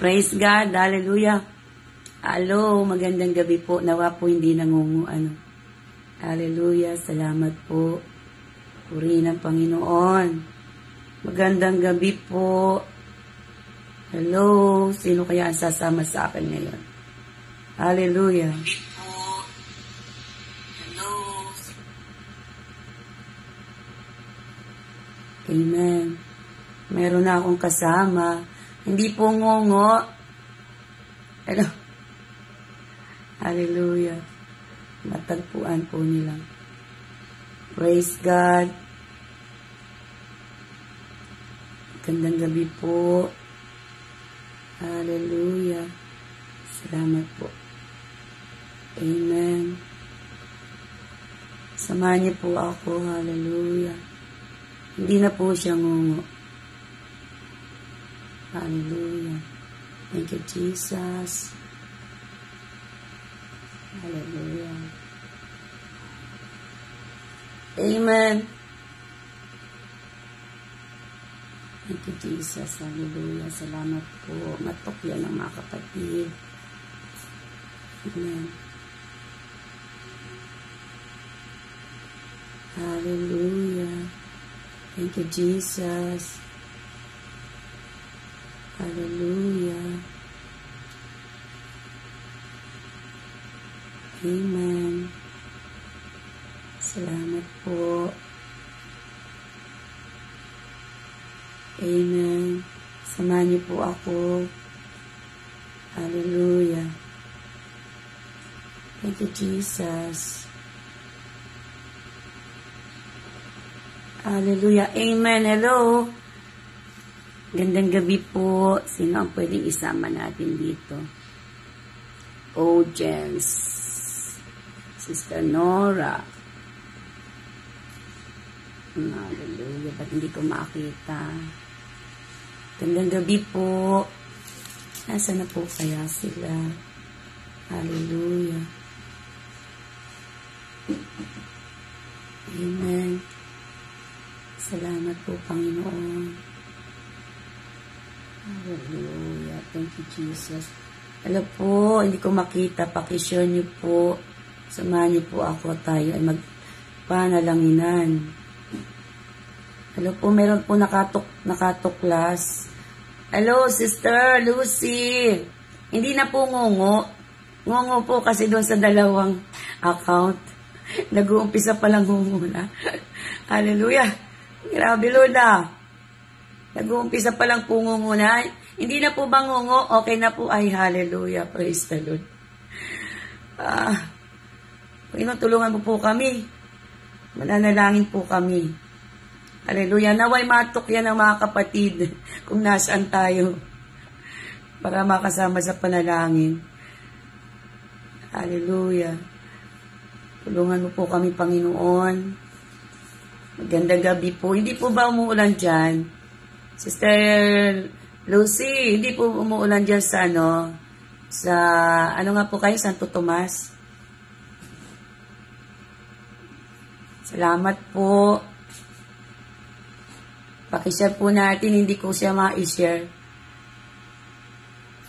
Praise God. Hallelujah. Hello, magandang gabi po. Nawa po hindi nangungu. Hallelujah. Salamat po. Purihin ang Panginoon. Magandang gabi po. Hello. Sino kaya ang sasama sa akin ngayon? Hallelujah. Hello. Amen. Meron na akong kasama. Hindi po ngongo. Hello. Hallelujah. Matagpuan po nila. Praise God. Gandang gabi po. Hallelujah. Salamat po. Amen. Samahan niyo po ako. Hallelujah. Hindi na po siya ngungo. Hallelujah. Thank you, Jesus. Hallelujah. Amen. Thank you, Jesus. Hallelujah. Salamat po. Matok yan ang mga kapatid. Amen. Hallelujah. Thank you, Jesus. Hallelujah. Amen. Salamat po. Amen. Samahan niyo po ako. Hallelujah. Thank you, Jesus. Hallelujah. Amen. Hello. Gandang gabi po. Sino ang pwedeng isama natin dito? Oh, Jens. Sister Nora. Hallelujah. Ba't hindi ko makita? Gandang gabi po. Nasaan na po kaya sila? Hallelujah. Amen. Salamat po, Panginoon. Hallelujah. Thank you, Jesus. Hello po, hindi ko makita. Pakishare niyo po. Samahan niyo po ako. Tayo ay magpanalanginan. Hello po, meron po nakatuklas. Hello, Sister Lucy. Hindi na po ngungo. Ngungo po kasi doon sa dalawang account. Nag-uumpisa palang ngungo na. Hallelujah. Grabe, Lord ah. Nag-uumpisa palang po ngungo na. Hindi na po ba ngungo? Okay na po. Ay, hallelujah. Praise the Lord. Panginoon, tulungan mo po kami. Mananalangin po kami. Hallelujah. Naway matok yan ang mga kapatid kung nasaan tayo para makasama sa panalangin. Hallelujah. Tulungan mo po kami, Panginoon. Magandang gabi po. Hindi po ba umuulan dyan? Sister Lucy, hindi po umuulan dyan sa ano nga po kayo, Santo Tomas? Salamat po. Pakishare po natin, hindi ko siya ma-share.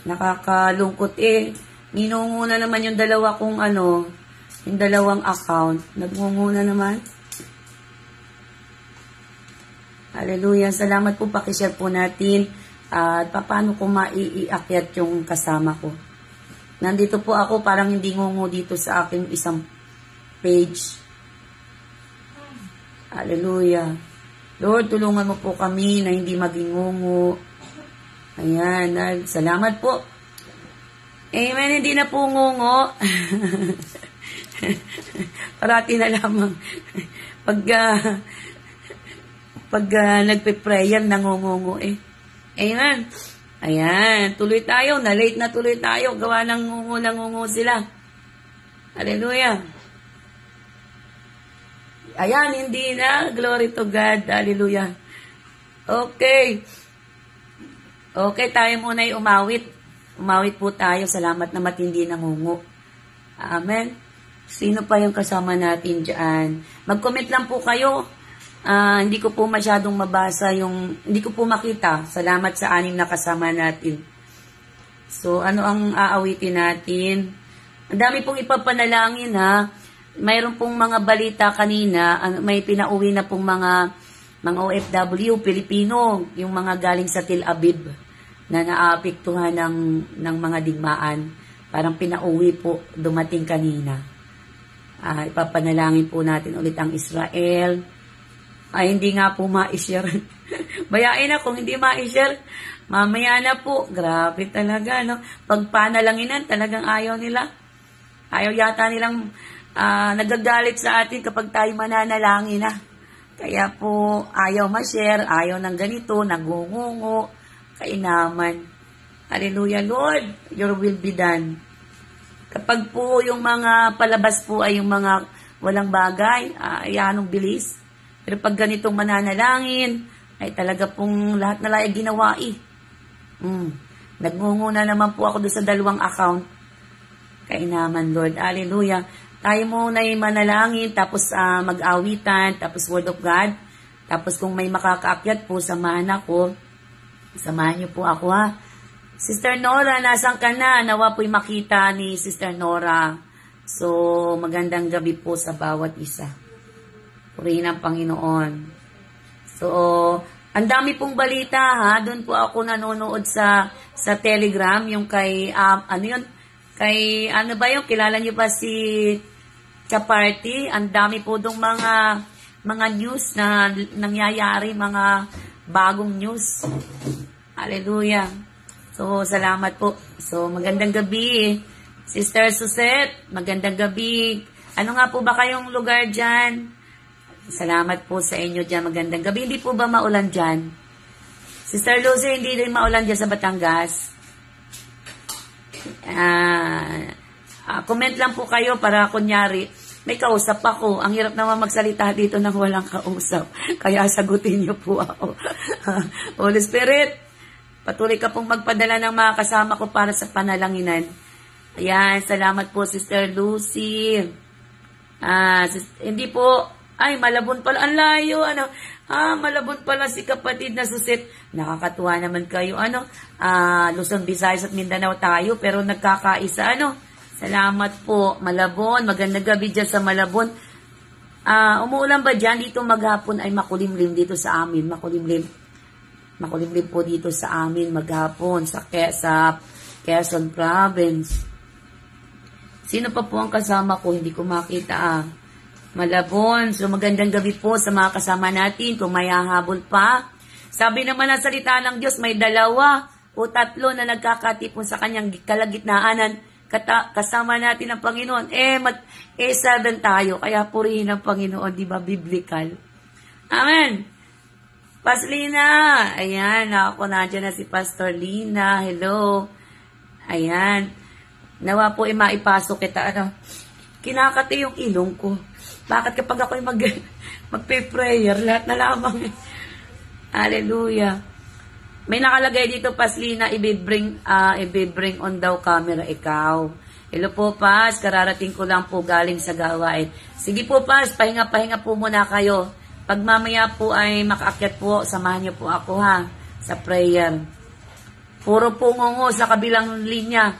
Nakakalungkot eh. Ninunguna naman yung dalawa kong yung dalawang account. Nagmunguna naman. Hallelujah. Salamat po, pakishare po natin. At paano ko maiakyat yung kasama ko. Nandito po ako, parang hindi ngungo dito sa aking isang page. Hallelujah. Lord, tulungan mo po kami na hindi maging ngungo. Ayan. Salamat po. Amen. Hindi na po ngungo. Parati na lamang. Pag nagpe-prayer, nangungungo eh. Amen. Ayan. Tuloy tayo. Na-late na tuloy tayo. Gawa ng ngungo sila. Hallelujah. Ayan, hindi na. Glory to God. Hallelujah. Okay. Okay, tayo muna ay umawit. Umawit po tayo. Salamat na matindi ng ngungo. Amen. Sino pa yung kasama natin dyan? Mag-comment lang po kayo. Hindi ko po masyadong mabasa yung, hindi ko po makita. Salamat sa 6 na kasama natin. So, ano ang aawitin natin? Ang dami pong ipapanalangin, ha. Mayroon pong mga balita kanina, may pinauwi na pong mga OFW, Pilipino, yung mga galing sa Tel Aviv na naapektuhan ng mga digmaan. Parang pinauwi po, dumating kanina. Ipapanalangin po natin ulit ang Israel. Hindi nga po ma-share. Bayain na kung hindi ma-share. Mamaya na po. Grabe talaga, no? Pagpanalanginan, talagang ayaw nila. Ayaw yata nilang nagagalit sa atin kapag tayo mananalangin na. Kaya po, ayaw ma-share, ayaw ng ganito, nagungungo, kainaman. Hallelujah, Lord, your will be done. Kapag po yung mga palabas po ay yung mga walang bagay, anong bilis. Pero pag ganitong mananalangin, ay talaga pong lahat na lang ay ginawa eh. Nagmunguna naman po ako doon sa 2 account. Kainaman, Lord. Hallelujah. Tayo muna ay manalangin, tapos mag-awitan, tapos Word of God. Tapos kung may makakaakyat po, samahan ako. Samahan niyo po ako, ha. Sister Nora, nasan ka na? Nawa po'y makita ni Sister Nora. So, magandang gabi po sa bawat isa. Purihin ang Panginoon. So, ang dami pong balita, ha. Doon po ako nanonood sa Telegram, yung kay, kay, ano ba yung, kilala niyo ba si Chaparty? Ang dami po dong mga news na nangyayari, mga bagong news. Hallelujah. So, salamat po. So, magandang gabi. Sister Susette, magandang gabi. Ano nga po ba kayong lugar dyan? Salamat po sa inyo dyan. Magandang gabi. Hindi po ba maulan dyan? Sister Lucy, hindi rin maulan dyan sa Batangas? Comment lang po kayo para kunyari, may kausap ako. Ang hirap naman magsalita dito nang walang kausap. Kaya sagutin niyo po ako. Holy Spirit, patuloy ka pong magpadala ng mga kasama ko para sa panalanginan. Ayan, salamat po Sister Lucy. Hindi po, Malabon pala. Ang layo, Malabon pala si kapatid na Susit. Nakakatuwa naman kayo, Luzon, Visayas at Mindanao tayo, pero nagkakaisa, Salamat po, Malabon. Magandang gabi dyan sa Malabon. Umuulan ba dyan? Dito maghapon ay makulimlim dito sa amin. Makulimlim. Makulimlim po dito sa amin maghapon sa Quezon Province. Sino pa po ang kasama ko? Hindi ko makita, Malabon. So magandang gabi po sa mga kasama natin. Kung may hahabol pa. Sabi naman ng salita ng Diyos, may 2 o 3 na nagkakatipon sa kanyang kalagitnaanan. Kasama natin ang Panginoon. 7 tayo. Kaya purihin ang Panginoon. Di ba biblical? Amen. Paslina. Ayan. Ako nandiyan na si Pastor Lina. Hello. Ayan. Nawa po maipasok kita. Kinakati yung ilong ko. Bakit kapag ako'y magpe-prayer, lahat na lamang. Hallelujah. May nakalagay dito, Paslina, i-bring on daw camera ikaw. Hello po, Pas. Kararating ko lang po galing sa gawain. Sige po, Pas. Pahinga-pahinga po muna kayo. Pag mamaya po ay makaakyat po, samahan niyo po ako, ha, sa prayer. Puro po ngungo sa kabilang linya.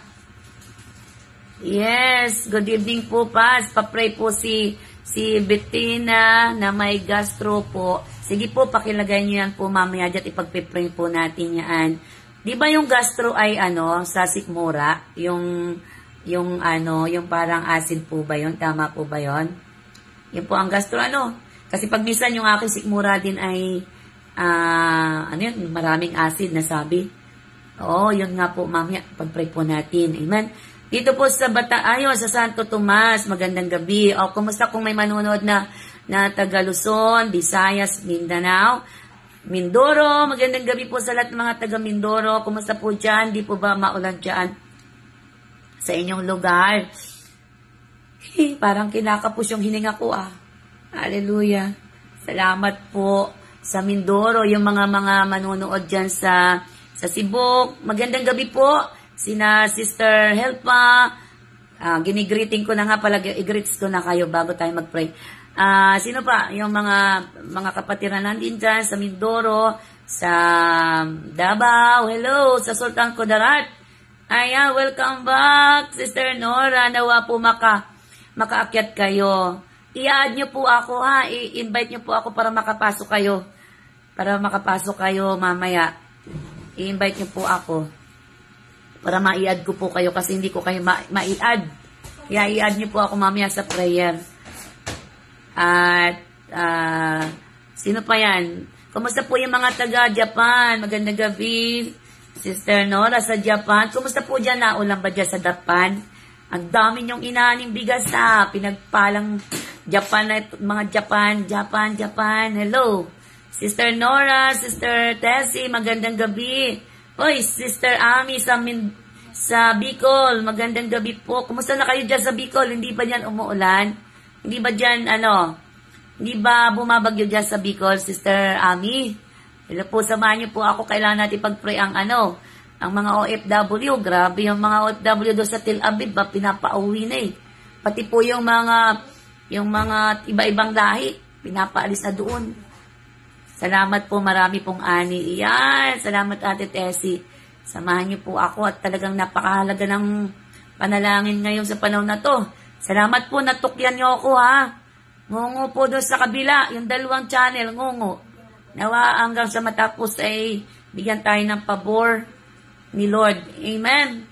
Yes. Good evening po, Pas. Pa-pray po si Bettina na may gastro po. Sige po, pakilagay niyo yan po mamaya dyan. Ipagpipray po natin yan. Di ba yung gastro ay sa sikmura? Yung parang acid po ba yun? Tama po ba yun? Yun po ang gastro, Kasi pag minsan yung aking sikmura din ay, maraming acid na sabi. Oo, yun nga po mamaya. Pagpray po natin. Amen. Dito po sa sa Santo Tomas, magandang gabi. O, kumusta kung may manonood na taga Luzon, Visayas, Mindanao, Mindoro. Magandang gabi po sa lahat ng mga taga Mindoro. Kumusta po dyan? Di po ba maulan dyan sa inyong lugar? Parang kinakapos yung hininga ko, Hallelujah. Salamat po sa Mindoro, yung mga manonood dyan sa Cebu. Magandang gabi po. Sina Sister Helpa, ginigreeting ko na nga pala, i-greets ko na kayo bago tayo mag-pray. Sino pa? Yung mga kapatiran nandun dyan sa Mindoro, sa Davao, hello, sa Sultan Kudarat, Ayan, welcome back, Sister Nora. Nawa po makaakyat kayo. I-add nyo po ako ha. I-invite nyo po ako para makapasok kayo. Para makapasok kayo mamaya. I-invite nyo po ako. Para ma-i-add ko po kayo kasi hindi ko kayo ma-i-add. Kaya i-add nyo po ako mamaya sa prayer. At, sino pa yan? Kumusta po yung mga taga-Japan? Magandang gabi. Sister Nora sa Japan. Kumusta po dyan? Naulan ba dyan sa Japan? Ang dami nyong inaning bigas ha. Pinagpalang Japan na ito. Mga Japan. Hello. Sister Nora, Sister Tessie, magandang gabi. Oy, Sister Ami sa Bicol, magandang gabi po. Kumusta na kayo dyan sa Bicol? Hindi ba dyan umuulan? Hindi ba dyan, hindi ba bumabagyo dyan sa Bicol, Sister Ami? Hello po, samahan niyo po ako. Kailangan natin pag-pray ang mga OFW. Grabe yung mga OFW doon sa Tel Aviv, pinapauwi na eh. Pati po yung mga iba-ibang lahi, pinapaalis na doon. Salamat po, marami pong ani. Iyan, salamat Ate Tessie. Samahan niyo po ako at talagang napakahalaga ng panalangin ngayon sa panahon na to. Salamat po, natukyan niyo ako ha. Ngungo po doon sa kabila, yung 2 channel, ngungo. Nawa hanggang sa matapos ay bigyan tayo ng pabor ni Lord. Amen.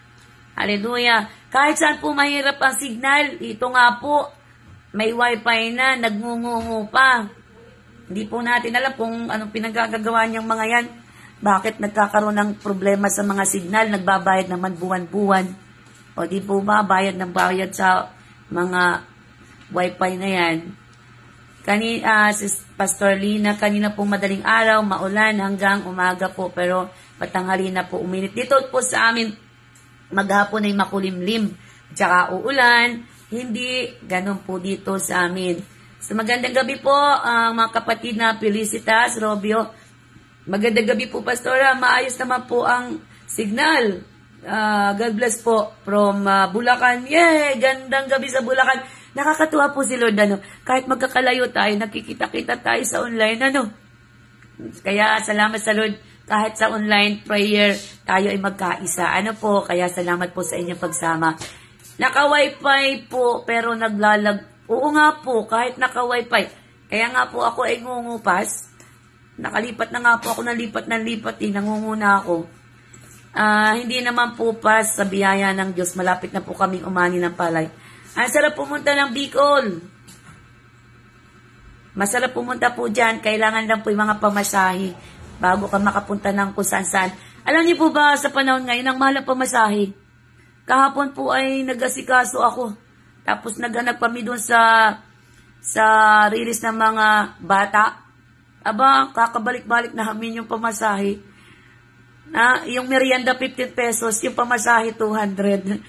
Hallelujah. Kahit saan po mahirap ang signal, ito nga po, may wifi na, nagngungungo pa. Hindi po natin alam kung anong pinagagagawa niyang mga yan. Bakit nagkakaroon ng problema sa mga signal, nagbabayad naman buwan-buwan. O di po ba, bayad sa mga wifi na yan. Pastor Lina, kanina po madaling araw, maulan hanggang umaga po, pero patanghali na po uminit. Dito po sa amin, maghapon ay makulimlim, tsaka uulan, hindi, ganun po dito sa amin. So magandang gabi po, mga kapatid na Felicitas, Robio. Magandang gabi po, Pastora, maayos naman po ang signal. God bless po from Bulacan. Yay! Gandang gabi sa Bulacan. Nakakatuwa po si Lord, kahit magkakalayo tayo, nakikita-kita tayo sa online, Kaya salamat sa Lord, kahit sa online prayer, tayo ay magkaisa. Kaya salamat po sa inyong pagsama. Naka-wifi po, pero Oo nga po, kahit naka-wifi. Kaya nga po ako ay ngungupas. Nakalipat na nga po ako, nalipat, nangunguna ako. Hindi naman po pas sa biyaya ng Diyos, malapit na po kaming umani ng palay. Ang sarap pumunta ng Bicol. Masarap pumunta po dyan. Kailangan lang po yung mga pamasahe bago ka makapunta ng kung saan-saan. Alam niyo po ba sa panahon ngayon, ang mahal ang pamasahe? Kahapon po ay nag-asikaso ako. Tapos naghanap kami doon sa release ng mga bata. Aba, kakabalik-balik na kami yung pamasahe. Yung merienda 15 pesos, yung pamasahe 200.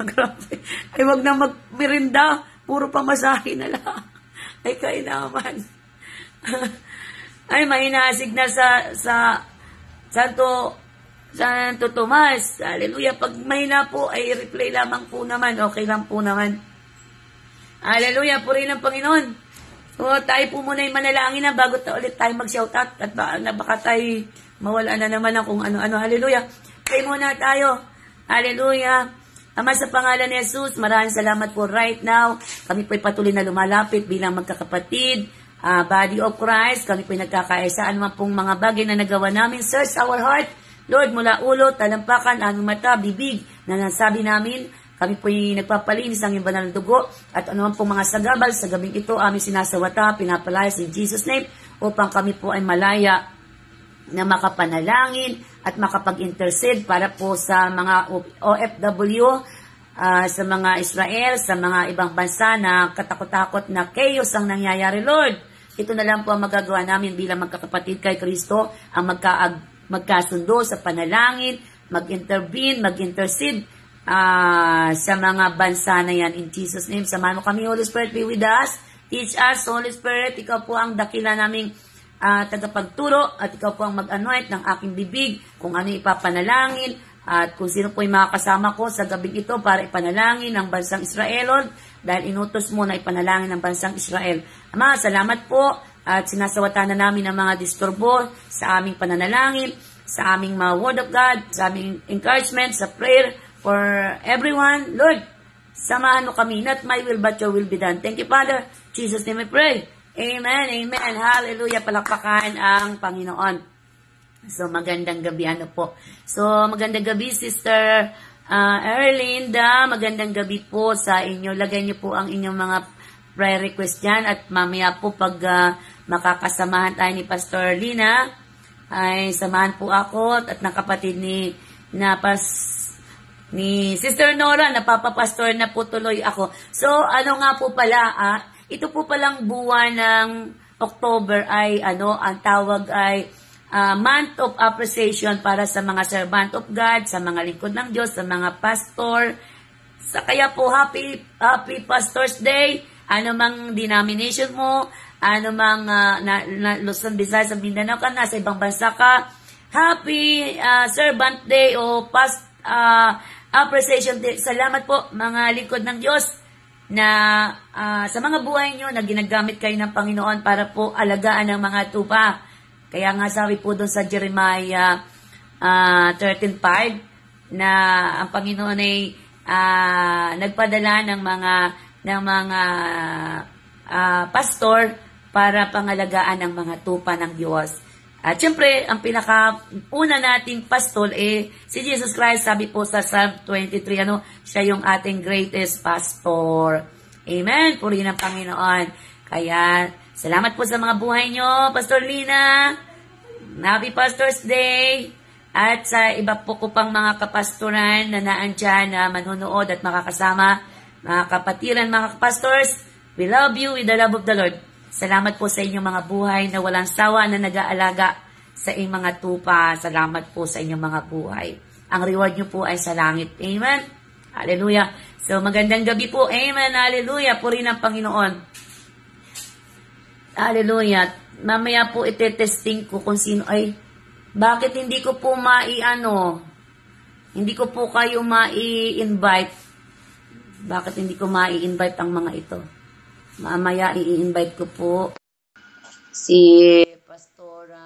Grabe. Ay, wag na magmerienda, puro pamasahe na lang. Ay, kainaman. Ay, mahinasig na sa Santo Tomas. Hallelujah. Pag mahina po, ay replay lamang po naman. Okay lang po naman. Hallelujah. Purihin ang Panginoon. So, tayo po muna yung manalangin na bago ulit tayo mag-shoutout. At baka tayo mawala na naman kung ano-ano. Hallelujah. Pray muna tayo. Hallelujah. Ama, sa pangalan ni Jesus, maraming salamat po right now. Kami po'y patuloy na lumalapit bilang magkakapatid, body of Christ. Kami po'y nagkakaisa. Ano man pong mga bagay na nagawa namin. Search our heart. Lord, mula ulo, talampakan, aming mata, bibig, na nasabi namin. Kami po'y nagpapalinis ng iyong banal na dugo. At ano man pong mga sagabal sa gabing ito, aming sinasawata, pinapalayas in Jesus' name, upang kami po ay malaya na makapanalangin at makapag-intercede para po sa mga OFW, sa mga Israel, sa mga ibang bansa na katakot-takot na chaos ang nangyayari. Lord, ito na lang po ang magagawa namin bilang magkakapatid kay Kristo, ang magkasundo sa panalangin, mag-intervene, mag-intercede sa mga bansa na yan. In Jesus' name, samahan mo kami, Holy Spirit, be with us. Teach us, Holy Spirit, ikaw po ang dakila naming tagapagturo at ikaw po ang mag-anoint ng aking bibig kung ano ipapanalangin at kung sino po yung mga kasama ko sa gabing ito para ipanalangin ng bansang Israel, dahil inutos mo na ipanalangin ng bansang Israel. Ama, salamat po at sinasawata na namin ang mga disturbo sa aming pananalangin sa aming mga word of God, sa aming encouragement, sa prayer for everyone. Lord, samahan mo kami. Not my will, but your will be done. Thank you, Father. Jesus' name I pray. Amen, amen. Hallelujah. Palakpakan ang Panginoon. So, magandang gabi. Ano po? So, magandang gabi, Sister Erlinda. Magandang gabi po sa inyo. Lagay niyo po ang inyong mga prayer request dyan. At mamaya po, pag makakasamahan tayo ni Pastor Lina, ay samahan po ako at ng kapatid ni Sister Nora, napapapastor na po tuloy ako. So, ano nga po pala, ito po palang buwan ng October ay, ang tawag ay month of appreciation para sa mga servant of God, sa mga lingkod ng Diyos, sa mga pastor. Kaya po, happy Pastor's Day. Ano mang denomination mo, ano mang Luzon, Visayas, sa Mindanao ka, nasa ibang bansa ka, happy Servant Day o Appreciation Day. Salamat po mga lingkod ng Diyos na sa mga buhay nyo na ginagamit kayo ng Panginoon para po alagaan ng mga tupa. Kaya nga sabi po doon sa Jeremiah 13:5 na ang Panginoon ay nagpadala ng mga pastor para pangalagaan ang mga tupa ng Diyos. At syempre, ang pinaka-una nating pastor si Jesus Christ. Sabi po sa Psalm 23, siya yung ating greatest pastor. Amen. Purihin ang Panginoon. Kaya, salamat po sa mga buhay nyo, Pastor Lina. Happy Pastor's Day. At sa iba po ko pang mga kapastoran na naandyan na manunood at makakasama, mga kapatiran, mga pastors, we love you with the love of the Lord. Salamat po sa inyong mga buhay na walang sawa na nag-aalaga sa inyong mga tupa. Salamat po sa inyong mga buhay. Ang reward nyo po ay sa langit. Amen. Hallelujah. So, magandang gabi po. Amen. Hallelujah. Purihin ang Panginoon. Hallelujah. Mamaya po ite-testing ko kung sino ay, bakit hindi ko po hindi ko po kayo mai-invite. Bakit hindi ko mai-invite ang mga ito? Mamaya i-invite ko po si Pastora.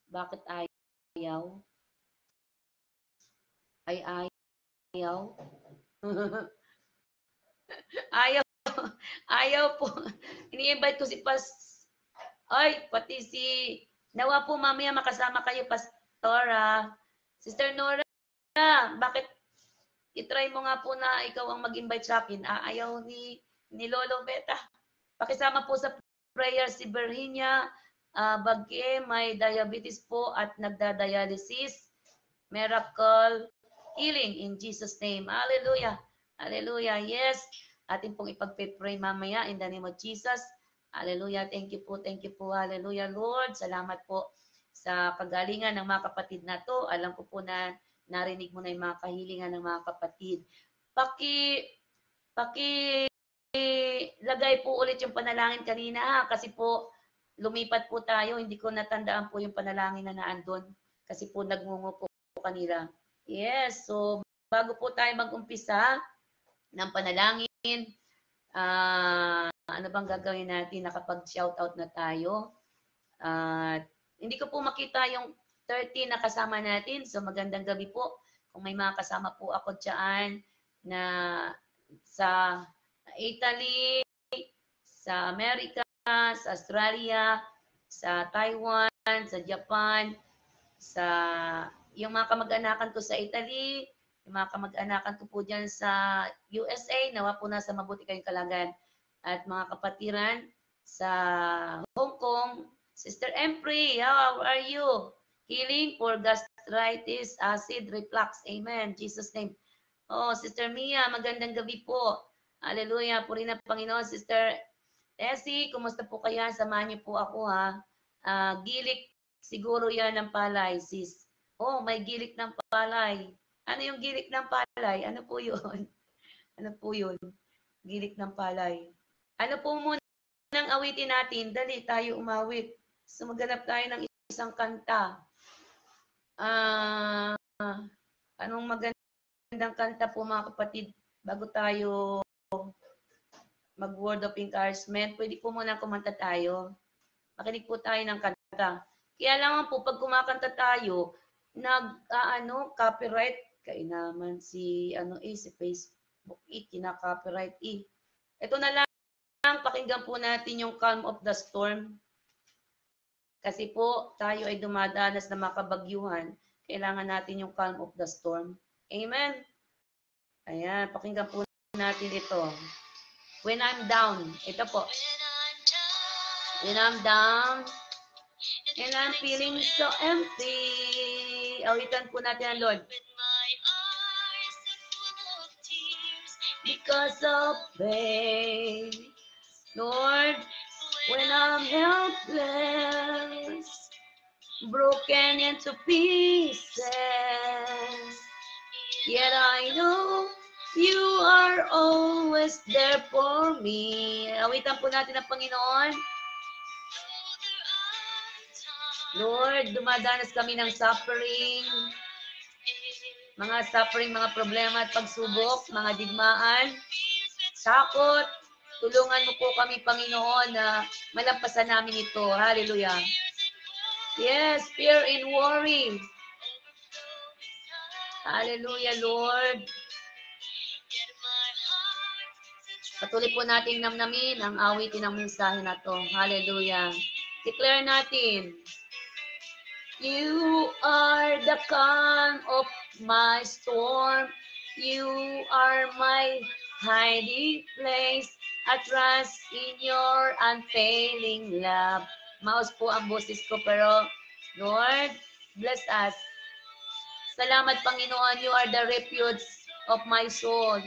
Bakit ayaw? Ayaw? Ayaw po. Ini-invite ko si pati si Nawa po mamaya makasama kayo, Pastora. Sister Nora, bakit itry mo nga po na ikaw ang mag-invite sa akin? Ayaw ni Lolo Beta. Pakisama po sa prayer si Virginia Bagye, may diabetes po at nagda-dialysis. Miracle healing in Jesus' name. Hallelujah. Hallelujah. Yes. Atin pong ipag-pray mamaya in the name of Jesus. Hallelujah. Thank you po. Thank you po. Hallelujah, Lord. Salamat po sa kagalingan ng mga kapatid na to. Alam ko po na narinig mo na yung mga kahilingan ng mga kapatid. Lagay po ulit yung panalangin kanina kasi po lumipat po tayo. Hindi ko natandaan po yung panalangin na naandun kasi po nagngungo po kanila. Yes, so bago po tayo mag-umpisa ng panalangin, ano bang gagawin natin? Nakapag-shoutout na tayo. Hindi ko po makita yung 30 na kasama natin. So magandang gabi po. Kung may mga kasama po ako dyan na sa Italy, sa Amerika, sa Australia, sa Taiwan, sa Japan, sa yung mga kamag-anakan ko sa Italy, yung mga kamag-anakan ko po dyan sa USA, nawa po nasa mabuti kayong kalagayan. At mga kapatiran sa Hong Kong, Sister Empri, how are you? Healing for gastritis, acid reflux. Amen. Jesus name. Oh, Sister Mia, magandang gabi po. Hallelujah. Puri na Panginoon. Sister Tessie, kumusta po kaya? Samahan niyo po ako ha. Gilik siguro yan ng palay, sis. Oh, may gilik ng palay. Ano yung gilik ng palay? Ano po yun? Ano po yun? Gilik ng palay. Ano po muna ang awitin natin? Dali tayo umawit. So maghanap tayo ng isang kanta. Anong magandang kanta po mga kapatid bago tayo mag-word of encouragement? Pwede po muna kumanta tayo. Makinig po tayo ng kanta. Kaya lang po, pag kumakanta tayo, copyright kay naman si si Facebook kina-copyright Ito na lang, pakinggan po natin yung Calm of the Storm. Kasi po, tayo ay dumadanas na makabagyuhan. Kailangan natin yung calm of the storm. Amen? Ayan, pakinggan po natin ito. When I'm down. Ito po. When I'm down and I'm feeling so empty. Awitan po natin ang Lord. Because of pain. Lord, when I'm helpless, broken into pieces, yet I know you are always there for me. Awitan po natin ang Panginoon. Lord, dumadanas kami ng suffering, mga problema at pagsubok, mga digmaan, takot. Tulungan mo po kami, Panginoon, na malampasan namin ito. Hallelujah. Yes, fear and worry. Hallelujah, Lord. Patuloy po natin namnamin ang awitin ng mensahe na to. Hallelujah. Declare natin, you are the calm of my storm. You are my hiding place. I trust in your unfailing love. Maus po ang boses ko, pero Lord, bless us. Salamat, Panginoon. You are the refuge of my soul.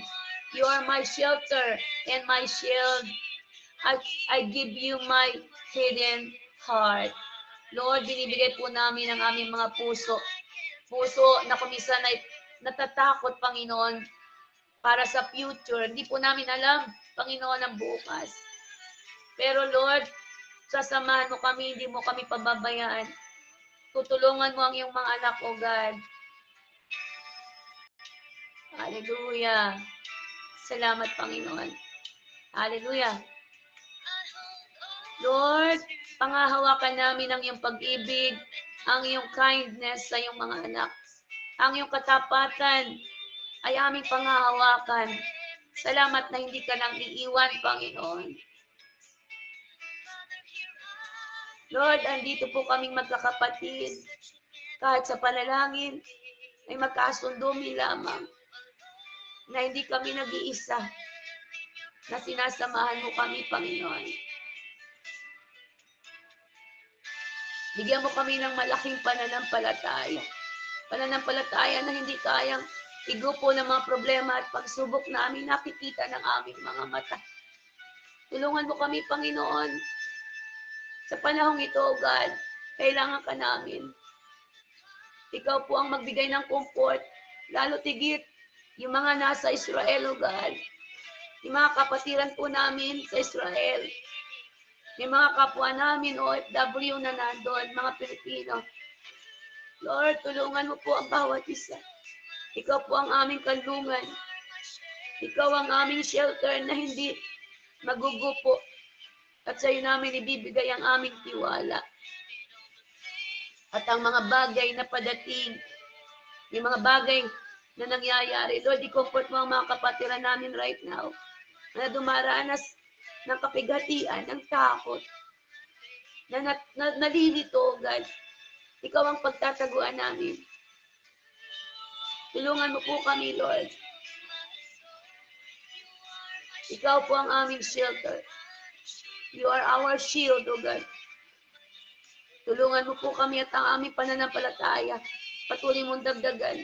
You are my shelter and my shield. I give you my hidden heart. Lord, binibigay po namin ang aming mga puso. Puso na kumisan ay natatakot, Panginoon, para sa future. Hindi po namin alam, Panginoon, ang bukas. Pero Lord, sasamahan mo kami, hindi mo kami pababayaan. Tutulungan mo ang iyong mga anak, O God. Hallelujah. Salamat, Panginoon. Hallelujah. Lord, pangahawakan namin ang iyong pag-ibig, ang iyong kindness sa iyong mga anak. Ang iyong katapatan ay aming pangahawakan. Salamat na hindi ka nang iiwan, Panginoon. Lord, andito po kaming magkakapatid. Kahit sa panalangin, ay magkasundumi lamang na hindi kami nag-iisa, na sinasamahan mo kami, Panginoon. Bigyan mo kami ng malaking pananampalataya. Pananampalataya na hindi kayang igupo ng mga problema at pagsubok na aming nakikita ng aming mga mata. Tulungan mo kami, Panginoon. Sa panahong ito, O God, kailangan ka namin. Ikaw po ang magbigay ng comfort, lalo tigit yung mga nasa Israel, O God. Yung mga kapatiran po namin sa Israel. Yung mga kapwa namin, OFW na nandun, mga Pilipino. Lord, tulungan mo po ang bawat isa. Ikaw po ang aming kanlungan. Ikaw ang aming shelter na hindi magugupo. At sa iyo namin ibibigay ang aming tiwala. At ang mga bagay na padating, yung mga bagay na nangyayari, Lord, i-comfort mo ang mga kapatiran namin right now na dumaranas ng kapigatian, ng takot, na nalilito, God. Ikaw ang pagtataguan namin. Tulungan mo po kami, Lord. Ikaw po ang aming shelter. You are our shield, O God. Tulungan mo po kami at ang aming pananampalataya. Patuloy mong dagdagan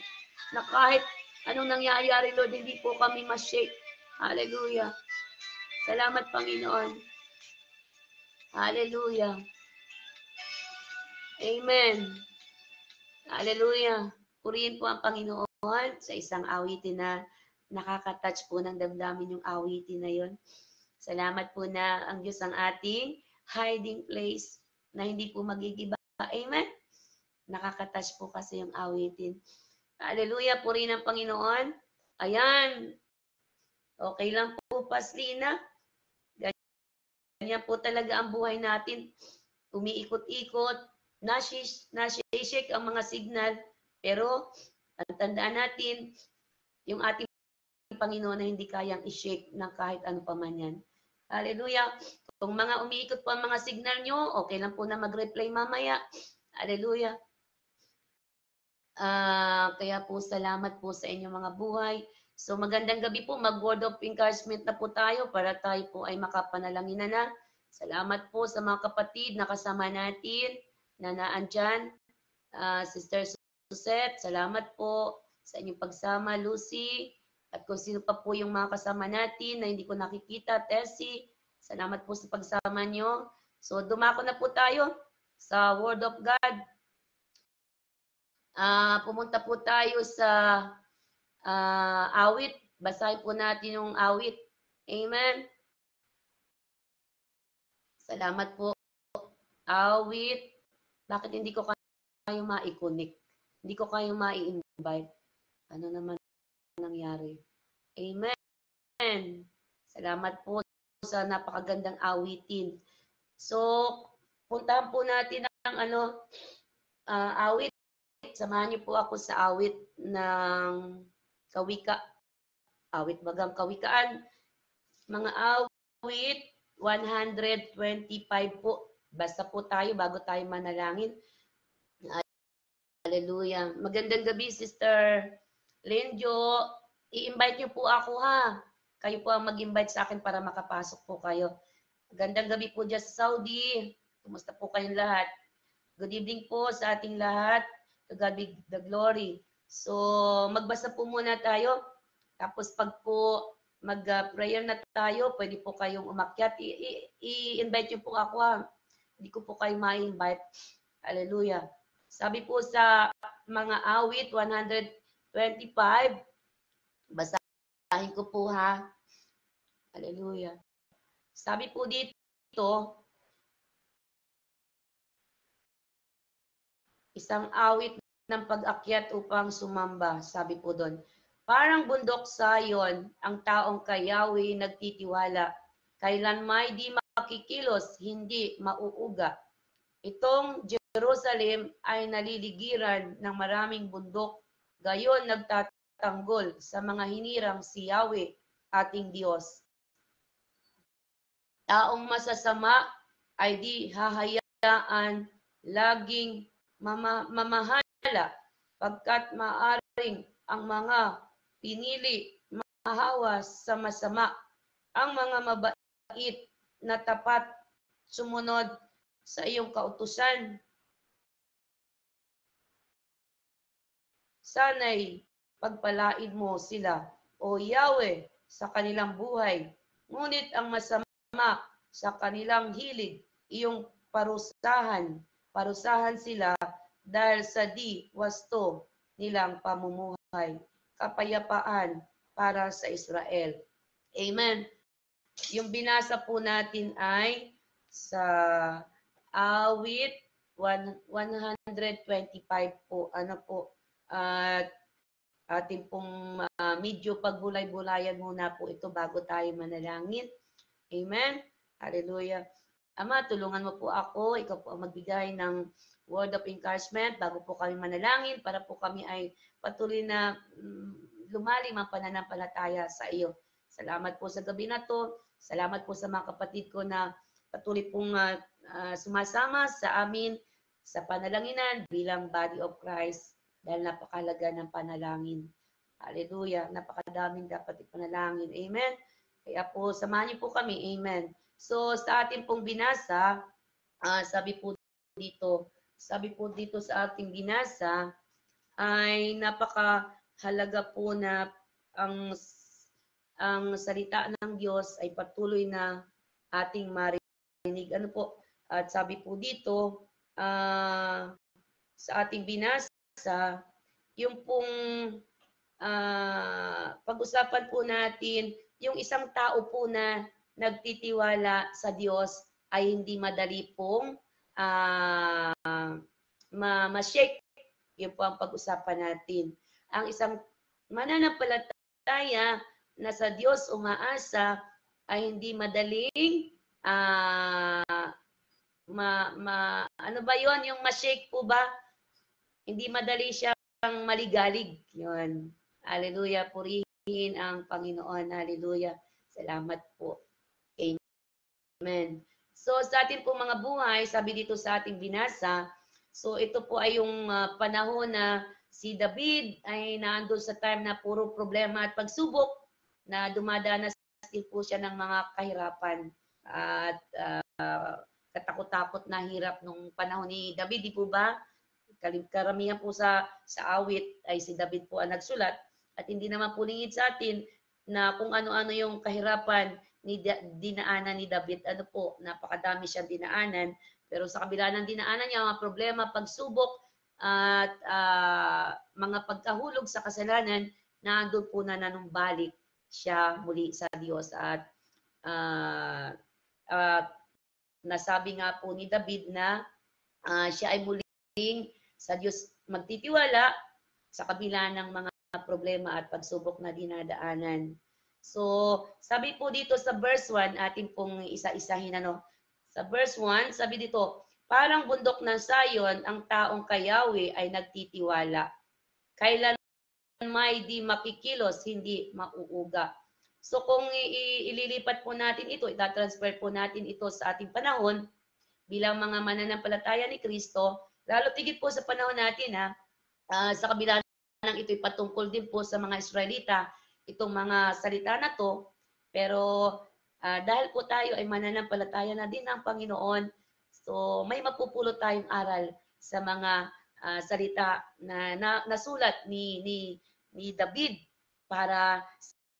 na kahit anong nangyayari, Lord, hindi po kami ma-shake. Hallelujah. Salamat, Panginoon. Hallelujah. Amen. Hallelujah. Purihin po ang Panginoon sa isang awitin na nakaka-touch po ng damdamin yung awitin na yon. Salamat po na ang Diyos ang ating hiding place na hindi po magigiba. Amen. Nakaka-touch po kasi yung awitin. Hallelujah. Purihin ang Panginoon. Ayan. Okay lang po, Paslina. Ganyan po talaga ang buhay natin. Umiikot-ikot, nashishake ang mga signal. Pero, ang tandaan natin, yung ating Panginoon na hindi kayang i-shake ng kahit ano pa man yan. Hallelujah. Kung mga umiikot po ang mga signal nyo, okay lang po na mag-reply mamaya. Hallelujah. Kaya po salamat po sa inyong mga buhay. So magandang gabi po, mag-word of encouragement na po tayo para tayo po ay makapanalangin na. Salamat po sa mga kapatid na kasama natin na naandyan. Sister Susette, salamat po sa inyong pagsama, Lucy. At kung sino pa po yung mga kasama natin na hindi ko nakikita, Tessie, salamat po sa pagsama nyo. So dumako na po tayo sa Word of God. Pumunta po tayo sa awit. Basahin po natin yung awit. Amen. Salamat po. Awit. Bakit hindi ko kayo ma-connect? Hindi ko kayo ma-invite. Ano naman nangyari? Amen. Salamat po sa napakagandang awitin. So, puntahan po natin ang awit. Samahan niyo po ako sa awit ng kawika. Awit bagang kawikaan. Mga awit 125 po. Basta po tayo bago tayo manalangin. Hallelujah. Magandang gabi, Sister Lenjo. I-invite niyo po ako ha. Kayo po ang mag-invite sa akin para makapasok po kayo. Magandang gabi po dyan sa Saudi. Kumusta po kayong lahat? Good evening po sa ating lahat. To God be the glory. So, magbasa po muna tayo. Tapos pag po mag-prayer na tayo, pwede po kayong umakyat. I-invite niyo po ako ha. Hindi ko po kayo ma-invite. Hallelujah. Sabi po sa mga awit 125, basahin ko po ha. Hallelujah. Sabi po dito, isang awit ng pag-akyat upang sumamba. Sabi po doon, parang bundok Sayon, ang taong kay Yahweh nagtitiwala. Kailanmay di makikilos, hindi mauuga. Itong Jerusalem ay naliligiran ng maraming bundok, gayon nagtatanggol sa mga hinirang si Yahweh, ating Diyos. Taong masasama ay di hahayaan laging mamahala, pagkat maaring ang mga pinili mahawas sa masama, ang mga mabait na tapat sumunod sa iyong kautusan. Sana'y pagpalain mo sila, O Yahweh, sa kanilang buhay. Ngunit ang masama sa kanilang hilig, iyong parusahan sila dahil sa di wasto nilang pamumuhay. Kapayapaan para sa Israel. Amen. Yung binasa po natin ay sa awit 125 po. Ano po? At ating pong medyo pagbulay-bulayan muna po ito bago tayo manalangin. Amen. Hallelujah. Ama, tulungan mo po ako. Ikaw po ang magbigay ng word of encouragement bago po kami manalangin para po kami ay patuloy na lumalim ang pananampalataya sa iyo. Salamat po sa gabi na to. Salamat po sa mga kapatid ko na patuloy pong sumasama sa amin sa panalanginan bilang body of Christ dahil napakalaga ng panalangin. Hallelujah. Napakadaming dapat ipanalangin. Amen. Kaya po, samahan niyo po kami. Amen. So, sa ating pong binasa, sabi po dito sa ating binasa, ay napakahalaga po na ang salita ng Diyos ay patuloy na ating marinig. Ano po? At sabi po dito, sa ating binasa, yung pong pag-usapan po natin, yung isang tao po na nagtitiwala sa Diyos ay hindi madali pong ma-shake. Yun po ang pag-usapan natin. Ang isang mananampalataya na sa Diyos umaasa ay hindi madaling ano ba yon yung ma-shake po ba? Hindi madali siya maligalig. Yun. Hallelujah. Purihin ang Panginoon. Hallelujah. Salamat po. Amen. So sa ating po mga buhay, sabi dito sa ating binasa, so ito po ay yung panahon na si David ay naandun sa time na puro problema at pagsubok na dumadanas din po siya ng mga kahirapan at katakot-takot na hirap nung panahon ni David, di po ba? Karamihan po sa awit ay si David po ang nagsulat at hindi naman po lingid sa atin na kung ano-ano yung kahirapan dinaanan ni David. Ano po, napakadami siyang dinaanan. Pero sa kabila ng dinaanan niya, mga problema, pagsubok, at mga pagkahulog sa kasalanan, nandun po na nanumbalik siya muli sa Diyos. At nasabi nga po ni David na siya ay muling sa Diyos magtitiwala sa kabila ng mga problema at pagsubok na dinadaanan. So, sabi po dito sa verse 1, atin pong isa-isahin Sa verse 1, sabi dito, parang bundok ng Sayon, ang taong kay Yahweh ay nagtitiwala. Kailan may di makikilos, hindi mauuga. So, kung ililipat po natin ito, itatransfer po natin ito sa ating panahon, bilang mga mananampalataya ni Kristo, lalo tigit po sa panahon natin, sa kabila ng ito'y patungkol din po sa mga Israelita, itong mga salita na to, pero dahil po tayo ay mananampalataya na din ng Panginoon, so may mapupulot tayong aral sa mga salita na nasulat ni David para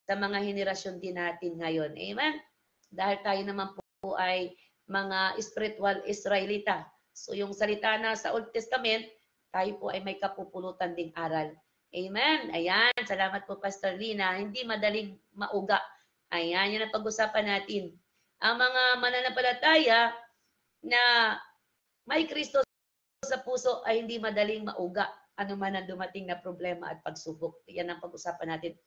sa mga henerasyon din natin ngayon. Amen? Dahil tayo naman po ay mga spiritual Israelita. So yung salita na sa Old Testament, tayo po ay may kapupulutan ding aral. Amen. Ayan. Salamat po, Pastor Lina. Hindi madaling mauga. Ayan. Yan ang pag-usapan natin. Ang mga mananampalataya na may Kristo sa puso ay hindi madaling mauga. Ano man ang dumating na problema at pagsubok. Yan ang pag-usapan natin.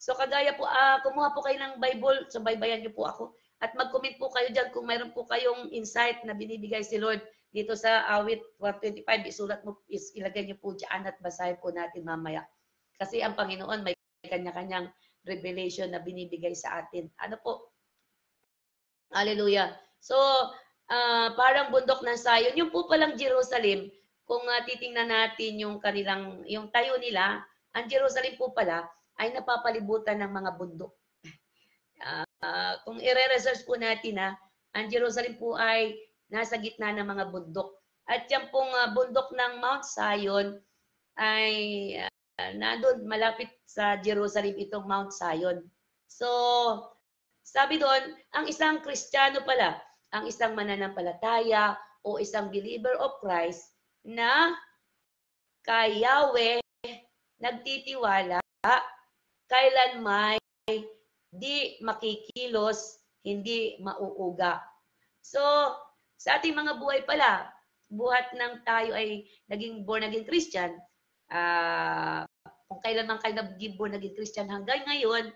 So kagaya po, kumuha po kayo ng Bible. So baybayan niyo po ako. At mag-comment po kayo dyan kung mayroon po kayong insight na binibigay si Lord dito sa awit 125, isulat mo, ilagay niyo po dyan at basahin po natin mamaya. Kasi ang Panginoon may kanya-kanyang revelation na binibigay sa atin. Ano po? Hallelujah. So, parang bundok ng Sayon. Yung po palang Jerusalem, kung titingnan natin yung kanilang, yung tayo nila, ang Jerusalem po pala ay napapalibutan ng mga bundok. Kung i-research po natin, ang Jerusalem po ay nasa gitna ng mga bundok. At yan pong bundok ng Mount Zion ay nandun malapit sa Jerusalem itong Mount Zion. So, sabi doon, ang isang Kristiyano pala, ang isang mananampalataya o isang believer of Christ na kay Yahweh nagtitiwala, kailan may di makikilos, hindi mauuga. So, sa ating mga buhay pala, buhat ng tayo ay naging born again Christian, kung kailan man kayo naging born again Christian hanggang ngayon,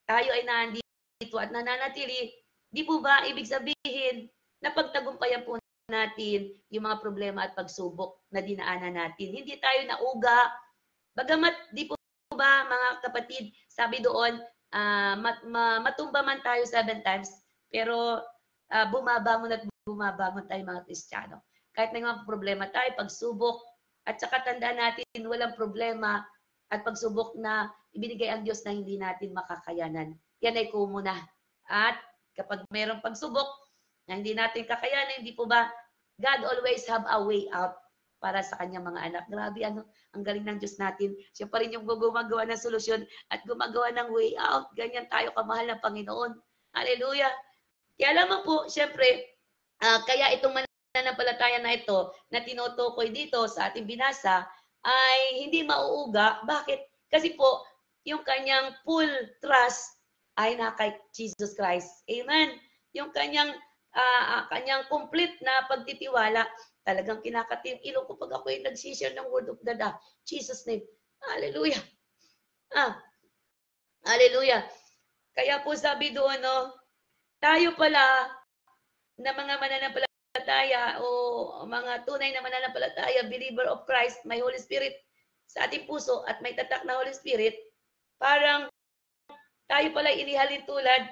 tayo ay nandito at nananatili, di po ba ibig sabihin na pagtagumpayan po natin yung mga problema at pagsubok na dinaanan natin. Hindi tayo nauga. Bagamat di po ba mga kapatid, sabi doon, matumba man tayo 7 times, pero bumabangon at bumabangon tayo mga Kristiyano. Kahit may mga problema tayo, pagsubok, at saka tandaan natin, walang problema at pagsubok na ibinigay ang Diyos na hindi natin makakayanan. Yan ay kumuna. At kapag mayroong pagsubok na hindi natin kakayanan, hindi po ba, God always have a way out para sa kanyang mga anak. Grabe, ang galing ng Diyos natin. Siya pa rin yung gumagawa ng solusyon at gumagawa ng way out. Ganyan tayo kamahal ng Panginoon. Hallelujah. Kaya alam po, syempre, kaya itong mananampalataya na ito na tinutukoy dito sa ating binasa ay hindi mauuga. Bakit? Kasi po, yung kanyang full trust ay na kay Jesus Christ. Amen. Yung kanyang complete na pagtitiwala, talagang kinakatim ilong ko pag ako ay nagsishare ng word of God. Jesus name. Hallelujah. Hallelujah. Kaya po sabi doon, tayo pala na mga mananampalataya o mga tunay na mananampalataya, believer of Christ, may Holy Spirit, sa ating puso at may tatak na Holy Spirit, parang tayo pala inihalin tulad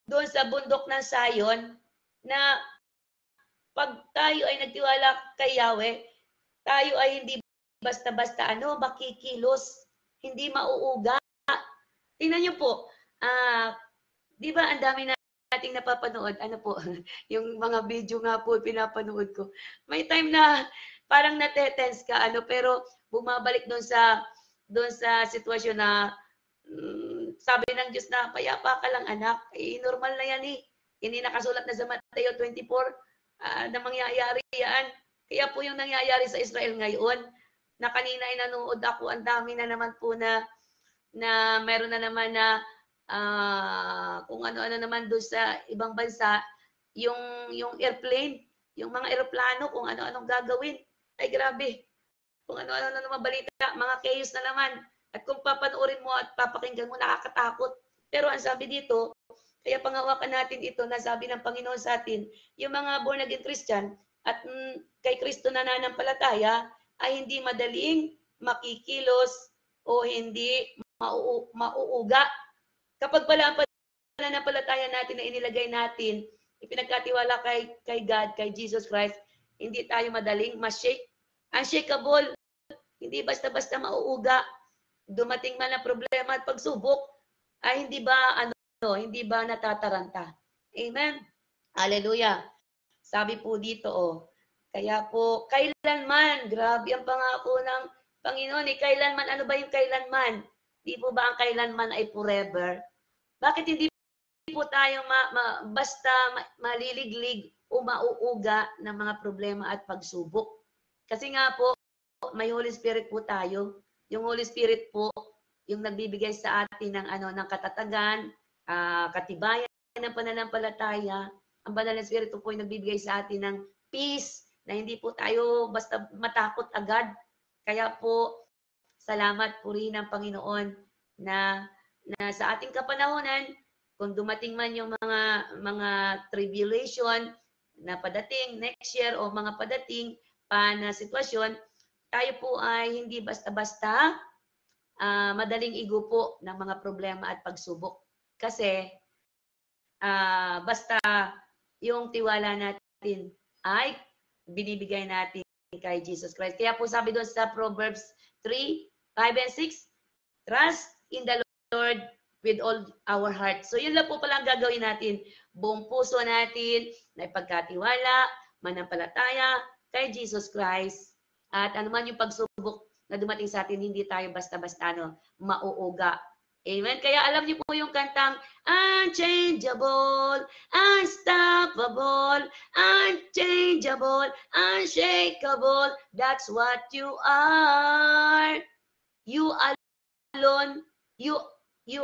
doon sa bundok ng Sayon na pag tayo ay nagtiwala kay Yahweh, tayo ay hindi basta-basta makikilos, hindi mauuga. Tingnan niyo po, di ba ang dami nating napapanood, yung mga video nga po pinapanood ko. May time na parang natetense ka, pero bumabalik doon sa sitwasyon na sabi ng Diyos na payapa ka lang anak, normal na yan eh. Hindi nakasulat na sa Mateo 24 na mangyayari yan. Kaya po yung nangyayari sa Israel ngayon, na kanina ay nanood ako, ang dami na naman po na meron na naman na kung ano-ano naman doon sa ibang bansa, yung airplane, yung mga eroplano, kung ano-anong gagawin. Ay grabe, kung ano-ano na naman balita, mga chaos na naman. At kung papanoorin mo at papakinggan mo, nakakatakot. Pero ang sabi dito, kaya pangawakan natin ito na sabi ng Panginoon sa atin, yung mga born again Christian at kay Kristo na nananampalataya ay hindi madaling makikilos o hindi mauuga. Kapag pala ang pananampalataya natin na inilagay natin, ipinagkatiwala kay God, kay Jesus Christ, hindi tayo madaling ma-shake. Unshakable, hindi basta-basta mauuga. Dumating man ang problema at pagsubok, ay hindi ba natataranta. Amen. Hallelujah. Sabi po dito, kaya po, kailanman, grabe ang pangako ng Panginoon, kailanman, ano ba yung kailanman? Di po ba ang kailanman ay forever? Bakit hindi po tayo basta maliliglig o mauuga ng mga problema at pagsubok? Kasi nga po, may Holy Spirit po tayo. Yung Holy Spirit po, yung nagbibigay sa atin ng katatagan, katibayan ng pananampalataya. Ang Banal na Espiritu po yung nagbibigay sa atin ng peace, na hindi po tayo basta matakot agad. Kaya po, salamat po rin ng Panginoon na sa ating kapanahonan, kung dumating man yung mga tribulation na padating next year o mga padating pa na sitwasyon, tayo po ay hindi basta-basta madaling igupo ng mga problema at pagsubok. Kasi basta yung tiwala natin ay binibigay natin kay Jesus Christ. Kaya po sabi doon sa Proverbs 3, 5 and 6, trust in the Lord with all our heart. So yun lang po pala ang gagawin natin. Buong puso natin na ipagkatiwala, manampalataya kay Jesus Christ. At anuman yung pagsubok na dumating sa atin, hindi tayo basta-basta mauuga. Amen? Kaya alam niyo po yung kantang unchangeable, unstoppable, unchangeable, unshakable. That's what you are. You alone, you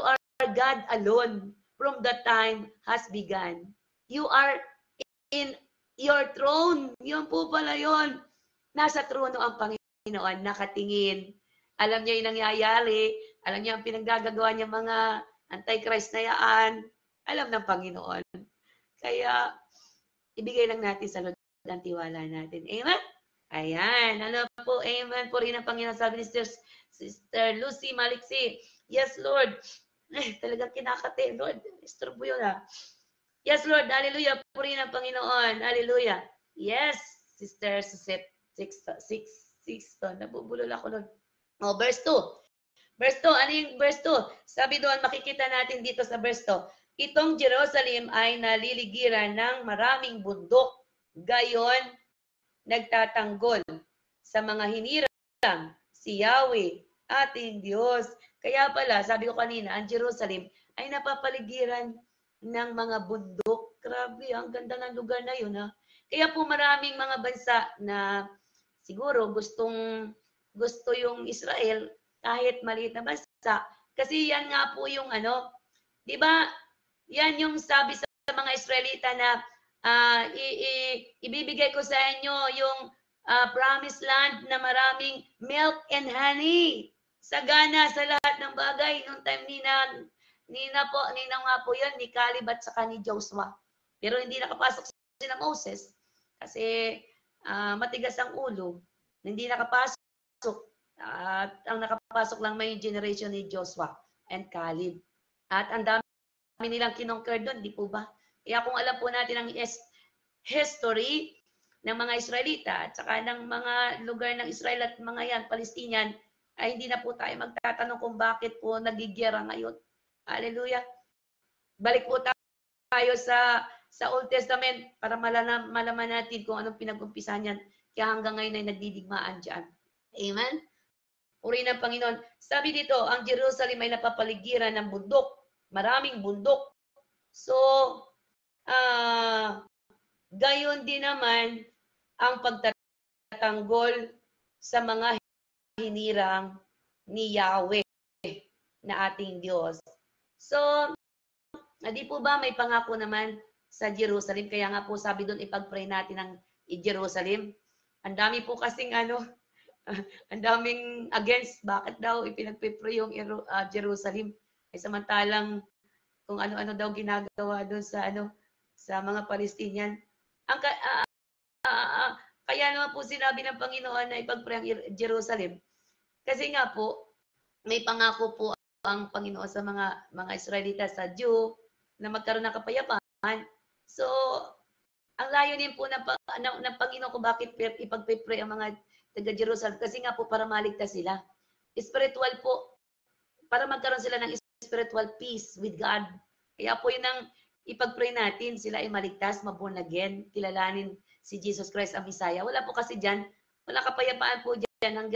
are God alone from the time has begun. You are in your throne. Yun po pala yun. Nasa trono ang Panginoon, nakatingin. Alam niya yung nangyayari. Alam niya ang pinaggagawa niya mga antichrist na yaan. Alam ng Panginoon. Kaya, ibigay lang natin sa Lord ang tiwala natin. Amen? Ayan. Ano po, amen po rin ang Panginoon. Sabi ni Sister Lucy Maliksi. Yes, Lord. Talagang kinakate. Lord, istorbo yun Yes, Lord. Hallelujah. Purihin ang Panginoon. Hallelujah. Yes, Sister Susette. 6. Nabubulol ako nun. Verse 2. Verse 2. Ano yung verse 2? Sabi doon, makikita natin dito sa verse 2. Itong Jerusalem ay naliligiran ng maraming bundok. Gayon, nagtatanggol sa mga hinirang si Yahweh, ating Diyos. Kaya pala, sabi ko kanina, ang Jerusalem ay napapaligiran ng mga bundok. Grabe, ang ganda ng lugar na yun. Kaya po maraming mga bansa na siguro gusto yung Israel kahit maliit na bansa. Kasi yan nga po yung di ba? Yan yung sabi sa mga Israelita na ibibigay ko sa inyo yung promised land na maraming milk and honey. Sagana sa lahat ng bagay. Noong time Ninang nga po yan, ni Caleb at saka ni Joshua. Pero hindi nakapasok sila Moses kasi matigas ang ulo. Hindi nakapasok At ang nakapasok lang may generation ni Joshua and Caleb. At ang dami nilang kinonquer doon, di po ba? Kaya kung alam po natin ang history ng mga Israelita at saka ng mga lugar ng Israel at mga yan, Palestinian, ay hindi na po tayo magtatanong kung bakit po nagigera ngayon. Hallelujah. Balik po tayo sa Old Testament para malaman natin kung anong pinag-umpisan yan. Kaya hanggang ngayon ay nagdidigmaan dyan. Amen? Puri ng Panginoon. Sabi dito, ang Jerusalem ay napapaligiran ng bundok. Maraming bundok. So, gayon din naman ang pagtatanggol sa mga hinirang ni Yahweh na ating Diyos. So, di po ba may pangako naman sa Jerusalem? Kaya nga po sabi doon, ipag-pray natin ang Jerusalem. Ang dami po kasing ang daming against. Bakit daw ipinagpipray yung Jerusalem? Ay samantalang kung ano-ano daw ginagawa doon sa mga Palestinian. Kaya naman po sinabi ng Panginoon na ipag-pray ang Jerusalem. Kasi nga po, may pangako po ang Panginoon sa mga Israelita, sa Jew, na magkaroon ng kapayapaan. So, ang layunin po ng Panginoon kung bakit ipag-pray ang mga taga-Jerusalem. Kasi nga po, para maligtas sila. Spiritual po, para magkaroon sila ng spiritual peace with God. Kaya po yun ang ipag-pray natin, sila ay maligtas, maborn again, kilalanin si Jesus Christ ang Messiah. Wala po kasi dyan, wala kapayapaan po dyan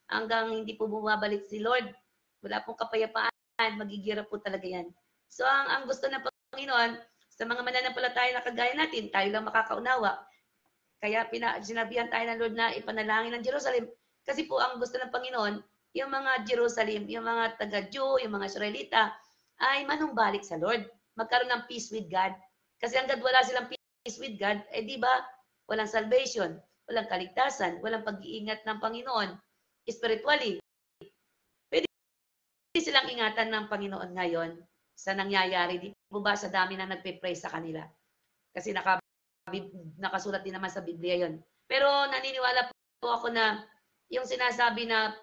hanggang hindi po bumabalik si Lord. Wala pong kapayapaan, magigira po talaga yan. So ang gusto ng Panginoon, sa mga mananampalataya na kagaya natin, tayo lang makakaunawa. Kaya sinabihan tayo ng Lord na ipanalangin ng Jerusalem. Kasi po ang gusto ng Panginoon, yung mga Jerusalem, yung mga taga-Jew, yung mga Israelita, ay manumbalik sa Lord. Magkaroon ng peace with God. Kasi hanggang wala silang peace with God, di ba, walang salvation, walang kaligtasan, walang pag-iingat ng Panginoon, spiritually. Pwede silang ingatan ng Panginoon ngayon sa nangyayari. Di po ba sa dami na nagpe-pray sa kanila? Kasi nakasulat din naman sa Biblia yon. Pero naniniwala po ako na yung sinasabi na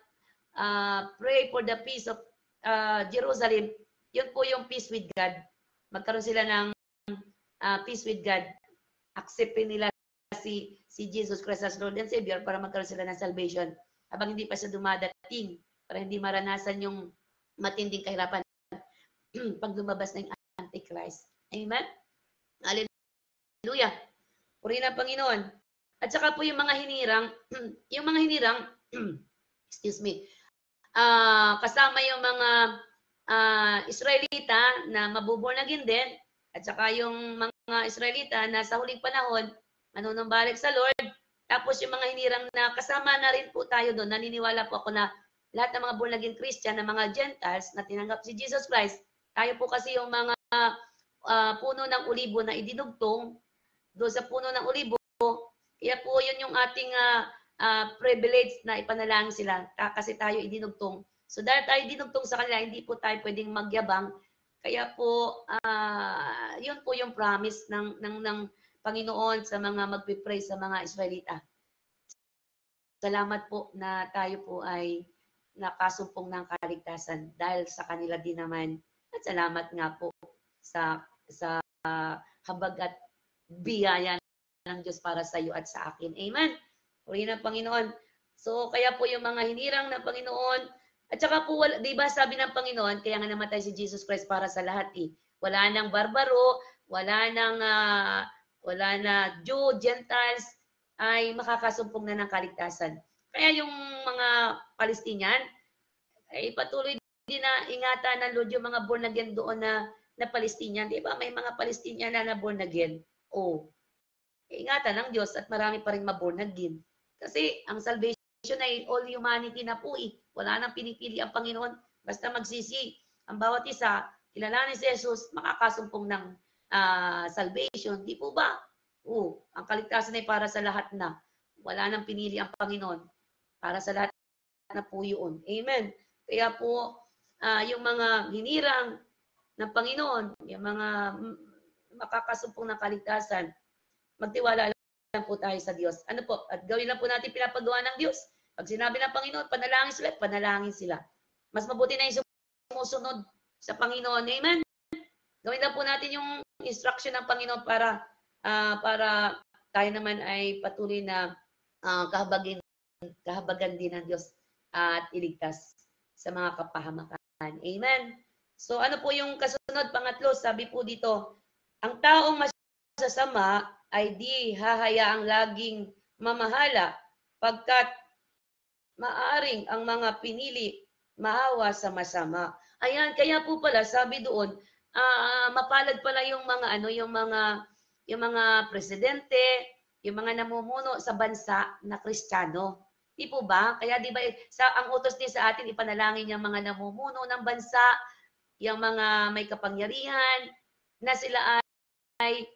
pray for the peace of Jerusalem, yun po yung peace with God. Magkaroon sila ng peace with God. Acceptin nila si Jesus Christ as Lord and Savior para magkaroon sila ng salvation. Habang hindi pa siya dumadating, para hindi maranasan yung matinding kahirapan pag lumabas na yung Antichrist. Amen? Hallelujah. Puri ng Panginoon. At saka po yung mga hinirang, excuse me, kasama yung mga Israelita na mabubornagin din, at saka yung mga Israelita na sa huling panahon, manunumbalik sa Lord, tapos yung mga hinirang na kasama na rin po tayo doon, naniniwala po ako na lahat ng mga born-again Christian, na mga Gentiles na tinanggap si Jesus Christ, tayo po kasi yung mga puno ng ulibo na idinugtong doon sa puno ng ulibo, kaya po yun yung ating privilege na ipanalangin sila kasi tayo idinugtong. So dahil tayo dinugtong sa kanila, hindi po tayo pwedeng magyabang. Kaya po, yun po yung promise ng Panginoon sa mga magpipray sa mga Israelita. Salamat po na tayo po ay nakasumpong ng kaligtasan dahil sa kanila din naman. At salamat nga po sa habag at biyaya ng Diyos para sa iyo at sa akin. Amen. Purihin ng Panginoon. So, kaya po yung mga hinirang ng Panginoon, at saka po, di ba sabi ng Panginoon, kaya nga namatay si Jesus Christ para sa lahat eh. Wala nang barbaro, wala na Jew, Gentiles, ay makakasumpong na ng kaligtasan. Kaya yung mga Palestinian, ay patuloy din na ingatan ng Lord yung mga born again doon na Palestinian. Di ba may mga Palestinian na born again? Ingatan ng Diyos at marami pa rin maborn again. Kasi ang salvation ay all humanity na po eh. Wala nang pinipili ang Panginoon. Basta magsisi ang bawat isa, kilalanin si Jesus, makakasumpong ng salvation. Di po ba? Ang kaligtasan ay para sa lahat na. Wala nang pinili ang Panginoon. Para sa lahat na po yun. Amen. Kaya po, yung mga hinirang ng Panginoon, yung mga makakasumpong ng kaligtasan, magtiwala lang po tayo sa Diyos. Ano po? At gawin lang po natin pinapagawa ng Diyos. Pag sinabi ng Panginoon, panalangin sila. Mas mabuti na yung sumusunod sa Panginoon. Amen? Gawin lang po natin yung instruction ng Panginoon para tayo naman ay patuloy na kahabagan din ng Diyos at iligtas sa mga kapahamakan. Amen? So ano po yung kasunod? Pangatlo, sabi po dito, ang taong masasama ay di hahayaang laging mamahala pagkat maaring ang mga pinili maawa sa masama. Ayan, kaya po pala sabi doon, mapalad pala yung mga yung mga presidente, yung mga namumuno sa bansa na Kristiyano. Di po ba? Kaya di ba ang utos din sa atin ipanalangin yung mga namumuno ng bansa, yung mga may kapangyarihan na sila ay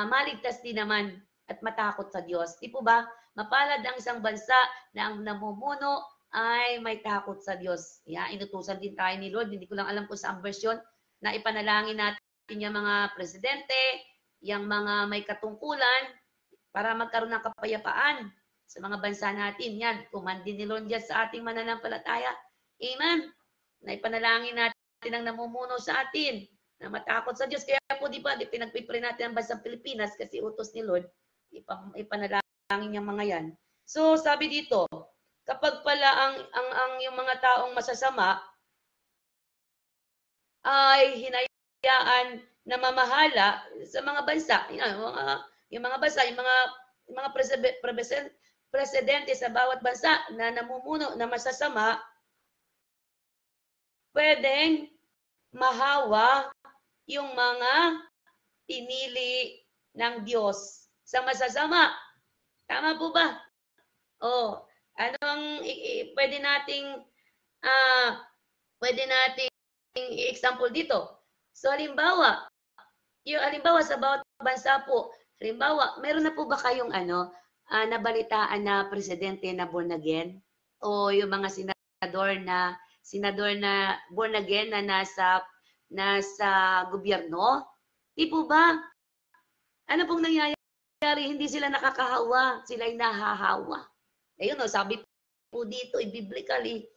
maligtas din naman at matakot sa Diyos. Di po ba? Mapalad ang isang bansa na ang namumuno ay may takot sa Diyos. Inutusan din tayo ni Lord. Hindi ko lang alam kung saan version na ipanalangin natin yung mga presidente, yung mga may katungkulan para magkaroon ng kapayapaan sa mga bansa natin. Yan, kumandin ni Lord yan sa ating mananampalataya. Amen? Na ipanalangin natin ang namumuno sa atin na matakot sa Diyos. Kaya po, di ba, pinagpipray natin ang bansang Pilipinas kasi utos ni Lord, ipanalangin yung mga yan. So, sabi dito, kapag pala ang yung mga taong masasama ay hinayaan na mamahala sa mga bansa, yung mga bansa, yung mga presidente sa bawat bansa na namumuno na masasama, pwedeng mahawa yung mga pinili ng Diyos sa masasama. Tama po ba? Anong pwede nating i-example dito? So halimbawa sa bawat bansa po, halimbawa, meron na po ba kayong nabalitaan na presidente na born again? O yung mga senador na born again na nasa gobyerno? Di po ba? Ano pong nangyayari? Hindi sila nakakahawa, sila ay nahahawa. Ayun, sabi po dito, biblically,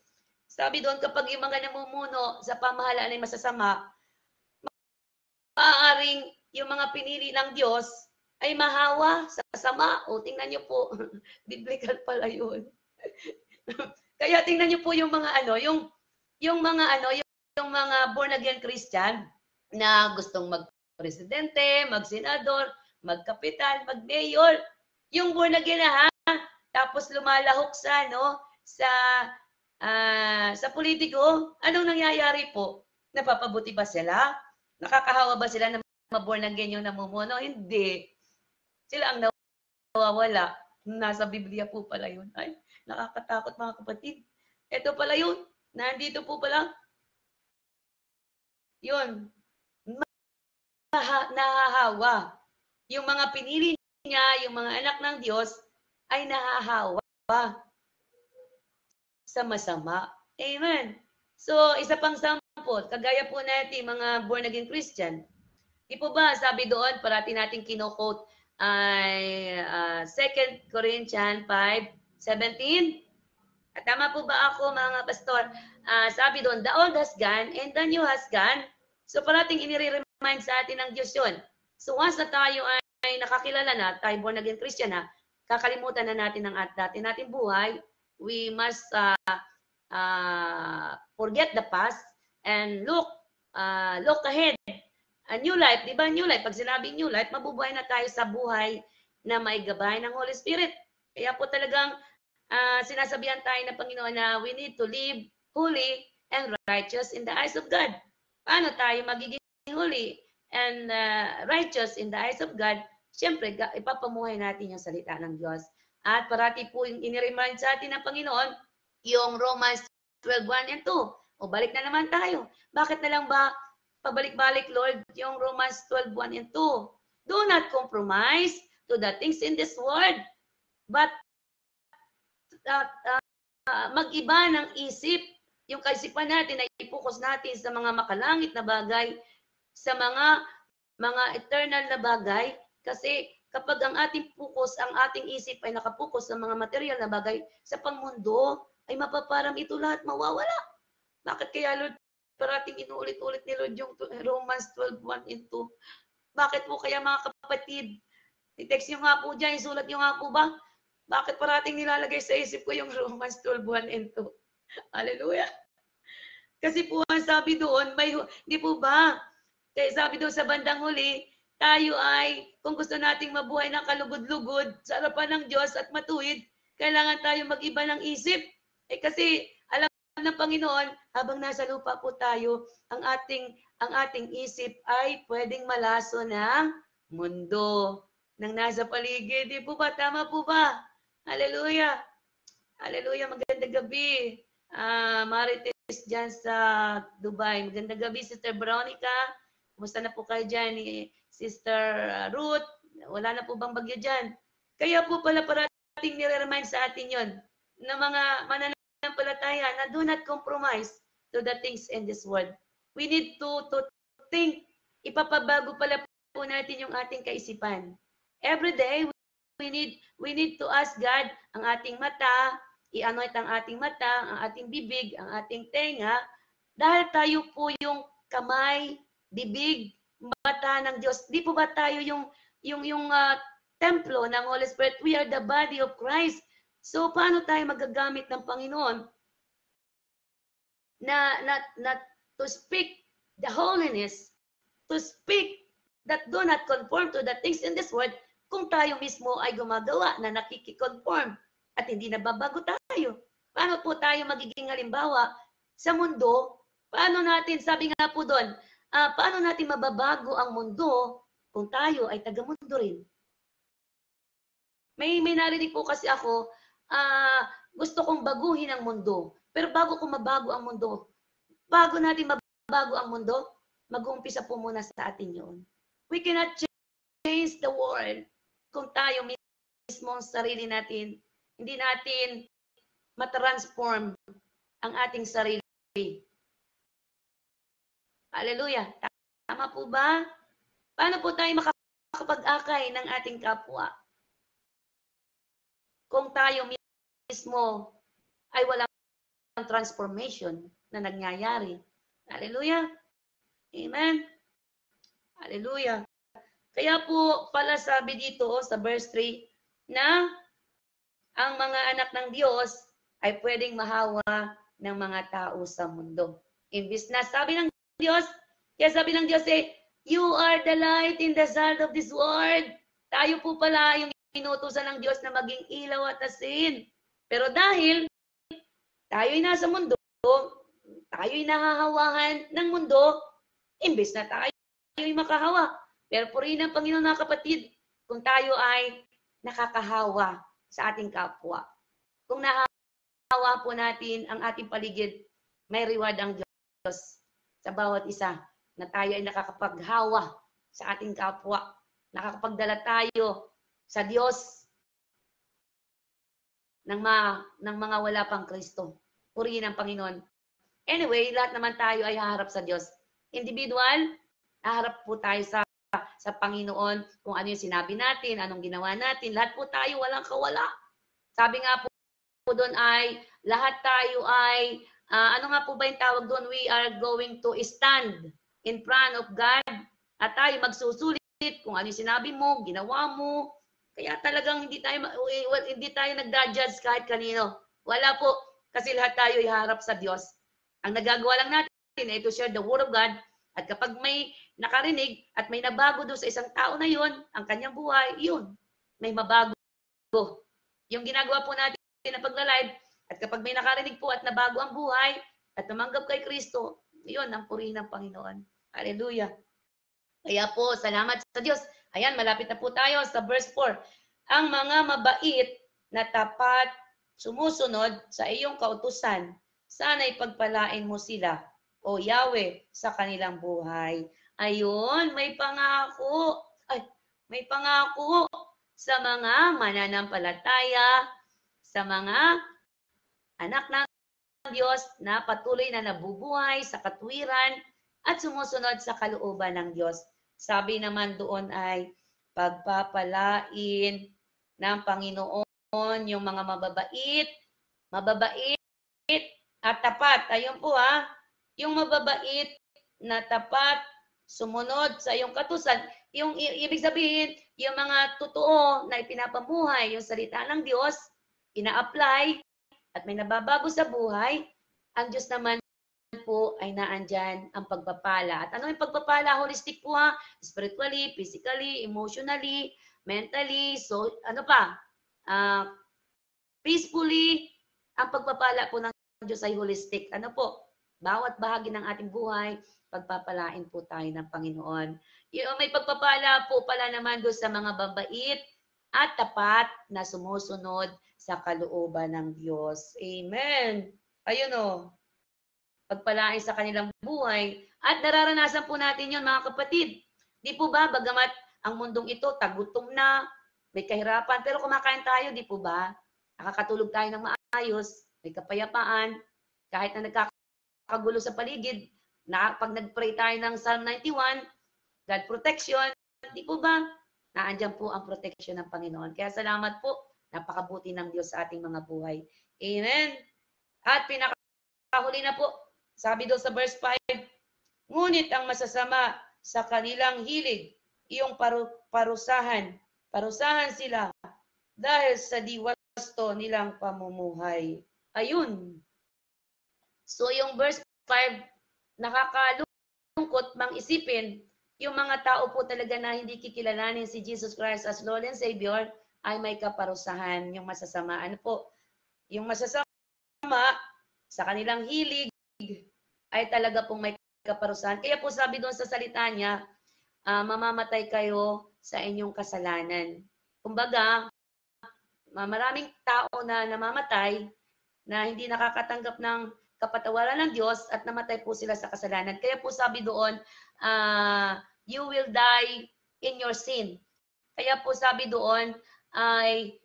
sabi doon, kapag yung mga namumuno sa pamahalaan ay masasama, maaaring yung mga pinili ng Diyos ay mahawa sa sama. Tingnan niyo po, biblical pala yun. Kaya tingnan niyo po yung mga yung mga born again Christian na gustong magpresidente, magsenador, magkapitan, magmayor, yung born again tapos lumalahok sa politiko, anong nangyayari po? Napapabuti ba sila? Nakakahawa ba sila na maborn again yung namumuno? Hindi. Sila ang nawawala. Nasa Biblia po pala yun. Ay, nakakatakot mga kapatid. Ito pala yun. Nandito po pala. Yun. Nahahawa. Yung mga pinili niya, yung mga anak ng Diyos, ay nahahawa sa masama. Amen. So, isa pang sample, kagaya po natin mga born again Christian. Di po ba, sabi doon, parati natin kino-quote ay 2 Corinthians 5:17. At tama po ba ako mga pastor? Sabi doon, the old has gone and the new has gone. So parating inire-remind sa atin ng Diyos yun. So once na tayo ay nakakilala na, tayo born again Christian na, kakalimutan na natin ang dati nating buhay. We must forget the past and look ahead. A new life, di ba? New life. Pag sinabing new life, mabubuhay na tayo sa buhay na may gabay ng Holy Spirit. Kaya po talagang sinasabihan tayo ng Panginoon na we need to live holy and righteous in the eyes of God. Paano tayo magiging holy and righteous in the eyes of God? Siyempre, ipapamuhay natin yung salita ng Diyos. At parati po yung iniremind sa atin ng Panginoon, yung Romans 12:1 and 2. O balik na naman tayo. Bakit na lang ba pabalik-balik, Lord, yung Romans 12:1 and 2? Do not compromise to the things in this world, but mag-iba ng isip. Yung kaisipan natin ay i-focus natin sa mga makalangit na bagay, sa mga eternal na bagay, kasi kapag ang ating focus, ang ating isip ay nakapokus sa mga material na bagay sa pangmundo, ay mapaparam ito lahat mawawala. Bakit kaya Lord, parating inuulit-ulit ni Lord yung Romans 12:1 and 2? Bakit po kaya mga kapatid? I-text nyo nga po dyan, isulat nyo nga po ba? Bakit parating nilalagay sa isip ko yung Romans 12:1 and 2? Hallelujah! Kasi po ang sabi doon, di po ba? Kaya sabi doon sa bandang huli, tayo ay, kung gusto nating mabuhay ng kalugod-lugod sa harapan ng Diyos at matuwid, kailangan tayo mag-iba ng isip. Kasi alam ng Panginoon, habang nasa lupa po tayo, ang ating isip ay pwedeng malaso ng mundo ng nasa paligid. Di po ba? Tama po ba? Hallelujah! Hallelujah! Magandang gabi. Marites dyan sa Dubai. Magandang gabi, Sister Veronica. Kumusta na po kayo dyan ni Sister Ruth? Wala na po bang bagyo dyan? Kaya po pala parating nire-remind sa atin yon na mga mananampalataya na do not compromise to the things in this world. We need to think. Ipapabago pala po natin yung ating kaisipan. Every day, we need to ask God ang ating mata, i-anoint ang ating mata, ang ating bibig, ang ating tenga, dahil tayo po yung kamay, bibig, mata ng Diyos. Di po ba tayo yung templo ng Holy Spirit? We are the body of Christ. So, paano tayo magagamit ng Panginoon na to speak the holiness, to speak that do not conform to the things in this world, kung tayo mismo ay gumagawa na nakikikonform at hindi nababago tayo? Paano po tayo magiging halimbawa sa mundo? Paano natin, sabi nga po doon, paano natin mababago ang mundo kung tayo ay taga-mundo rin? May narinig po kasi ako, gusto kong baguhin ang mundo. Pero bago ko mabago ang mundo, bago natin mabago ang mundo, mag-uumpisa po muna sa atin yun. We cannot change the world kung tayo mismo ang sarili natin, hindi natin matransform ang ating sarili. Hallelujah. Tama po ba? Paano po tayo makakapag-akay ng ating kapwa kung tayo mismo ay walang transformation na nangyayari? Hallelujah. Amen. Hallelujah. Kaya po pala sabi dito sa verse 3 na ang mga anak ng Diyos ay pwedeng mahawa ng mga tao sa mundo. Imbis na sabi ng Diyos, kaya sabi ng Diyos you are the light in the salt of this world. Tayo po pala yung inutusan ng Diyos na maging ilaw at asin. Pero dahil tayo'y nasa mundo, tayo'y nahahawahan ng mundo, imbis na tayo'y makahawa. Pero purihin ng Panginoon na kapatid, kung tayo ay nakakahawa sa ating kapwa. Kung nahahawa po natin ang ating paligid, may reward ang Diyos sa bawat isa na tayo ay nakakapaghawa sa ating kapwa. Nakakapagdala tayo sa Diyos ng mga wala pang Kristo. Purihin ang Panginoon. Anyway, lahat naman tayo ay haharap sa Diyos. Individual, haharap po tayo sa Panginoon kung ano yung sinabi natin, anong ginawa natin. Lahat po tayo walang kawala. Sabi nga po doon ay, lahat tayo ay, ano nga po ba yung tawag doon? We are going to stand in front of God at tayo magsusulit kung ano yung sinabi mo, ginawa mo. Kaya talagang hindi tayo nagda-judge kahit kanino. Wala po, kasi lahat tayo iharap sa Diyos. Ang nagagawa lang natin ay to share the word of God. At kapag may nakarinig at may nabago doon sa isang tao na yun, ang kanyang buhay, yun, may mabago. Yung ginagawa po natin na pagla-live, at kapag may nakarinig po at nabago ang buhay, at tumanggap kay Kristo, yun ang purihin ng Panginoon. Hallelujah. Kaya po, salamat sa Diyos. Ayan, malapit na po tayo sa verse 4. Ang mga mabait na tapat sumusunod sa iyong kautusan, sana'y pagpalain mo sila, O Yahweh, sa kanilang buhay. Ayun, may pangako. May pangako sa mga mananampalataya, sa mga anak ng Diyos na patuloy na nabubuhay sa katwiran at sumusunod sa kalooban ng Diyos. Sabi naman doon ay, Pagpapalain ng Panginoon yung mga mababait at tapat. Ayun po yung mababait na tapat, sumunod sa iyong katusan. Yung ibig sabihin, yung mga totoo na ipinapamuhay, yung salita ng Diyos, ina-apply, at may nababago sa buhay, ang Diyos naman po ay naandyan ang pagpapala. At ano yung pagpapala? Holistic po spiritually, physically, emotionally, mentally, so ano pa? Peacefully, ang pagpapala po ng Diyos ay holistic. Ano po? Bawat bahagi ng ating buhay, pagpapalain po tayo ng Panginoon. Yung may pagpapala po pala naman doon sa mga babait at tapat na sumusunod sa kalooban ng Diyos. Amen. Ayun pagpalain sa kanilang buhay. At nararanasan po natin yun, mga kapatid. Di po ba, bagamat ang mundong ito, tagutom na, may kahirapan, pero kumakain tayo, di po ba? Nakakatulog tayo ng maayos, may kapayapaan, kahit na nagkakagulo sa paligid, pag nag-pray tayo ng Psalm 91, God protection, di po ba? Naandyan po ang protection ng Panginoon. Kaya salamat po, napakabuti ng Diyos sa ating mga buhay. Amen. At pinakahuli na po, sabi doon sa verse 5, ngunit ang masasama sa kanilang hilig, iyong parusahan sila dahil sa diwasto nilang pamumuhay. Ayun. So yung verse 5, nakakalungkot mang isipin, yung mga tao po talaga na hindi kikilalanin si Jesus Christ as Lord and Savior, ay may kaparusahan, yung masasama. Ano po? Yung masasama sa kanilang hilig, ay talaga pong may kaparusahan. Kaya po sabi doon sa salita niya, mamamatay kayo sa inyong kasalanan. Kumbaga, maraming tao na namamatay na hindi nakakatanggap ng kapatawaran ng Diyos at namatay po sila sa kasalanan. Kaya po sabi doon, you will die in your sin. Kaya po sabi doon ay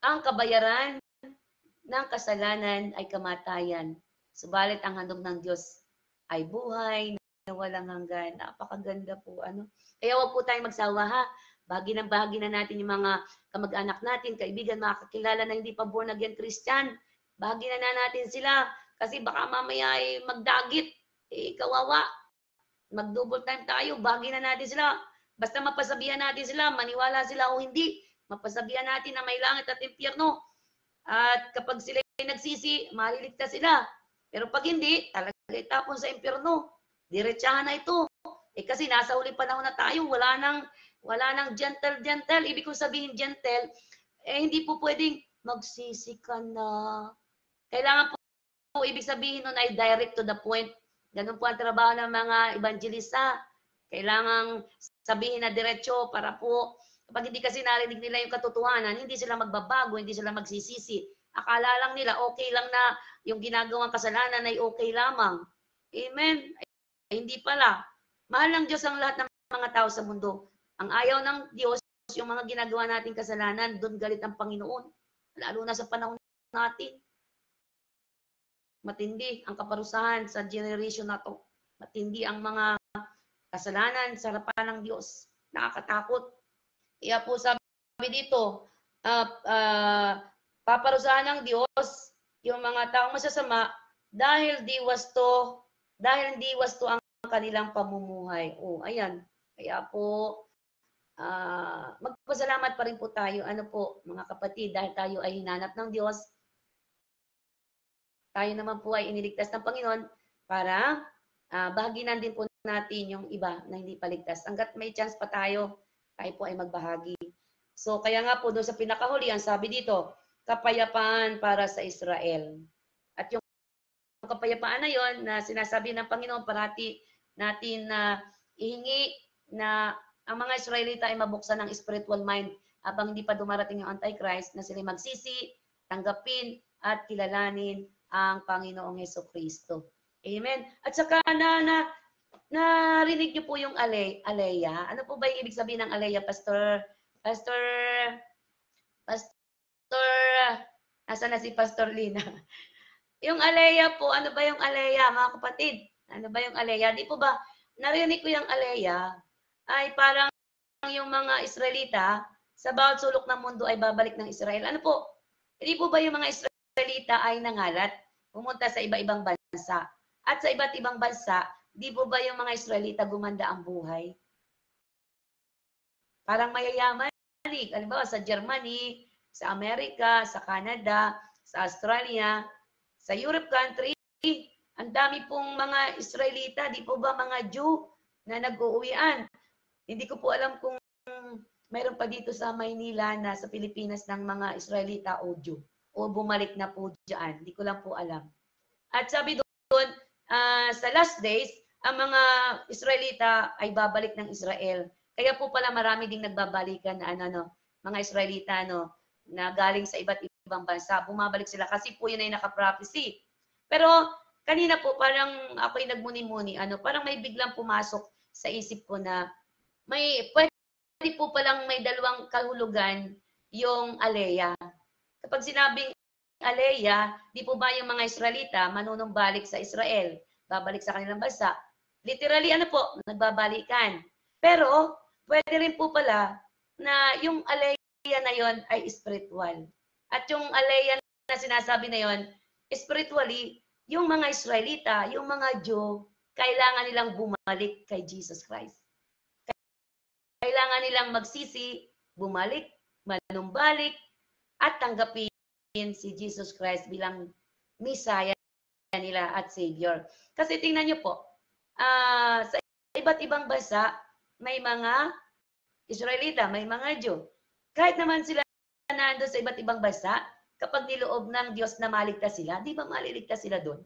ang kabayaran ng kasalanan ay kamatayan. Subalit ang handog ng Diyos ay buhay na walang hanggan. Napakaganda po. Kaya huwag po tayong magsawa Bahagi na natin yung mga kamag-anak natin, kaibigan, mga kakilala na hindi pa born again Christian. Bahagi na natin sila kasi baka mamaya ay magdagit. Kawawa. Mag-double time tayo. Bahagi na natin sila. Basta mapasabihan natin sila, maniwala sila o hindi. Mapasabihan natin na may langit at impyerno. At kapag sila nagsisi, maliligtas sila. Pero pag hindi, talaga itapon sa impyerno. Diretsahan na ito. Kasi nasa huli panahon na tayo, wala nang gentle. Ibig kong sabihin gentle, hindi po pwedeng magsisi ka na. Kailangan po, ibig sabihin nun ay direct to the point. Ganun po ang trabaho ng mga evangelista. Kailangang sabihin na diretso para po kapag hindi kasi narinig nila yung katotohanan, hindi sila magbabago, hindi sila magsisisi. Akala lang nila okay lang na yung ginagawang kasalanan ay okay lamang. Amen? Ay, hindi pala. Mahal ng Diyos ang lahat ng mga tao sa mundo. Ang ayaw ng Diyos, yung mga ginagawa nating kasalanan, doon galit ang Panginoon. Lalo na sa panahon natin. Matindi ang kaparusahan sa generation na to. Matindi ang mga kasalanan sa harapan ng Diyos. Nakakatakot. Kaya po sabi dito, paparusahan ng Diyos yung mga taong masasama dahil di wasto ang kanilang pamumuhay. Ayan. Kaya po, magpasalamat pa rin po tayo, mga kapatid, dahil tayo ay hinanap ng Diyos. Tayo naman po ay iniligtas ng Panginoon para bahaginan din po natin yung iba na hindi paligtas. Hanggat may chance pa tayo po ay magbahagi. So, kaya nga po doon sa pinakahuli, ang sabi dito, kapayapaan para sa Israel. At yung kapayapaan na yon na sinasabi ng Panginoon, parati natin na ihingi na ang mga Israelita ay mabuksan ng spiritual mind habang hindi pa dumarating yung Antichrist na sila magsisi, tanggapin, at kilalanin ang Panginoong Hesukristo. Amen. At saka narinig niyo po yung aleya. Ano po ba yung ibig sabihin ng aleya, Pastor? Nasaan na si Pastor Lina? Yung aleya po, ano ba yung aleya, mga kapatid? Ano ba yung aleya? Di po ba, narinig ko yung aleya. ay parang yung mga Israelita sa bawat sulok ng mundo ay babalik ng Israel. Ano po? Hindi po ba yung mga Israelita ay nangalat, pumunta sa iba-ibang bansa? At sa iba't ibang bansa, di po ba yung mga Israelita gumanda ang buhay? Parang mayayaman. Halimbawa sa Germany, sa Amerika, sa Canada, sa Australia, sa Europe country, ang dami pong mga Israelita, di po ba mga Jew na nag-uuwian? Hindi ko po alam kung mayroon pa dito sa Maynila na sa Pilipinas ng mga Israelita o Jew o bumalik na po dyan. Hindi ko lang po alam. At sabi doon, sa last days, ang mga Israelita ay babalik ng Israel. Kaya po pala marami ding nagbabalikan na mga Israelita na galing sa iba't ibang bansa. Bumabalik sila kasi po yun ay naka-prophecy. Pero kanina po parang ako'y nagmuni-muni, parang may biglang pumasok sa isip ko na pwede po palang may dalawang kahulugan yung Aleya. Kapag sinabing Aleya, di po ba yung mga Israelita manunumbalik sa Israel, babalik sa kanilang bansa? Literally, nagbabalikan. Pero, pwede rin po pala na yung Aleya na yon ay spiritual. At yung Aleya na sinasabi na yon, spiritually, yung mga Israelita, yung mga Jew, kailangan nilang bumalik kay Jesus Christ. Kailangan nilang magsisi, bumalik, manumbalik, at tanggapin si Jesus Christ bilang Messiah nila at Savior. Kasi tingnan nyo po, sa iba't ibang bansa, may mga Israelita, may mga Jew. Kahit naman sila nando sa iba't ibang bansa, kapag niloob ng Diyos na maligtas sila, di ba maliligtas sila doon?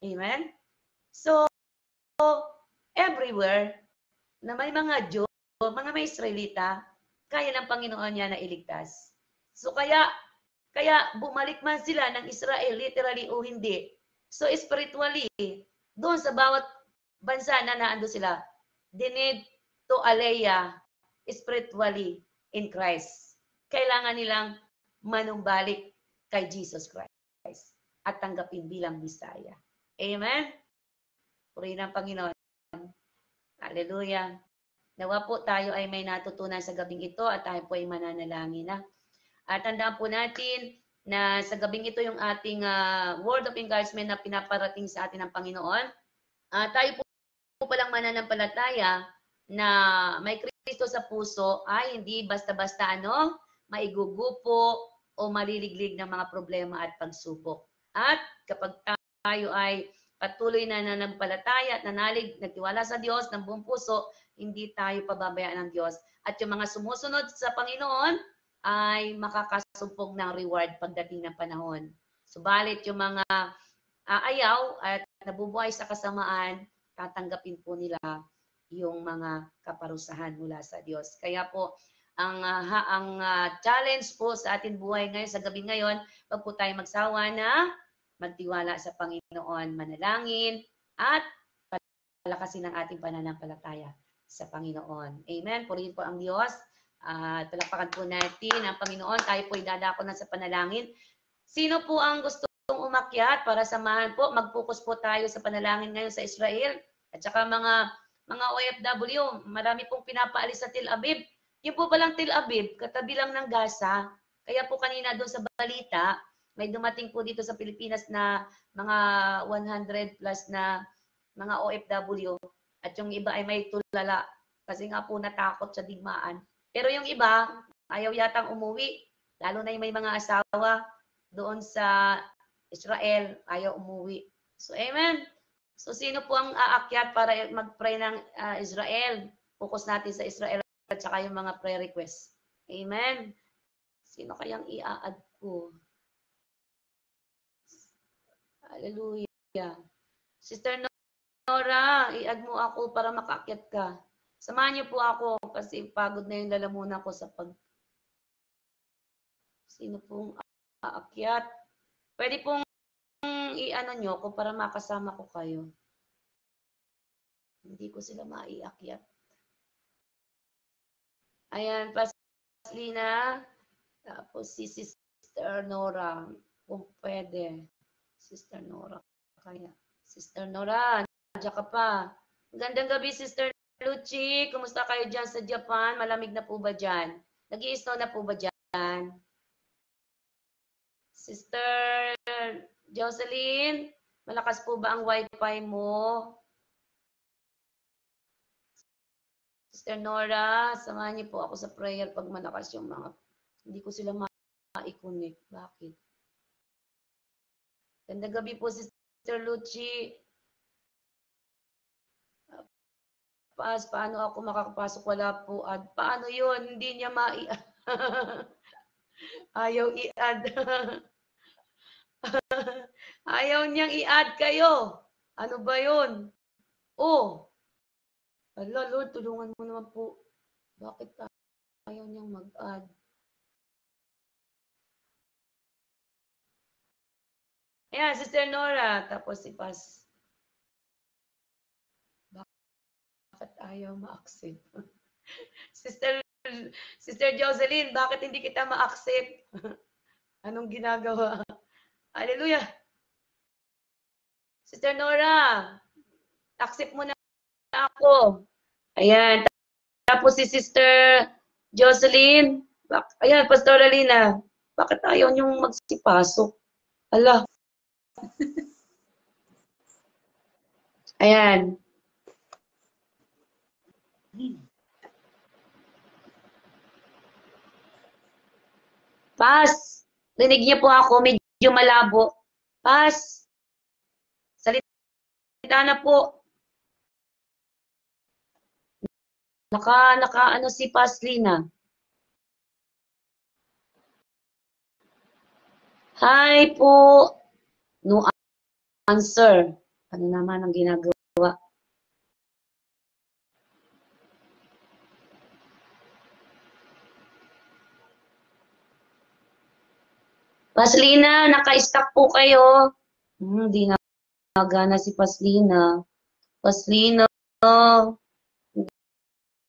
Amen? So, everywhere, na may mga Jew, mga may Israelita, kaya ng Panginoon niya na iligtas. So kaya bumalik man sila ng Israel, literally o hindi. So spiritually, doon sa bawat bansa na naando sila, they need to aleya spiritually in Christ. Kailangan nilang manumbalik kay Jesus Christ at tanggapin bilang Messiah. Amen? Purihin ang Panginoon. Hallelujah. Nawa po tayo ay may natutunan sa gabing ito at tayo po ay mananalangin na. At tandaan po natin na sa gabing ito yung ating word of encouragement na pinaparating sa atin ng Panginoon. Tayo po palang mananampalataya na may Kristo sa puso ay hindi basta-basta maigugupo o maliliglig ng mga problema at pagsubok. At kapag tayo ay patuloy na nanampalataya at nanalig, nagtiwala sa Diyos ng buong puso, hindi tayo pababayaan ng Diyos. At yung mga sumusunod sa Panginoon ay makakasumpong ng reward pagdating ng panahon. Subalit yung mga ayaw at nabubuhay sa kasamaan, tatanggapin po nila yung mga kaparusahan mula sa Diyos. Kaya po, ang challenge po sa ating buhay ngayon, sa gabi ngayon, wag po tayo magsawa na magtiwala sa Panginoon, manalangin, at palakasin ang ating pananampalataya sa Panginoon. Amen. Purihin po ang Diyos. Palakpakan po natin ang Panginoon. Tayo po idadako na sa panalangin. Sino po ang gustong umakyat para samahan po? Mag-focus po tayo sa panalangin ngayon sa Israel. At saka mga OFW, marami pong pinapaalis sa Tel Aviv. Yung po palang Tel Aviv, katabi lang ng Gaza. Kaya po kanina doon sa balita, may dumating po dito sa Pilipinas na mga 100 plus na mga OFW at yung iba ay may tulala kasi nga po natakot sa digmaan. Pero yung iba, ayaw yatang umuwi, lalo na yung may mga asawa doon sa Israel, ayaw umuwi. So, amen. So, sino po ang aakyat para mag-pray ng Israel? Focus natin sa Israel at saka yung mga prayer requests. Amen. Sino kayang i-add ko? Hallelujah. Sister Nora, i-add mo ako para makaakyat ka. Samahan niyo po ako kasi pagod na yung lalamunan ko sa Sino pong aakyat? Pwede pong i-ano nyo ko para makasama ko kayo. Hindi ko sila maiakyat. Ayan, Paslina. Tapos si Sister Nora. Kung pwede. Sister Nora kaya. Sister Nora, nandiyan ka pa. Gandang gabi, Sister Lucci, kumusta kayo dyan sa Japan? Malamig na po ba dyan? Nag-i-snow na po ba dyan? Sister Jocelyn, malakas po ba ang wifi mo? Sister Nora, samahan niyo po ako sa prayer pag malakas yung mga, hindi ko sila ma-connect. Bakit? Gandang gabi po, Sister Lucci. Paano ako makakapasok? Wala po ad. Paano yun? Hindi niya ayaw i-add. Ayaw niyang i-add kayo. Ano ba yun? Oh. Ala, Lord, tulungan mo naman po. Bakit ayaw niyang mag-add? Ayan, Sister Nora. Tapos si Pas. Bakit ayaw ma-accept? Sister Jocelyn, bakit hindi kita ma-accept? Anong ginagawa? Hallelujah. Sister Nora, accept mo na ako. Ayan. Tapos si Sister Jocelyn. Ayan, Pastor Alina. Bakit ayaw niyong magsipasok? Ala. Ayan. Pas. Rinig niyo po ako. Medyo malabo. Pas. Salita na po. Ano si Paslina? Hi po. No answer. Ano naman ang ginagawa? Paslina, naka-stack po kayo. Hindi na gana si Paslina. Paslina.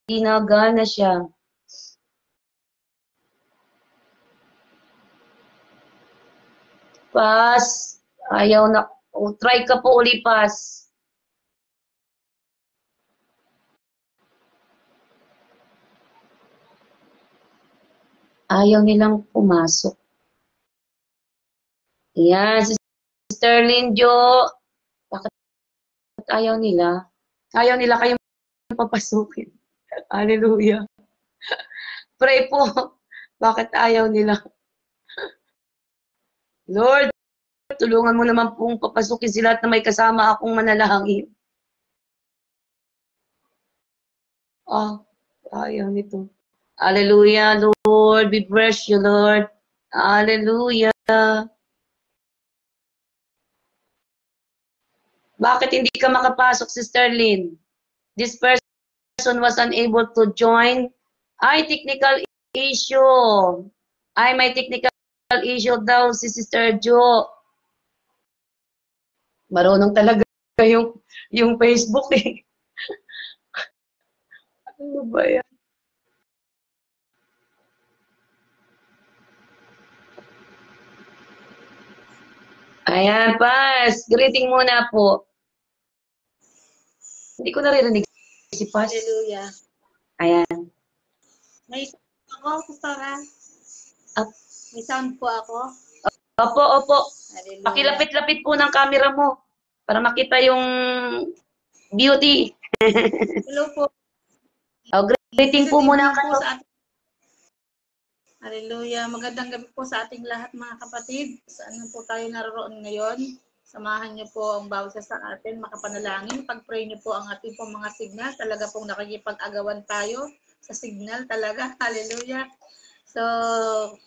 Hindi na gana siya. Pas. Ayaw na. Try ka po uli, Pas. Ayaw nilang pumasok. Ayan, si Sterling Jo. Bakit ayaw nila? Ayaw nila kayong papasukin. Hallelujah. Pray po. Bakit ayaw nila? Lord, tulungan mo naman pong papasukin sila at na may kasama akong manalangin. Ayaw nito. Hallelujah, Lord. We bless you, Lord. Hallelujah. Bakit hindi ka makapasok, Sister Lynn? This person was unable to join. Ay, technical issue. Ay, may technical issue daw si Sister Jo. Marunong talaga yung Facebook eh. Ano ba yan? Ayan, Pas. Greeting muna po. Hindi ko naririnig si Pas. Hallelujah. Ayan. May sound ako, Pastora. May sound po ako. Opo. Hallelujah. Pakilapit-lapit po ng camera mo para makita yung beauty. Hello po. Greeting po muna kayo. Hallelujah. Magandang gabi po sa ating lahat mga kapatid. Saan po tayo naroon ngayon? Samahan niyo po ang bawat isa sa atin, makapanalangin. Pag-pray niyo po ang ating pong mga signal. Talaga pong nakikipag-agawan tayo sa signal talaga. Hallelujah. So,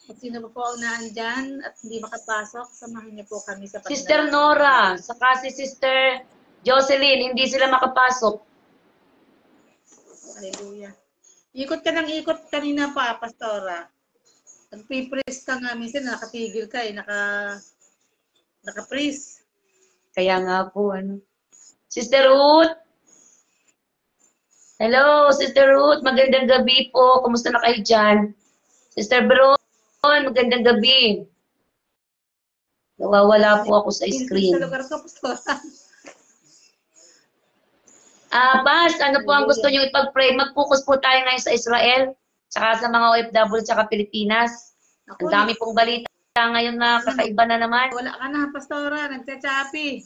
kung sino po ang naandyan at hindi makapasok, samahan niyo po kami sa panalangin. Sister Nora, saka si Sister Jocelyn, hindi sila makapasok. Hallelujah. Ikot ka ng ikot kanina pa, Pastora. Nagpipress ka nga minsan, nakatigil ka eh, naka-press. Kaya nga po, Sister Ruth? Hello, Sister Ruth. Magandang gabi po. Kumusta na kayo dyan? Sister Bron, magandang gabi. Nawawala po ako sa screen. Sa lugar ko, Pastora. Bas, ano po ang gusto Hallelujah. niyo ipag-pray? Mag-focus po tayo ngayon sa Israel, tsaka sa mga OFW, tsaka Pilipinas. Ako, Ang dami pong balita ngayon na kakaiba na naman. wala ka na, pastora, nagchachapi.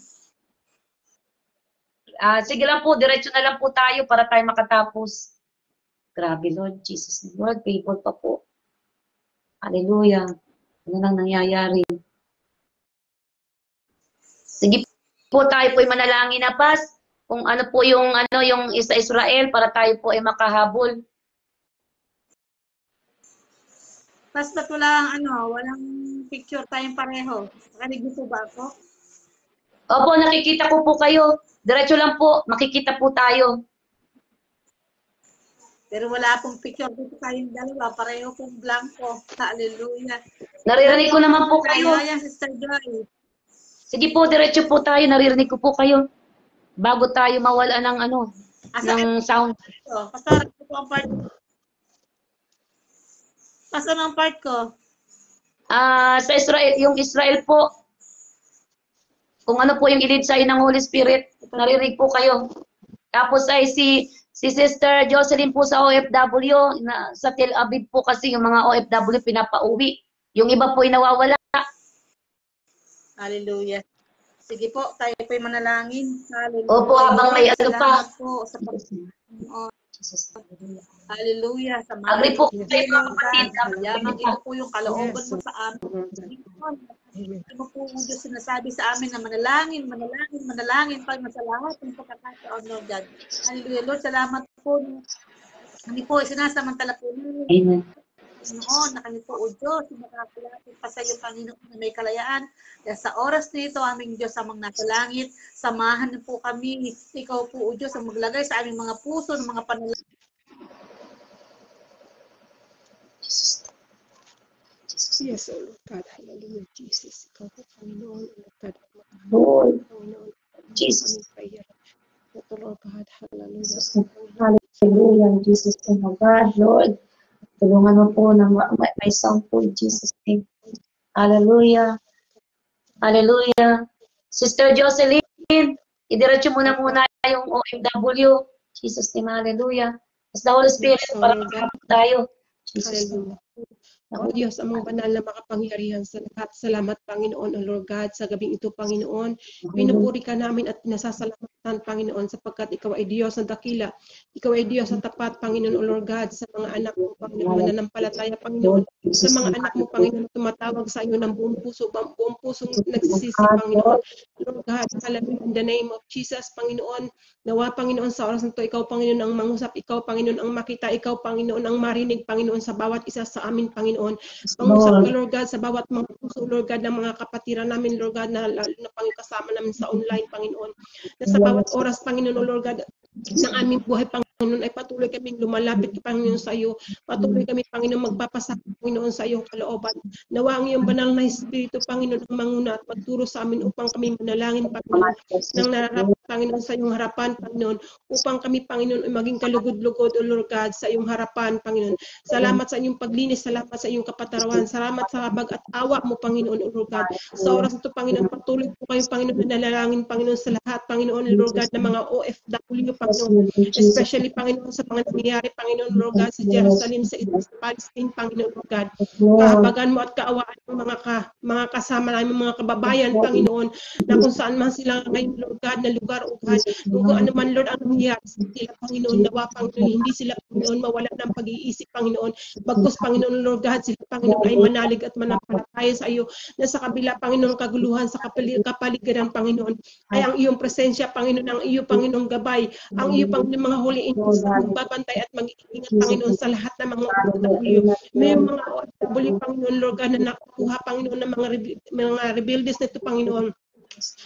Sige lang po, diretso na lang po tayo para tayo makatapos. Grabe, Lord Jesus. Lord, faithful pa po. Hallelujah. Ano nang nangyayari? Sige po, tayo po'y manalangin na, Pas. Kung ano po yung sa Israel para tayo po ay makahabol. Pas ba't walang picture tayong pareho? Nakanig po ba ako? Opo, nakikita ko po kayo. Diretso lang po, makikita po tayo. Pero wala pong picture dito tayong dalawa. Pareho pong blanco. Hallelujah. Naririnig ko naman po kayo. Ayan, Sister Joy. Sige po, diretso po tayo. Naririnig ko po kayo. Bago tayo mawala ng ng sound. Pastor, ito po ang part. Pastor, ang part ko. Sa Israel, yung Israel po, kung ano po yung ilid sa ng Holy Spirit, naririnig po kayo. Tapos ay si Sister Jocelyn po sa OFW, sa Tel Aviv po kasi yung mga OFW pinapauwi. Yung iba po ay nawawala. Hallelujah. Sige po, tayo po'y manalangin. Hallelujah. Opo, habang may ano pa. Po sa Hallelujah. Sa mga Agree po kayo mga kapatid. Yamang ito po yung kalooban mo sa amin. Ito po yung Diyos sinasabi sa amin na manalangin pag sa lahat ng pagkakataon, Lord God. Hallelujah. Lord, salamat po. Hindi po, sinasamantala po namin. Amen. Noon, na kami po, O Diyos, nakakilapit pa sa iyo, Panginoon, na may kalayaan. Kaya sa oras na ito, aming Diyos, amang nasa langit, samahan niyo po kami. Ikaw po, O Diyos, ang maglagay sa aming mga puso, ng mga panalangin. Yes, O Lord God, hallelujah, Jesus. Ikaw po, Panginoon, O Lord God, Lord, Panginoon, Jesus. O Lord God, hallelujah. Hallelujah, Jesus, oh my God, Lord. Tulungan mo po na may sound po in Jesus' name. Hallelujah. Hallelujah. Sister Jocelyn, idiretso mo na muna yung OFW. Jesus' name, hallelujah. As the Holy Spirit, para makakapag tayo. Jesus' name. O Diyos, amang banal na makapangyarihan sa lahat. Salamat, Panginoon, O Lord God, sa gabing ito, Panginoon. Pinupuri ka namin at nasasalamatan, Panginoon, sapagkat Ikaw ay Diyos na dakila. Ikaw ay Diyos na tapat, Panginoon, O Lord God, sa mga anak mo, Panginoon, mananampalataya, Panginoon. Sa mga anak mo, Panginoon, tumatawag sa iyo ng buong puso nagsisisi, Panginoon. Lord God, hallelujah, in the name of Jesus, Panginoon. Nawa, Panginoon, sa oras na ito, Ikaw, Panginoon, ang mangusap, Ikaw, Panginoon, ang makita, Ikaw, Panginoon, ang marinig, Panginoon, sa bawat isa sa amin, Panginoon. Pangusap ka, Lord God, sa bawat mga puso, Lord God, ng mga kapatiran namin, Lord God, na lalo na kasama namin sa online, Panginoon. Na sa bawat oras, Panginoon, Lord God, ng aming buhay, Panginoon, ay patuloy kaming lumalapit, Panginoon, sa iyo. Patuloy kami, Panginoon, magpapasakit, Panginoon, sa iyong kalooban. Nawa ang iyong banal na Espiritu, Panginoon, ang manguna at magturo sa amin upang kami manalangin, Panginoon, nang nararapat, Panginoon, sa iyong harapan, Panginoon, upang kami, Panginoon, ay maging kalugod-lugod, O Lord God, sa iyong harapan, Panginoon. Salamat sa inyong paglinis, salamat sa iyong kapatarawan, salamat sa habag at awa mo, Panginoon, O Lord God. Sa oras ito, Panginoon, patuloy po kayo, Panginoon, nanalangin, Panginoon, sa lahat, Panginoon, Lord God, ng mga OFW, Panginoon, especially, Panginoon, sa mga nangyayari, Panginoon, Lord God, sa Jerusalem, sa Palestine, Panginoon, Lord God. Kahabagan mo at kaawaan mo mga kasama namin, mga kababayan, Panginoon, na kung saan man sila ngayon, Lord God, na lugar, O God, kung ano man, Lord, ang nangyayari sa sila, Panginoon, nawa, Panginoon, hindi sila, Panginoon, mawala ng pag-iisip, Panginoon, bagkus, Panginoon, Lord God, sila, Panginoon, ay manalig at manampalataya sa iyo, na sa kabila, Panginoon, kaguluhan, sa kapaligiran, Panginoon, ay ang iyong presensya, Panginoon, ang iyo, Panginoon, gabay, ang iyo, Panginoon, mga holy angels na magbabantay at mag-iingat, Panginoon, sa lahat ng mga OFW. May mga OFW, Panginoon, Lord God, na nakuha, Panginoon, ng mga rebeldes nito, Panginoon.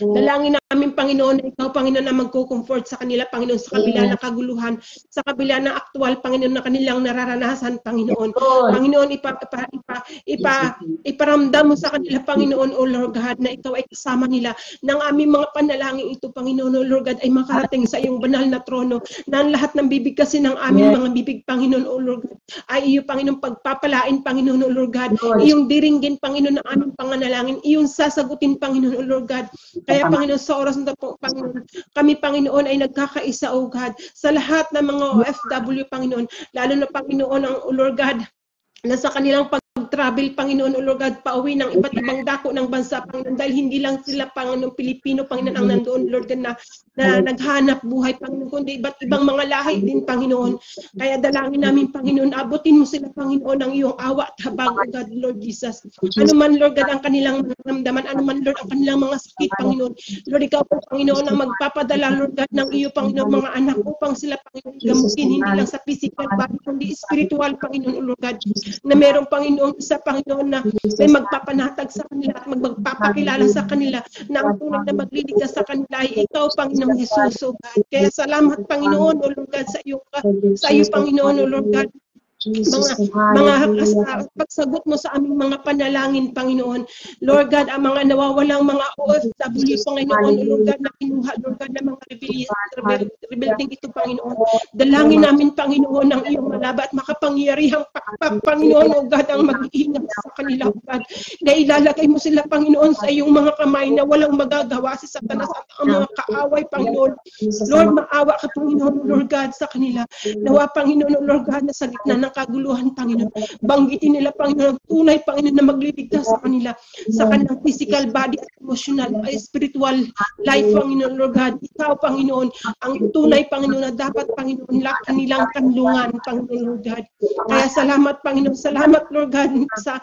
Dalangin namin, Panginoon, na ikaw, Panginoon, na magko-comfort sa kanila, Panginoon, sa kabila ng kaguluhan, sa kabila ng aktual, Panginoon, na kanilang nararanasan, Panginoon. Panginoon, iparamdam mo sa kanila, Panginoon, O Lord God, na ikaw ay kasama nila, ng aming mga panalangin ito, Panginoon, O Lord God, ay makarating sa iyong banal na trono, na ang lahat ng bibig kasi ng aming mga bibig, Panginoon, O Lord God, ay iyo, Panginoon, pagpapalain, Panginoon, O Lord God, iyong diringgin, Panginoon, ng aming panganalangin, iyong sasagutin, Panginoon, O Lord God. Kaya, Panginoon, sa oras na po, Panginoon, kami, Panginoon, ay nagkakaisa, O God, sa lahat ng mga OFW, Panginoon, lalo na, Panginoon, ang Lord God, na sa kanilang pag-travel, Panginoon, O Lord God, pauwi ng iba't ibang dako ng bansa, Panginoon, dahil hindi lang sila, Panginoon, Pilipino, Panginoon, ang nandoon, Lord God, na naghanap buhay, Panginoon, kundi iba't ibang mga lahi din, Panginoon. Kaya dalangin namin, Panginoon, abutin mo sila, Panginoon, ng iyong awa at habag, O God, Lord Jesus. Ano man, Lord God, ang kanilang naramdaman, ano man, Lord, ang kanilang mga sakit, Panginoon. Lord, ikaw po, Panginoon, ang magpapadala, Lord God, ng iyo, Panginoon, mga anak upang sila, Panginoon, gamutin, hindi lang sa physical body, kundi spiritual, Panginoon, O Lord God, na merong, Panginoon, isa, Panginoon, na may magpapanatag sa kanila at magpapakilala sa kanila na ang tunay na magliligtas sa kanila ay ikaw, Panginoon Jesus, O God. Kaya salamat, Panginoon, O Lord God, sa iyo, Panginoon, O Lord God, mga pagsagot mo sa aming mga panalangin, Panginoon. Lord God, ang mga nawawalang mga OFW, Panginoon, Lord God, na kinuha, Lord God, ng mga rebuilding ito, Panginoon. Dalangin namin, Panginoon, ang iyong malaba at makapangyarihang pakpak, Panginoon, O God, ang mag-iingat sa kanila, O God. Na ilalagay mo sila, Panginoon, sa iyong mga kamay na walang magagawa si Satanas at ang mga kaaway, Panginoon. Lord, maawa ka, Panginoon, Lord God, sa kanila. Nawa, Panginoon, Lord God, na sa gitna ng kaguluhan, Panginoon. Banggitin nila, Panginoon, tunay, Panginoon, na magliligtas sa kanila, sa kanilang physical body at emotional, spiritual life, Panginoon, Lord God. Ikaw, Panginoon, ang tunay, Panginoon, na dapat, Panginoon, kanilang kanlungan, Panginoon, Lord God. Kaya salamat, Panginoon. Salamat, Lord God, sa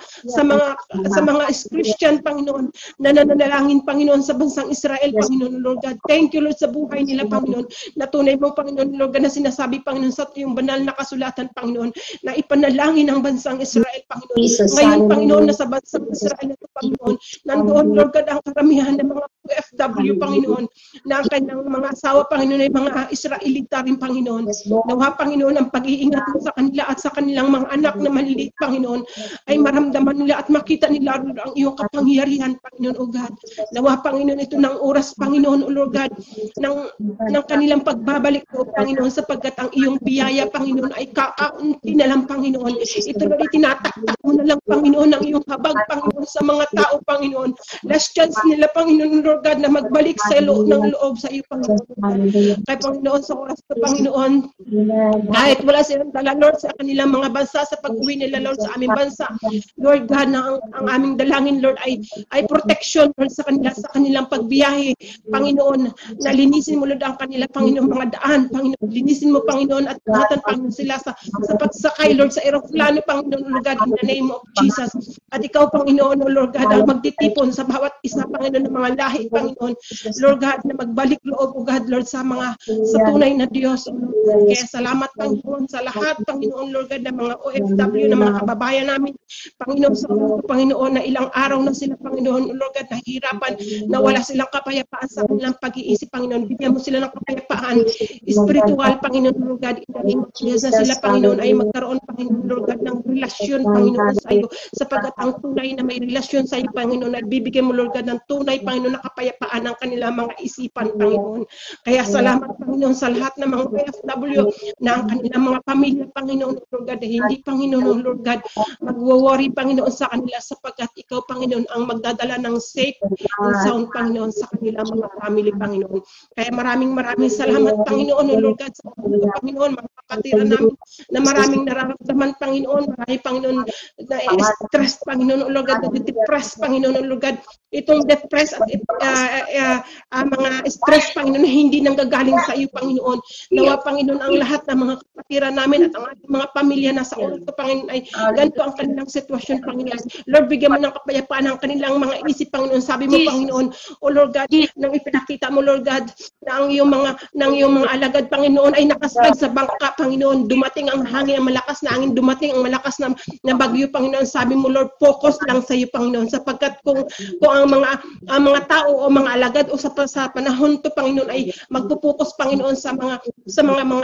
mga Christian, Panginoon, na nananalangin, Panginoon, sa bansang Israel, Panginoon, Lord God. Thank you, Lord, sa buhay nila, Panginoon, na tunay mo, Panginoon, Lord God, na sinasabi, Panginoon, sa iyong banal na kasulatan, Panginoon, na ipanalangin ang bansang Israel, Panginoon. Ngayon, Panginoon, na sa bansang Israel na ito, Panginoon, nandoon, Lord God, ang karamihan ng mga OFW, Panginoon, na ang kanyang mga asawa, Panginoon, ay mga Israelita rin, Panginoon. Nawa, Panginoon, ang pag-iingat mo sa kanila at sa kanilang mga anak na maliliit, Panginoon, ay maramdaman nila at makita nila, Lord, ang iyong kapangyarihan, Panginoon, O God. Nawa, Panginoon, ito ng oras, Panginoon, O Lord God, ng kanilang pagbabalik po, Panginoon, sapagkat ang iyong biyaya, Panginoon, ay kakaunti na lang, Panginoon. Ito na rin tinataktak mo na lang, Panginoon, ang iyong habag, Panginoon, sa mga tao, Panginoon. Last chance nila, Panginoon, Lord God, na magbalik sa loob ng loob sa iyo, Panginoon. Kaya, Panginoon, sa oras na, Panginoon, kahit wala silang dala, Lord, sa kanilang mga bansa, sa pag-uwi nila, Lord, sa aming bansa, Lord God, na ang aming dalangin, Lord, ay protection, Lord, sa kanila, sa kanilang pagbiyahe, Panginoon, na linisin mo, Lord, ang kanila, Panginoon, mga daan, Panginoon, linisin mo, Panginoon, at ingatan, Panginoon, sila sa pagsakay, Lord, sa aeroplano, Panginoon, Lord God, in the name of Jesus. At ikaw, Panginoon, Lord God, ang magtitipon sa bawat isa, Panginoon, ng mga lahi, Panginoon, Lord God, na magbalik loob, O God, Lord, sa tunay na Diyos, O Lord. Kaya salamat, Panginoon, sa lahat, Panginoon, Lord God, ng mga OFW, ng mga kababayan namin, Panginoon, sa Panginoon, na ilang araw na sila, Panginoon, Lord God, nahihirapan, na wala silang kapayapaan sa kanilang pag-iisip, Panginoon. Bigyan mo sila ng kapayapaan, spiritual, Panginoon, Lord God, in the name of Jesus, na sila, Panginoon, ay magkaroon, Panginoon, Lord God, ng relasyon, Panginoon, sa iyo, sapagkat ang tunay na may relasyon sa iyo, Panginoon, at bibigyan mo, Lord God, ng tunay, Panginoon, na kapayapaan ng kanilang mga isipan, Panginoon. Kaya salamat, Panginoon, sa lahat ng mga OFW na ang kanilang mga pamilya, Panginoon, Lord God, hindi, Panginoon, Lord God, mag-worry, Panginoon, sa kanila, sapagkat ikaw, Panginoon, ang magdadala ng safe and sound, Panginoon, sa kanilang mga family, Panginoon. Kaya maraming salamat, Panginoon, Lord God, sa Panginoon, mga kapatiran namin na maraming nararamdaman, Panginoon, marami, Panginoon, na stress, Panginoon, Lord God, na depressed, Panginoon, Lord God, itong depressed at mga stress, Panginoon, na hindi nanggagaling sa iyo, Panginoon. Nawa, Panginoon, ang lahat ng mga kapatiran namin at ang ating mga pamilya nasa ulo ko, Panginoon, ay ganito ang kanilang sitwasyon, Panginoon. Lord, bigyan mo ng kapayapaan ang kanilang mga isip, Panginoon. Sabi mo, Panginoon, O Lord God, nang ipinakita mo, Lord God, na ang iyong mga alagad, Panginoon, ay nakasag sa bangka, Panginoon. Dumating ang hangin, ang malakas na hangin, dumating ang malakas na bagyo, Panginoon. Sabi mo, Lord, focus lang sa iyo, Panginoon, sapagkat kung ang mga tao o mga alagad o sa panahon to, Panginoon, ay magpupokus, Panginoon, sa mga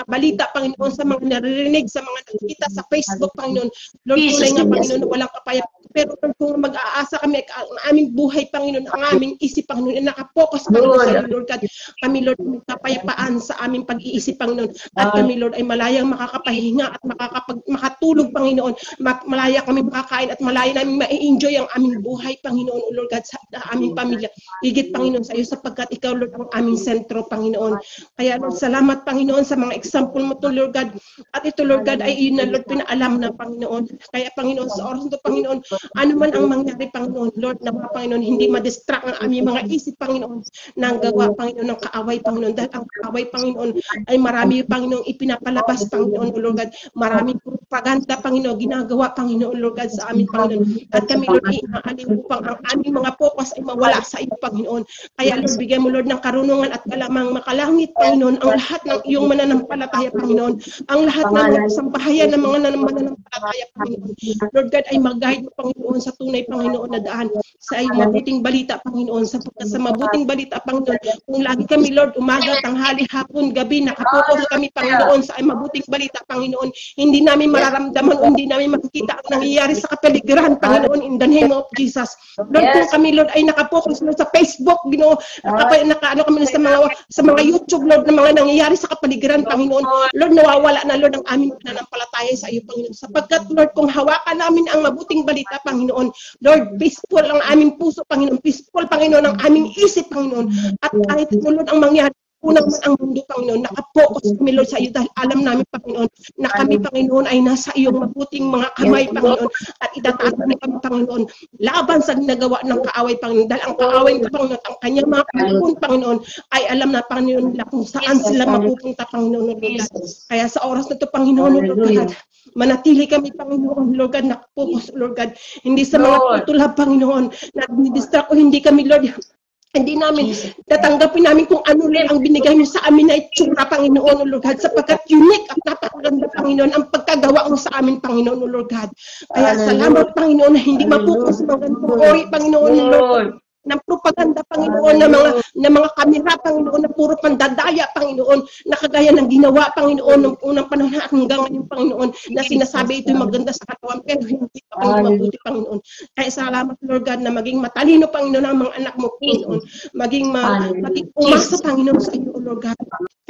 balita, Panginoon, sa mga naririnig, sa mga nakikita sa Facebook, Panginoon. Lord, tunay nga, Panginoon, walang Pero kung mag-aasa kami, ang aming buhay, Panginoon, ang aming isip, Panginoon, ay nakapokus, Panginoon, sa iyo, Lord God. Kami, Lord, may kapayapaan sa aming pag-iisip, Panginoon. At kami, Lord, ay malayang makakapahinga at makatulog, Panginoon. Malaya kami makakain at malaya namin ma-enjoy ang aming buhay, Panginoon, Lord God, sa aming pamilya. Higit, Panginoon, sa iyo, sapagkat ikaw, Lord, ang aming sentro, Panginoon. Kaya, Lord, salamat, Panginoon, sa mga example mo to, Lord God. At ito, Lord God, ay yun na, Lord, pinaalam na, Panginoon. Kaya, Panginoon, sa oras nito, Panginoon, ano man ang mangyari, Panginoon, Lord, na mga Panginoon, hindi ma-distract ang aming mga isip, Panginoon, ng gawa, Panginoon, ng kaaway, Panginoon. Dahil ang kaaway, Panginoon, ay marami, Panginoon, ipinapalabas, Panginoon, Lord God. Maraming propaganda, Panginoon, ginagawa, Panginoon, Lord God, sa amin, Panginoon. At kami, Lord, inaaliw upang ang aming mga focus ay mawala sa iyo, Panginoon. Kaya, Lord, bigyan mo, Lord, ng karunungan at kalamang makalangit, Panginoon, ang lahat ng iyong mananampalataya, Panginoon. Ang lahat ng mga sambahayan ng mga mananampalataya, Panginoon. Lord God, ay mag-guide mo, Panginoon, sa tunay, Panginoon, na daan sa iyong mabuting balita, Panginoon. Sapagkat sa mabuting balita, Panginoon, kung lagi kami, Lord, umaga, tanghali, hapon, gabi, nakapokus kami, Panginoon, sa mabuting balita, Panginoon, hindi namin mararamdaman o hindi namin makikita ang nangyayari sa kapaligiran, Panginoon, in the name of Jesus. Lord, kung kami, Lord, ay nakapokus, Lord, sa Facebook, Ginoo, naka-ano kami sa mga YouTube, Lord, na mga nangyayari sa kapaligiran, Panginoon, Lord, nawawala na, Lord, ang aming pananampalataya sa iyo, Panginoon. Sapagkat, Lord, kung hawakan namin ang mabuting balita, Panginoon, Lord, peaceful ang aming puso, Panginoon, peaceful, Panginoon, ang aming isip, Panginoon, at kahit, Lord, ang mangyari, unang man ang mundo, Panginoon, nakapokus kami, Lord, sa iyo dahil alam namin, Panginoon, na kami, Panginoon, ay nasa iyong mabuting mga kamay, Panginoon, at itataas kami, Panginoon, laban sa ginagawa ng kaaway, Panginoon, dahil ang kaaway, Panginoon, ang kanyang mga kapatid, Panginoon, ay alam na, Panginoon, nila kung saan sila mapupunta, Panginoon, Lord God. Kaya sa oras na ito, Panginoon, Lord God, manatili kami, Panginoon, Lord God, nakapokus, Lord God, hindi sa mga tutulab, Panginoon, na distract o hindi kami, Lord, hindi namin tatanggapin namin kung ano lang ang binigay mo sa amin na itsura, Panginoon, O Lord God, sapagkat unique at napakaganda, Panginoon, ang pagkagawa mo sa amin, Panginoon, O Lord God. Kaya salamat, Panginoon, na hindi mapukas mga ganitong ori, Panginoon, O Lord God, ng propaganda, Panginoon, na mga kamera, Panginoon, na puro pandadaya, Panginoon, na kagaya ng ginawa, Panginoon, ng unang panahon at hanggang ngayon, Panginoon, na sinasabi ito'y maganda sa katawan, pero hindi pa mabuti, Panginoon. Kaya salamat, Lord God, na maging matalino, Panginoon, ang mga anak mo, Panginoon, maging umasa, Panginoon, sa iyo, Lord God.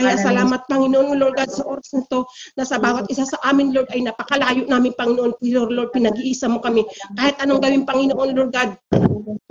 Kaya salamat, Panginoon, Lord God, sa oras na ito, na sa bawat isa sa amin, Lord, ay napakalayo namin, Panginoon, pero, Lord, pinag-iisa mo kami. Kahit anong gawin, Panginoon, Lord God,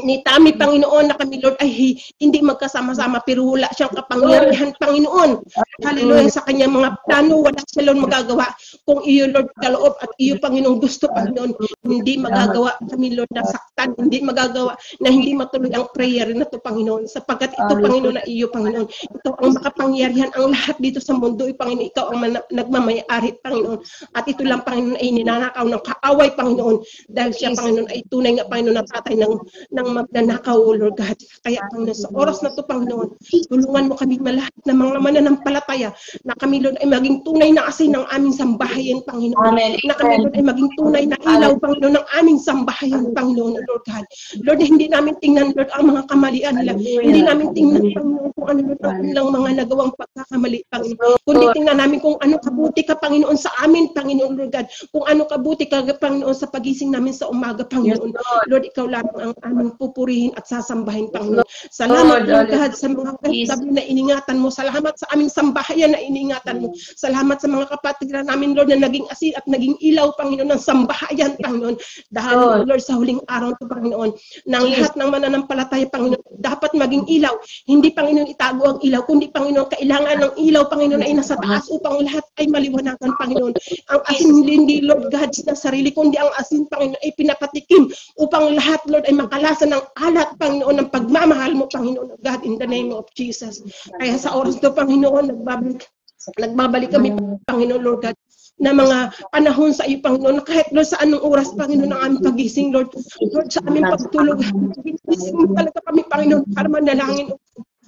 ni Tami, Panginoon, na kami, Lord, ay hindi magkasama-sama, pero wala siyang kapangyarihan, Panginoon. Hallelujah, sa kanyang mga plano, wala siya, Lord, magagawa. Kung iyo, Lord, kaloob at iyo, Panginoon, gusto, Panginoon, hindi magagawa kami, Lord, na saktan, hindi magagawa na hindi matuloy ang prayer na ito, Panginoon. Sapagkat ito, Panginoon, na iyo, Panginoon. Ito ang makapangyarihan, ang lahat dito sa mundo, Panginoon, ikaw ang nagmamayari, Panginoon. At ito lang, Panginoon, ay ninanakaw ng kaaway, Panginoon. Dahil siya, Panginoon, ay tunay nga, Panginoon, na tatay ng magnanakaw, Lord God. Kaya, Panginoon, sa oras na ito, Panginoon, tulungan mo kami lahat ng mga mananampalataya na kami, Lord, ay maging tunay na asin ng aming sambahayan, Panginoon. Na kami, Lord, ay maging tunay na ilaw, Panginoon, ng aming sambahayan, Panginoon, Lord God. Lord, hindi namin tingnan, Lord, ang mga kamalian nila. Hindi namin tingnan, Panginoon, kung ano, Lord, ang kanilang mga nagawang pagkakamali, Panginoon. Kundi tingnan namin kung ano kabuti ka, Panginoon, sa amin, Panginoon, Lord God. Kung ano kabuti ka, Panginoon, sa pagising namin sa umaga, Panginoon. Lord, ikaw lamang ang aming pupurihin at sasambahin, Panginoon. Salamat, Lord God, sa mga kapatid na iningatan mo. Salamat sa aming sambahayan na iningatan mo. Salamat sa mga kapatid na namin, Lord, na naging asin at naging ilaw, Panginoon, ng sambahayan, Panginoon. Dahil, Lord, sa huling araw ito, Panginoon, ng lahat ng mananampalataya, Panginoon, dapat maging ilaw. Hindi, Panginoon, itago ang ilaw, kundi, Panginoon, kailangan ng ilaw, Panginoon, ay nasa taas upang lahat ay maliwanagan, Panginoon. Ang asin hindi, Lord God, na sarili, kundi ang asin, Panginoon, ay pinapatikim upang lahat, Lord, ay makalasa ng alat, Panginoon, ng pagmamahal mo, Panginoon, God, in the name of Jesus. Kaya sa oras ito, Panginoon, nagbabalik kami, Panginoon, Lord God, na mga panahon sa iyo, Panginoon, na kahit, Lord, sa anong oras, Panginoon, ng aming pagising, Lord, sa aming pagtulog, gising mo talaga kami, Panginoon, para manalangin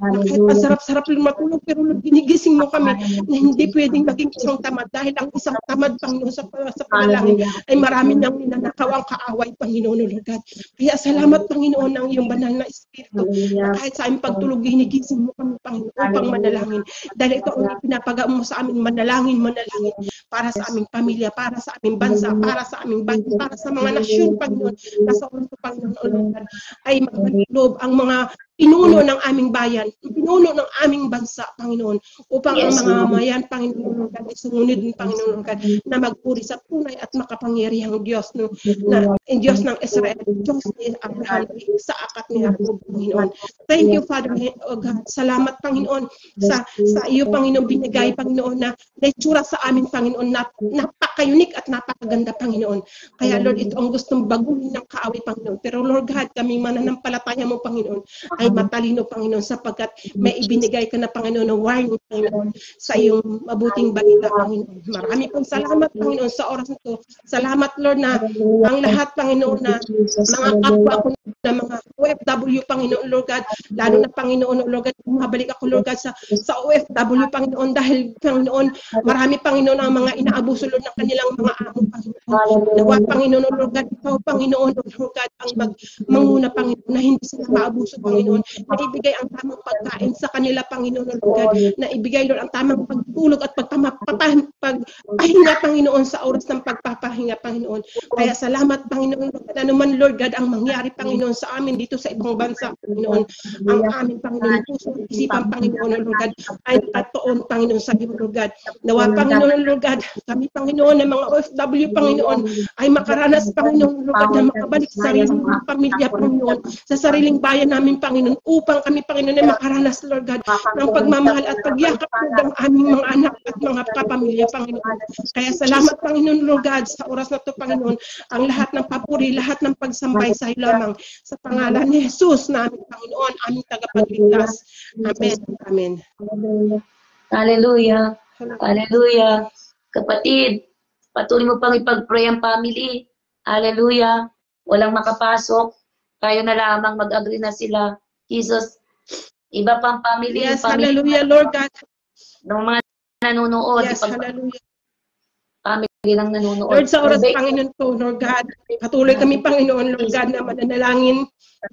Na kahit masarap-sarap lang matulog, pero Lord, ginigising mo kami na hindi pwedeng maging isang tamad dahil ang isang tamad, Panginoon, sa panalangin ay marami nang ninanakaw ang kaaway, Panginoon, Lord God. Kaya salamat, Panginoon, ng iyong banal na Espiritu na kahit sa aming pagtulog, ginigising mo kami, Panginoon, upang manalangin. Dahil ito ang ipinapaga mo sa amin, manalangin para sa aming pamilya, para sa aming bansa, para sa aming bayan, para sa mga nasyon, Panginoon, na sa oras, Panginoon, Lord God, ay magpapaloob ang mga pinuno ng aming bayan, pinuno ng aming bansa, Panginoon, upang ang mga mayan, Panginoon, Lord God, ay sumunod, Panginoon, Lord God, na magpuri sa tunay at makapangyarihang Diyos, no, na Diyos ng Israel, Diyos ni Abraham, sa akat ni Jacob, Panginoon. Thank you, Father, oh God. Salamat, Panginoon, sa iyo, Panginoon, binigay, Panginoon, na naitsura sa amin, Panginoon, na napaka-unique at napakaganda, Panginoon. Kaya, Lord, ito ang gustong baguhin ng kaaway, Panginoon. Pero, Lord God, kami mananampalataya mo, Panginoon, ay matalino, Panginoon, sapagkat may ibinigay ka na, Panginoon, na warning, Panginoon, sa iyong mabuting balita, Panginoon. Marami pong salamat, Panginoon, sa oras nito. Salamat, Lord, na ang lahat, Panginoon, na mga kapwa ko na mga OFW, Panginoon, Lord God, lalo na, Panginoon, Lord God, mabalik ako, Lord God, sa OFW, Panginoon, dahil, Panginoon, marami, Panginoon, ang mga inaabuso, Lord, ng kanilang mga amo, Panginoon. Nawa, Panginoon, Lord God, ikaw, Panginoon, Lord God, ang manguna, Panginoon, na hindi sila maabuso, Panginoon, na ibigay ang tamang pagkain sa kanila, Panginoon, Lord God, na ibigay, Lord, ang tamang pagtulog at pagpapahinga, Panginoon, sa oras ng pagpapahinga, Panginoon. Kaya salamat, Panginoon, ano man, Lord God, ang mangyari, Panginoon, sa amin dito sa ibang bansa, Panginoon, ang aming, Panginoon, puso, isipan, Panginoon, Lord God, ay nakatoon, Panginoon, sa iyo, Lord God. Nawa, Panginoon, Lord God, kami, Panginoon, ng mga OFW, Panginoon, ay makaranas, Panginoon, Lord God, na makabalik sa sariling pamilya, Panginoon, sa sariling bayan namin, Panginoon, upang kami, Panginoon, ay makaranas, Lord God, ng pagmamahal at pagyakap, Lord, ng aming mga anak at mga kapamilya, Panginoon. Kaya salamat, Panginoon, Lord God, sa oras na ito, Panginoon, ang lahat ng papuri, lahat ng pagsambay sa iyo lamang, sa pangalan ni Jesus na aming Panginoon, aming tagapagligtas. Amen. Amen. Hallelujah. Hallelujah. Kapatid, patuloy mo pang ipag-pray ang family. Hallelujah. Walang makapasok. Tayo na lamang mag-agree na sila. Jesus, iba pang family. Yes, family, hallelujah, Lord God. ng mga nanonood. Yes, hallelujah. Family lang nanonood. Lord, sa oras, Panginoon ko, Lord God, patuloy kami, Panginoon, Lord God, na mananalangin.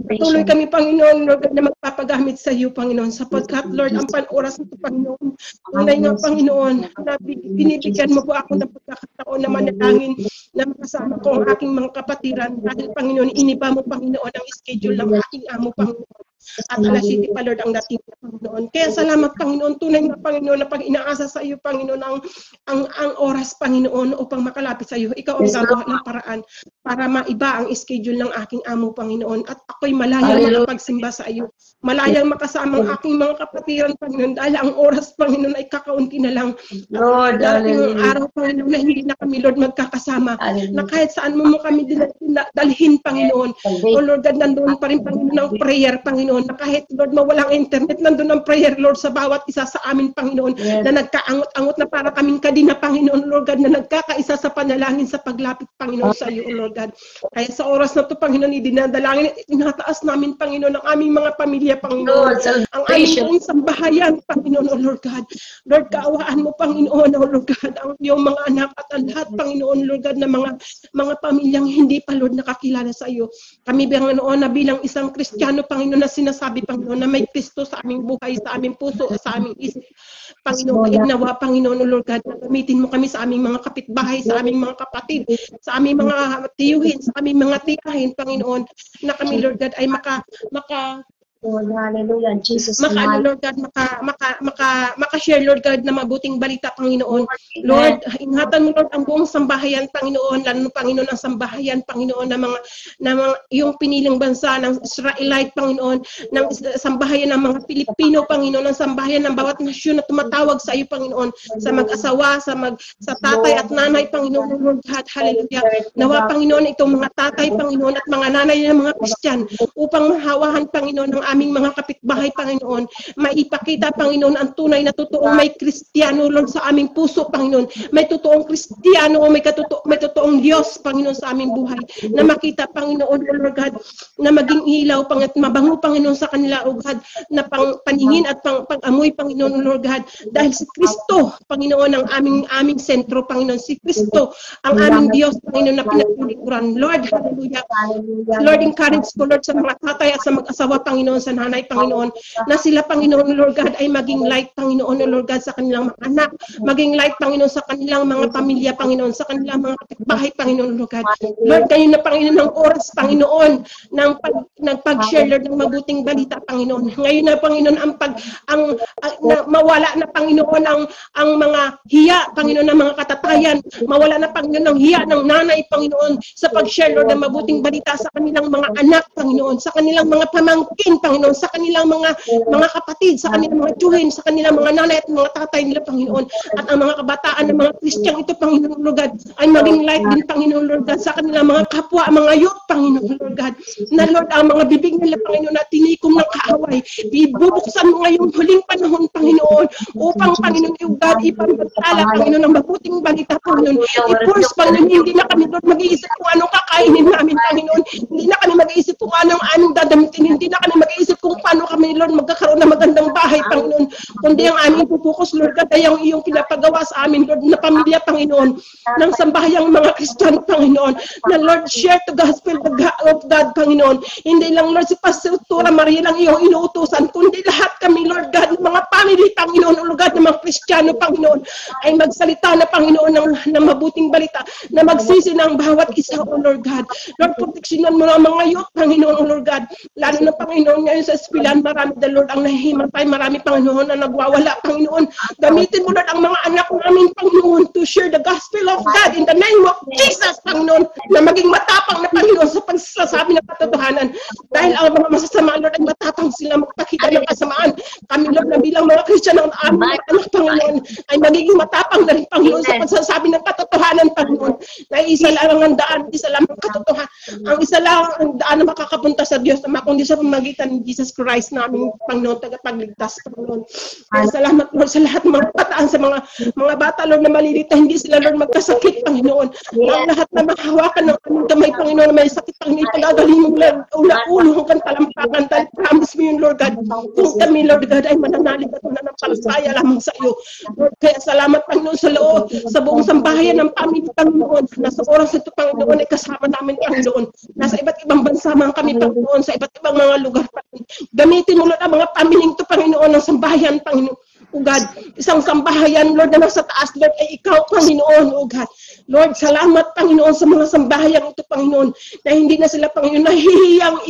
Patuloy kami, Panginoon, Lord God, na magpapagamit sa iyo, Panginoon, sapagkat, Lord, ang pan-oras nito, Panginoon, tunay nga, Panginoon, na binibigyan mo po ako ng pagkakataon na manalangin, na makasama ko ang aking mga kapatiran, dahil, Panginoon, iniba mo, Panginoon, ang schedule ng aking amo, Panginoon. At alas 7 pa, Lord, ang dating na, Panginoon. Kaya salamat, Panginoon, tunay nga, Panginoon, na pag inaasa sa iyo, Panginoon, ang oras, Panginoon, upang makalapit sa iyo. Ikaw ang gagawa ng paraan para maiba ang schedule ng aking amo, Panginoon. At ako'y malayang makapagsimba sa iyo. Malayang makasama ang aking mga kapatiran, Panginoon, dahil ang oras, Panginoon, ay kakaunti na lang. Lord, darating ang araw, Panginoon, na hindi na kami, Lord, magkakasama. Na kahit saan mo kami dalhin, Panginoon. O Lord God, nandun pa rin, Panginoon, ang prayer, Panginoon, na kahit, Lord, mawalang internet, nandun ang prayer, Lord, sa bawat isa sa amin, Panginoon, na nagkaangot-angot na para kaming kadina, Panginoon, Lord God, na nagkakaisa sa panalangin sa paglapit, Panginoon, sa iyo, Lord God. Kaya sa oras na ito, Panginoon, idinadalangin at inataas namin, Panginoon, ang aming mga pamilya, Panginoon, ang aming buong sambahayan, Panginoon, O Lord God. Lord, kaawaan mo, Panginoon, O Lord God, ang iyong mga anak at ang lahat, Panginoon, Lord God, na mga pamilyang hindi pa, Lord, nakakilala sa iyo. Kami, Panginoon, na bilang isang Kristiyano, Panginoon, na sinasabi, Panginoon, na may Kristo sa aming buhay, sa aming puso, sa aming isip. Panginoon, ignawa, Panginoon, O Lord God, na gamitin mo kami sa aming mga kapitbahay, sa aming mga kapatid, sa aming mga tiyuhin, sa aming mga tiyahin, Panginoon, na kami, Lord God, ay Lord, hallelujah, Jesus. Lord God, maka-share, Lord God, na mabuting balita, Panginoon. Lord, ingatan mo, Lord, ang buong sambahayan, Panginoon, lalo, Panginoon, ang sambahayan, Panginoon, na mga yung piniling bansa ng Israelite, Panginoon, ng sambahayan ng mga Pilipino, Panginoon, ng sambahayan ng bawat nasyon na tumatawag sa iyo, Panginoon, sa mag-asawa, sa tatay at nanay, Panginoon, Lord God, hallelujah. Nawa, Panginoon, itong mga tatay, Panginoon, at mga nanay ng mga Kristyan, upang mahawahan, Panginoon, ng aming mga kapitbahay, Panginoon. Maipakita, Panginoon, ang tunay na totoong may Kristiyano, Lord, sa aming puso, Panginoon. May totoong Kristiyano, may totoong Diyos, Panginoon, sa aming buhay. Na makita, Panginoon, O Lord God, na maging ilaw, mabango, Panginoon, sa kanila, O God, na paningin at pag-amoy, Panginoon, O Lord God. Dahil si Kristo, Panginoon, ang aming sentro, Panginoon. Si Kristo, ang aming Diyos, Panginoon, na pinagtulikuran. Lord, hallelujah. Lord, encourage ko, Lord, sa mga tatay at sa mag-asawa, Panginoon, sa nanay, Panginoon, na sila, Panginoon, Lord God, ay maging light, Panginoon, Lord God, sa kanilang mga anak, maging light, Panginoon, sa kanilang mga pamilya, Panginoon, sa kanilang mga kapitbahay, Panginoon, Lord God. Lord, kayo na, Panginoon, ng oras, Panginoon, ng pag-share, Lord, ng mabuting balita, Panginoon. Ngayon na, Panginoon, mawala na, Panginoon, ang mga hiya, Panginoon, ng mga katatayan, mawala na, Panginoon, ng hiya ng nanay, Panginoon, sa pag-share, Lord, ng mabuting balita sa kanilang mga anak, Panginoon, sa kanilang mga pamangkin, Panginoon, sa kanilang mga kapatid, sa kanilang mga tiyuhin, sa kanilang mga nanay at mga tatay nila, Panginoon. At ang mga kabataan ng mga Kristiyang ito, Panginoon, Lord God, ay maging light din, Panginoon, Lord God, sa kanilang mga kapwa, mga youth, Panginoon, Lord God, na, Lord, ang mga bibig nila, Panginoon, na tinikom ng kaaway, ibubuksan mo ngayong huling panahon, Panginoon, upang, Panginoon, yung God, ipagpagtala, Panginoon, ng mabuting balita, Panginoon. I-force, Panginoon, hindi na kami, Lord, mag-iisip kung anong kakainin namin, Panginoon. Hindi na kami mag-iisip kung anong aming dadamitin. Hindi na kami mag-iisip kung paano kami, Lord, magkakaroon ng magandang bahay, Panginoon. Kundi ang aming pupukus, Lord God, ay ang iyong pinapagawa sa amin, Lord, na pamilya, Panginoon, ng sambahayang mga Kristiyano, Panginoon, na, Lord, share the gospel of God, Panginoon. Hindi lang, Lord, si Pastor Maria lang iyong inuutusan, kundi lahat kami, Lord God, mga family, Panginoon, o Lord God, ng mga Kristiyano, Panginoon, ay magsalita na, Panginoon, ng mabuting balita, na magsisi ng bawat isa, O Lord God. Lord, proteksyonan mo ang mga youth, Panginoon, O Lord God. Lalo na, Panginoon, ngayon sa eskwelahan, marami, the Lord, ang nahihimatay, marami, Panginoon, na nagwawala, Panginoon. Gamitin mo, Lord, ang mga anak namin, Panginoon, to share the gospel of God in the name of Jesus, Panginoon, na maging matapang na, Panginoon, sa pagsasabi ng katotohanan. Dahil ang mga masasama, Lord, ay matapang sila magpakita ng kasamaan. Kami, Lord, na bilang mga Kristiyano, ang aming anak, Panginoon, ay magiging matapang na rin, Panginoon, sa pagsasabi ng katotohanan, Panginoon, na isa lang ang daan, isa lang ang katotohanan, ang isa lang ang daan na makakapunta sa Diyos, na kundi sa pamagitan ni Jesus Christ naming Panginoon, tagapagligtas, Panginoon. Kaya salamat, Lord, sa lahat ng mga kabataan, sa mga bata, Lord, na malilita, hindi sila, Lord, magkasakit, Panginoon. Ang lahat na mahawakan ng aming kamay, Panginoon, na may sakit, Panginoon, ipagagaling mo, Lord, ula-ulo hanggang talampakan, dahil promise mo yun, Lord God, kung kami, Lord God, ay mananalig at mananampalataya lamang sa iyo. Lord, kaya salamat, Panginoon, sa loob, sa buong sambahayan ng pamilya, Panginoon, nasa oras ito, Panginoon, ay kasama namin, Panginoon. Nasa iba't ibang bansa man kami, Panginoon, sa iba't ibang mga lugar, Panginoon. Gamitin mo, Lord, ang mga pamilyang ito, Panginoon, ng sambahayan, Panginoon. O God, isang sambahayan, Lord, na nasa taas, Lord, ay ikaw, Panginoon, O God. Lord, salamat, Panginoon, sa mga sambahayang ito, Panginoon, na hindi na sila, Panginoon, nahihiyang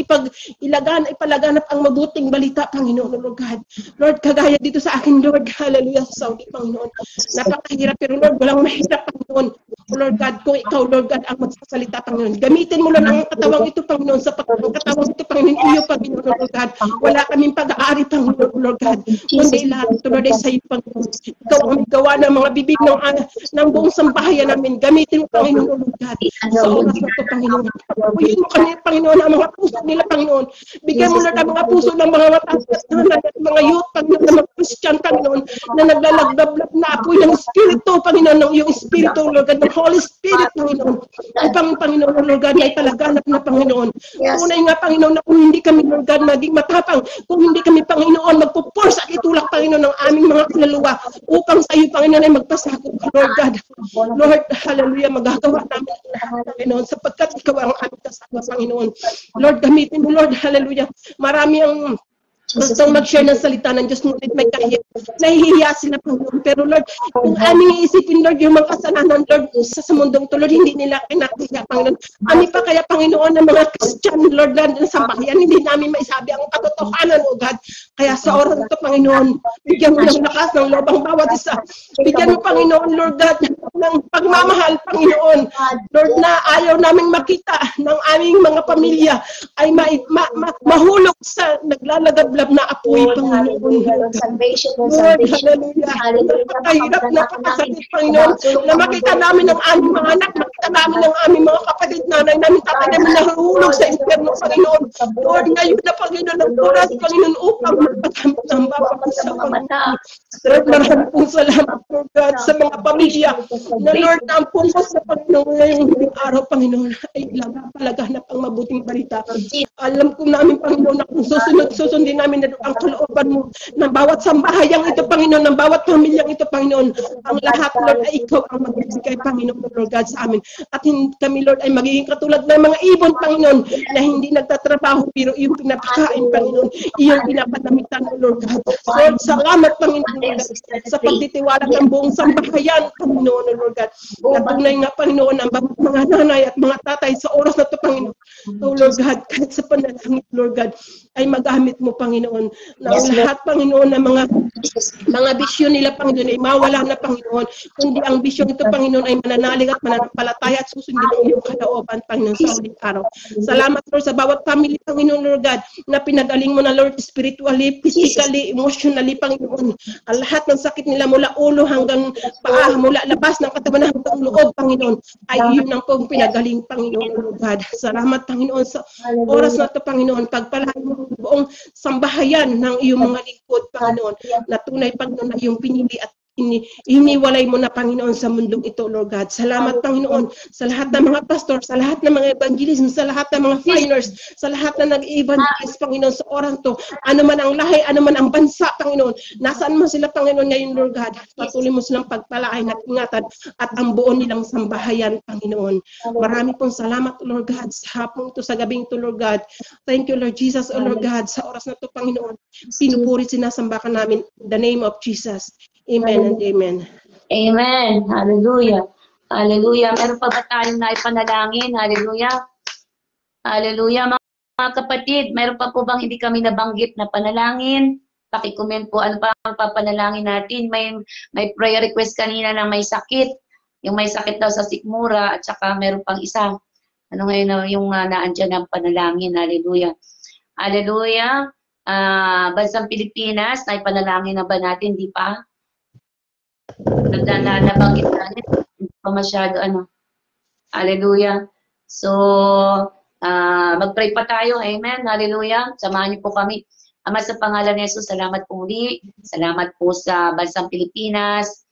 ipalaganap ang mabuting balita, Panginoon, O God. Lord, kagaya dito sa akin, Lord, hallelujah, sa Saudi, Panginoon. Napakahirap, pero Lord, walang mahirap, Panginoon. O Lord God, kung ikaw, Lord God, ang magsasalita, Panginoon. Gamitin mo, Lord, ang katawang ito, Panginoon, sa katawang ito, Panginoon, iyo, Panginoon, O Lord God. Wala kaming pag-aari, Panginoon, O Lord God. Kundi lahat ito, Lord, ay sa iyo, Panginoon. Ikaw ang gawa ng mga bibig ng buong sambahayan namin. Gamitin mo, Panginoon, O Lord God, sa oras na ito, Panginoon. Pagpuyin mo kami, Panginoon, ang mga puso nila, Panginoon. Bigyan mo, Lord, ang mga puso ng mga matatapos at mga youth, Panginoon, ng mga Christian, Panginoon, na naglalagdablab na apoy ng Espiritu, Panginoon, ng iyong Espiritu, Lord God, ng Holy Spirit, Panginoon. Upang, Panginoon, Lord God, ay palaganap na, Panginoon. Tunay nga, Panginoon, na kung hindi kami, Lord God, maging matapang, kung hindi kami, Panginoon, magpupors at itulak, Panginoon, ng aming mga kaluluwa upang sa iyo, Panginoon, ay magpasakop, Lord God. Lord, hallelujah, magagawa namin lahat, Panginoon, sapagkat ikaw ang aming kasama, Panginoon. Lord, gamitin mo, Lord, hallelujah. Marami ang gustong mag-share ng salita ng Diyos, ngunit may kahiya. Nahihiya sila, Panginoon. Pero Lord, kung aming iisipin, Lord, yung mga kasalanan, Lord, sa mundong to, Lord, hindi nila kinakaya, Panginoon. Kami pa kaya, Panginoon, ng mga Christian, Lord, Lord, sa bayan, hindi namin maisabi ang katotohanan, O God. Kaya sa oras ito, Panginoon, bigyan mo ng lakas ng loob ang bawat isa. Bigyan mo, Panginoon, Lord God, ng pagmamahal, Panginoon. Lord, na ayaw naming makita ng aming mga pamilya ay mahulog sa naglalagablab na apoy, Panginoon. Lord, hallelujah. Napakahirap, napakasakit, Panginoon, na makita namin ang aming mga anak, makita namin ang aming mga kapatid, nanay namin, tatay namin nahulog sa impyerno, Panginoon. Lord, ngayon na Panginoon ang oras, Panginoon, upang magpagamit ng bawat isa, Panginoon. Lord, maraming pong salamat, Lord God, sa mga pamilya na Lord, na ang focus sa Panginoon ngayong araw, Panginoon, ay laganap ang mabuting balita. Alam ko namin, Panginoon, na kung susundin namin na ang kalooban mo ng bawat sambahayang ito, Panginoon, ng bawat pamilyang ito, Panginoon, ang lahat, Lord, ay ikaw ang magbibigay, Panginoon, Lord God, sa amin. At kami, Lord, ay magiging katulad ng mga ibon, Panginoon, na hindi nagtatrabaho, pero iyong pinapakain, Panginoon, iyong pinapanamitan, Lord God. Lord, salamat, Panginoon, Lord, sa pagtitiwala ng buong sambahayan, Panginoon, Lord God. Natunay nga, Panginoon, ang mga nanay at mga tatay sa oras na ito, Panginoon. Oh, Lord God, kahit sa panalangin, Lord God, ay magamit mo, Panginoon, na ang lahat, Panginoon, ng mga bisyon nila, Panginoon, ay mawala na, Panginoon, kundi ang bisyon ito, Panginoon, ay mananalig at mananampalataya at susundin ang iyong kalooban, Panginoon, sa uling araw. Salamat, Lord, sa bawat family, Panginoon, Lord God, na pinagaling mo na, Lord, spiritually, physically, emotionally, Panginoon. Ang lahat ng sakit nila mula ulo hanggang paa, mula labas ng katawan hanggang loob, Panginoon, ay yun ang pong pinagaling, Panginoon, Lord God. Salamat, Panginoon, sa oras na ito, Panginoon, pagpalain mo ang buong sambahayan ng iyong mga lingkod, Panginoon, na tunay, Panginoon, na iyong pinili at iniwalay mo na, Panginoon, sa mundong ito, Lord God. Salamat, Panginoon, sa lahat ng mga pastor, sa lahat ng mga evangelism, sa lahat ng mga finers, sa lahat na nag-evangelize, Panginoon, sa oras to. Ano man ang lahi, ano man ang bansa, Panginoon. Nasaan mo sila, Panginoon, ngayon, Lord God? Patuloy mo silang pagpalain at ingatan at ang buo nilang sambahayan, Panginoon. Marami pong salamat, Lord God, sa hapong ito, sa gabing ito, Lord God. Thank you, Lord Jesus, O Lord God, sa oras na ito, Panginoon. Pinupuri, sinasamba ka namin in the name of Jesus. Amen and amen. Amen. Hallelujah. Hallelujah. Meron pa ba tayong naipanalangin? Hallelujah. Hallelujah. Mga kapatid, meron pa po bang hindi kami nabanggit na panalangin? Paki-comment po ano pa ang papanalangin natin. May prayer request kanina na may sakit. Yung may sakit daw sa sikmura at saka meron pang isa. Ano ngayon yung naandyan ang panalangin? Hallelujah. Hallelujah. Bansang Pilipinas, naipanalangin na ba natin? Di pa? Nabanggit natin, hindi pa masyado hallelujah. So, mag-pray pa tayo, amen, hallelujah. Samahan niyo po kami. Ama, sa pangalan ni Jesus, salamat po muli. Salamat po sa Bansang Pilipinas.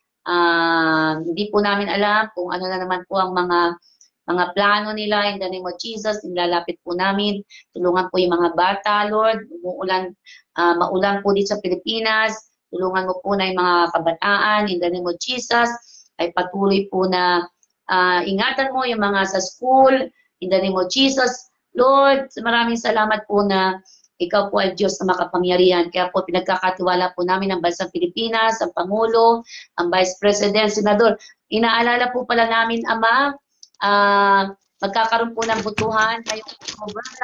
Hindi po namin alam kung ano na naman po ang mga plano nila. In the name of Jesus, nilalapit po namin. Tulungan po yung mga bata, Lord. Maulan po dito sa Pilipinas. Tulungan mo po na yung mga kabataan, in the name of Jesus, ay patuloy po na ingatan mo yung mga sa school, in the name of Jesus. Lord, maraming salamat po na ikaw po ay Diyos na makapangyarihan. Kaya po pinagkakatiwala po namin ang Bansang Pilipinas, ang Pangulo, ang Vice President, Senador. Inaalala po pala namin, Ama, magkakaroon po ng butuhan.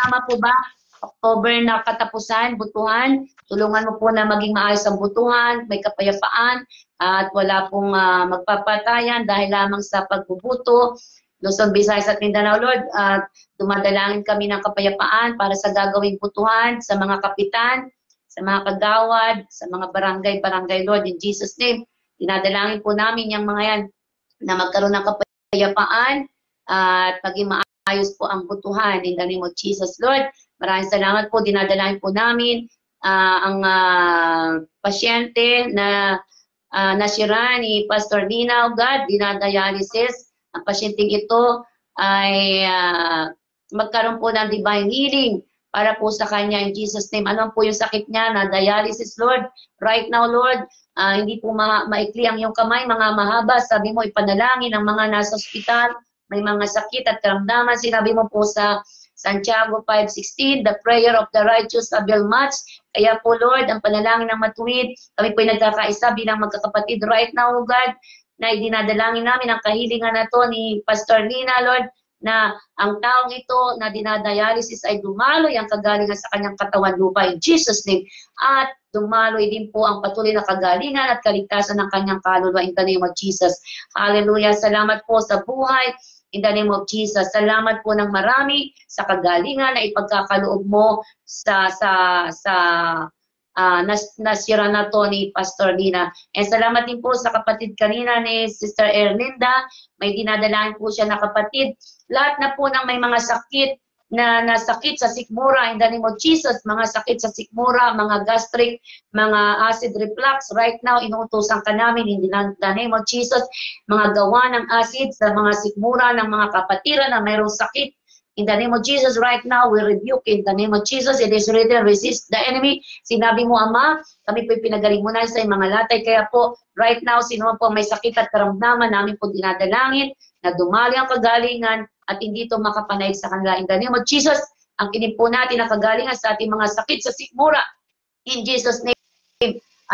Tama po ba? October na katapusan, butuhan. Tulungan mo po na maging maayos ang butuhan, may kapayapaan, at wala pong magpapatayan dahil lamang sa pagbubuto. Luzon, Visayas at Mindanao, Lord, dumadalangin kami ng kapayapaan para sa gagawing butuhan, sa mga kapitan, sa mga kagawad, sa mga barangay, Lord, in Jesus' name. Dinadalangin po namin yung mga yan na magkaroon ng kapayapaan at maging maayos po ang butuhan in the name of Jesus, Lord. Maraming salamat po. Dinadalangin po namin ang pasyente na nasira ni Pastor Nina, God, dinadialysis. Ang pasyenteng ito ay magkaroon po ng divine healing para po sa kanya in Jesus' name. Ano po yung sakit niya na dialysis, Lord? Right now, Lord, hindi po maikli ang iyong kamay, mga mahaba. Sabi mo, ipanalangin ang mga nasa ospital, may mga sakit at karamdaman. Sinabi mo po sa Santiago 5:16, the prayer of the righteous avail much. Kaya po, Lord, ang panalangin ng matuwid, kami po ay nagkakaisa bilang magkakapatid right now, God, na dinadalangin namin ang kahilingan na to ni Pastor Nina, Lord, na ang taong ito na dinadialysis ay dumaloy ang kagalingan sa kanyang katawan lupa in Jesus' name. At dumaloy din po ang patuloy na kagalingan at kaligtasan ng kanyang kaluluwa in the name of Jesus. Hallelujah. Salamat po sa buhay. In the name of Jesus, salamat po ng marami sa kagalingan na ipagkakaloob mo sa nasira na to ni Pastor Lina. And salamat din po sa kapatid kanina ni Sister Erlinda. May dinadalahan po siya na kapatid. Lahat na po ng may mga sakit na sakit sa sikmura in the name of Jesus, mga sakit sa sikmura, mga gastric, mga acid reflux, right now inuutosan ka namin in the name of Jesus, mga gawa ng acid sa mga sikmura ng mga kapatiran na mayroong sakit. In the name of Jesus, right now, we rebuke in the name of Jesus. It is written, resist the enemy. Sinabi mo, Ama, kami po pinagaling mo na sa mga latay. Kaya po, right now, sino po may sakit at karamdaman, namin po dinadalangin na dumali ang kagalingan at hindi ito makapanayag sa kanila. In the name of Jesus, ang kinimpo natin ang kagalingan sa ating mga sakit sa sikmura. In Jesus' name,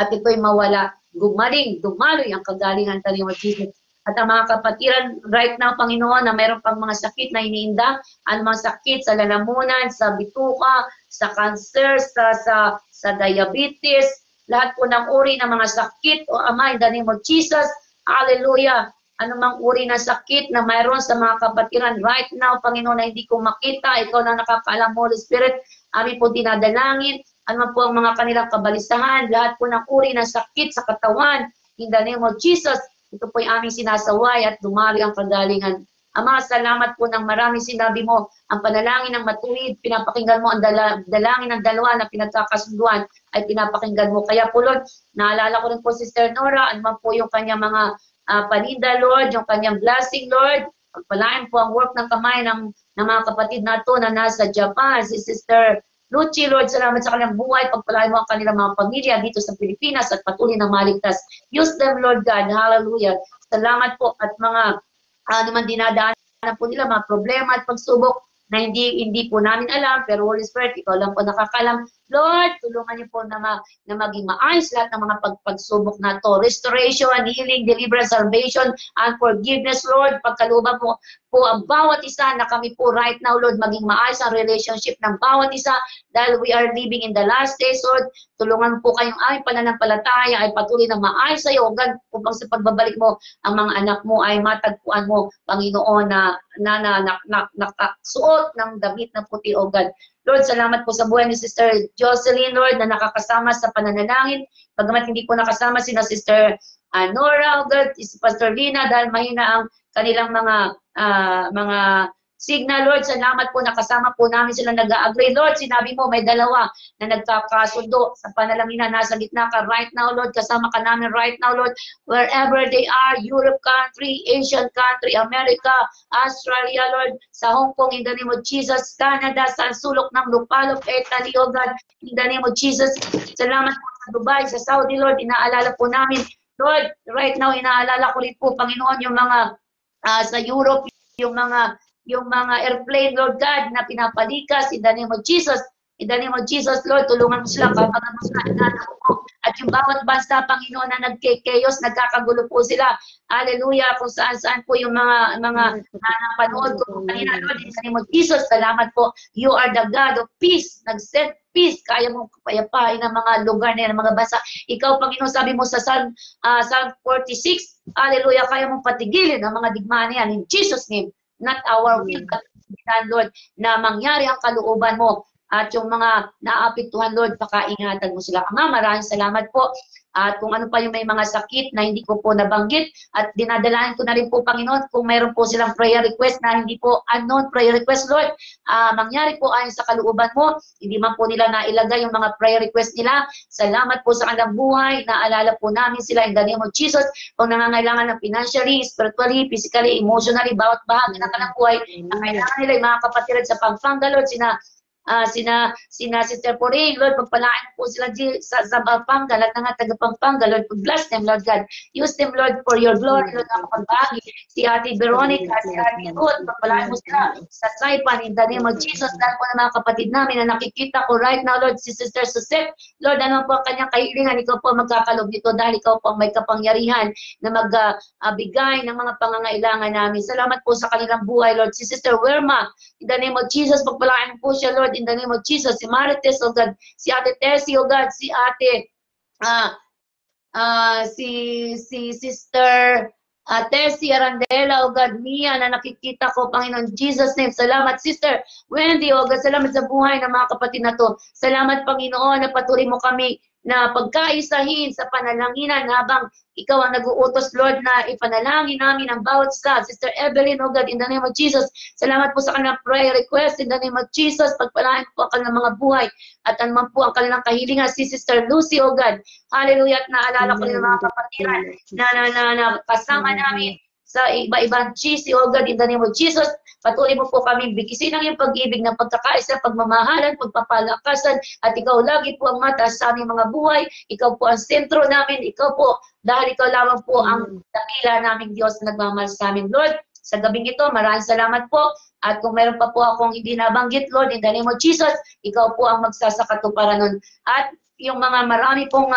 at ito'y mawala. Gumaling, dumaloy ang kagalingan in the name of Jesus. At ang mga kapatiran right now, Panginoon, na mayroon pang mga sakit na iniinda, ang mga sakit sa lalamunan, sa bituka, sa cancer, sa diabetes, lahat po ng uri ng mga sakit, o Ama, in the name of Jesus, hallelujah, anumang uri ng sakit na mayroon sa mga kapatiran right now, Panginoon, na hindi ko makita, ikaw na nakakaalam, Holy Spirit, amin po dinadalangin, anuman po ang mga kanilang kabalisahan, lahat po ng uri ng sakit sa katawan, in the name of Jesus, ito po yung aming sinasaway at dumali ang kagalingan. Ama, salamat po ng maraming sinabi mo. Ang panalangin ng matuwid, pinapakinggan mo ang dalangin ng dalawa na pinagkakasunduan ay pinapakinggan mo. Kaya po, Lord, naalala ko rin po Sister Nora, ano man po yung kanyang mga paninda, Lord, yung kanyang blessing, Lord. Pagpalain po ang work ng kamay ng mga kapatid nato na nasa Japan, si Sister Lucy, Lord, salamat sa kanilang buhay. Pagpalain mo ang kanilang mga pamilya dito sa Pilipinas at patuloy na maligtas. Use them, Lord God. Hallelujah. Salamat po at mga naman dinadaanan po nila, mga problema at pagsubok na hindi po namin alam, pero Holy Spirit, ikaw lang po nakakalam. Lord, tulungan niyo po na maging maayos lahat ng mga pagsubok na to. Restoration, healing, deliverance, salvation, and forgiveness, Lord. Pagkalooban mo po ang bawat isa na kami po right now, Lord, maging maayos ang relationship ng bawat isa dahil we are living in the last days, Lord. Tulungan po kayong aming pananampalataya ay patuloy na maayos sa iyo upang sa pagbabalik mo, ang mga anak mo ay matagpuan mo, Panginoon, na nakasuot ng damit na puti, O God. Lord, salamat po sa buhay ni Sister Jocelyn, Lord, na nakakasama sa pananalangin. Pagamat hindi po nakasama sina Sister Nora, O God, si Pastor Lina, dahil mahina ang kanilang mga signal, Lord. Salamat po, nakasama po namin sila nag-agree. Lord, sinabi mo, may dalawa na nagkakasundo sa panalangin na nasa gitna ka right now, Lord. Kasama ka namin right now, Lord. Wherever they are, Europe country, Asian country, America, Australia, Lord, sa Hong Kong, in the name of Jesus, Canada, sa sulok ng Lupalop, Italy, O God, in the name of Jesus. Salamat po sa Dubai, sa Saudi, Lord, inaalala po namin. Lord, right now, inaalala ko rin po, Panginoon, yung mga sa Europe, yung mga airplane, Lord God, na pinapalikas in the name of Jesus. In the name of Jesus, Lord, tulungan mo sila, papagan mo sila, inanak mo. At yung bawat bansa, Panginoon, na nagke-chaos, nagkakagulo po sila. Hallelujah, kung saan-saan po yung mga napanood ko kanina, Lord, in the name of Jesus, salamat po. You are the God of peace. Nag-set peace. Kaya mong kapayapain ang mga lugar na yan, ang mga bansa. Ikaw, Panginoon, sabi mo sa Psalm 46, hallelujah, kaya mong patigilin ang mga digmaan yan. In Jesus' name, not our will, but Lord, na mangyari ang kalooban mo. At yung mga naapektuhan, Lord, pakaingatan mo sila. Ama, maraming salamat po. At kung ano pa yung may mga sakit na hindi ko po nabanggit, at dinadalahan ko na rin po, Panginoon, kung mayroon po silang prayer request na hindi po unknown prayer request, Lord, mangyari po ayon sa kalooban mo. Hindi man po nila nailagay yung mga prayer request nila. Salamat po sa kanilang buhay. Naalala po namin sila in the name of Jesus. Kung nangangailangan ng financially, spiritually, physically, emotionally, bawat bahagi ng kanilang buhay, na kailangan nila yung mga kapatiran sa Pampanga, Lord, sina Sister Poring, Lord, pagpalain po sila sa Pampanga, lahat ng taga Pampanga, Lord, bless them, Lord God. Use them, Lord, for your glory, Lord, ang pagbagi. Si Ate Veronica, si Ate Ruth, pagpalain mo sila sa Saipan, in the name of Jesus, dahil po ng mga kapatid namin na nakikita ko right now, Lord, si Sister Susette, Lord, ano po ang kanyang kahilingan, ikaw po magkakalob dito dahil ikaw po ang may kapangyarihan na magbigay ng mga pangangailangan namin. Salamat po sa kanilang buhay, Lord. Si Sister Werma, in the name of Jesus, pagpalain po siya, Lord, in the name of Jesus. Si Marites, oh God, si Ate Tessie, oh God, si Ate, si Sister Tessie Arandela, oh God, Mia, na nakikita ko, Panginoon, Jesus' name. Salamat, Sister Wendy, oh God, salamat sa buhay ng mga kapatid na to. Salamat, Panginoon, na patuloy mo kami na pagkaisahin sa panalanginan habang ikaw ang nag-uutos, Lord, na ipanalangin namin ang bawat isa. Sister Evelyn, oh God, in the name of Jesus, salamat po sa kanilang prayer request. In the name of Jesus, pagpalain po ang kanilang mga buhay at anuman po ang kanilang kahilingan. Si Sister Lucy, oh God, hallelujah, at naalala ko rin ang mga kapatiran na kasama namin sa iba-ibang GC, oh God, in the name of Jesus, patuloy mo po kami bigisin ang iyong pag-ibig ng pagkakaisa, pagmamahalan, pagpapalakasan, at ikaw lagi po ang mataas sa aming mga buhay. Ikaw po ang sentro namin, ikaw po, dahil ikaw lamang po ang dakila naming Diyos na nagmamahal sa amin, Lord. Sa gabing ito, maraming salamat po. At kung meron pa po akong hindi nabanggit, Lord, in the name of Jesus, ikaw po ang magsasakatuparan nun. At yung mga marami pong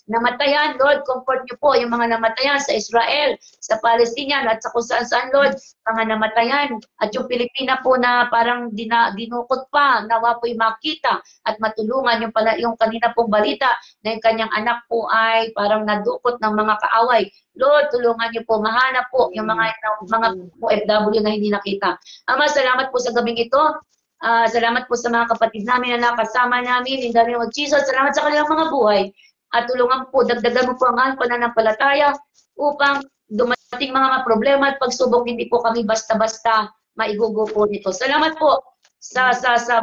namatayan, Lord, comfort niyo po yung mga namatayan sa Israel, sa Palestinian, at sa kung saan-saan, Lord, mga namatayan. At yung Pilipina po na parang dinukot pa, nawa po'y makita at matulungan yung kanina pong balita na yung kanyang anak po ay parang nadukot ng mga kaaway. Lord, tulungan niyo po, mahanap po yung mga OFW na hindi nakita. Ama, salamat po sa gabing ito. Salamat po sa mga kapatid namin na nakasama namin. In the name of Jesus, salamat sa kanilang mga buhay. At tulungan po, dagdagan mo po ang pananampalataya upang dumating mga problema at pagsubok, hindi po kami basta-basta maigugo po nito. Salamat po sa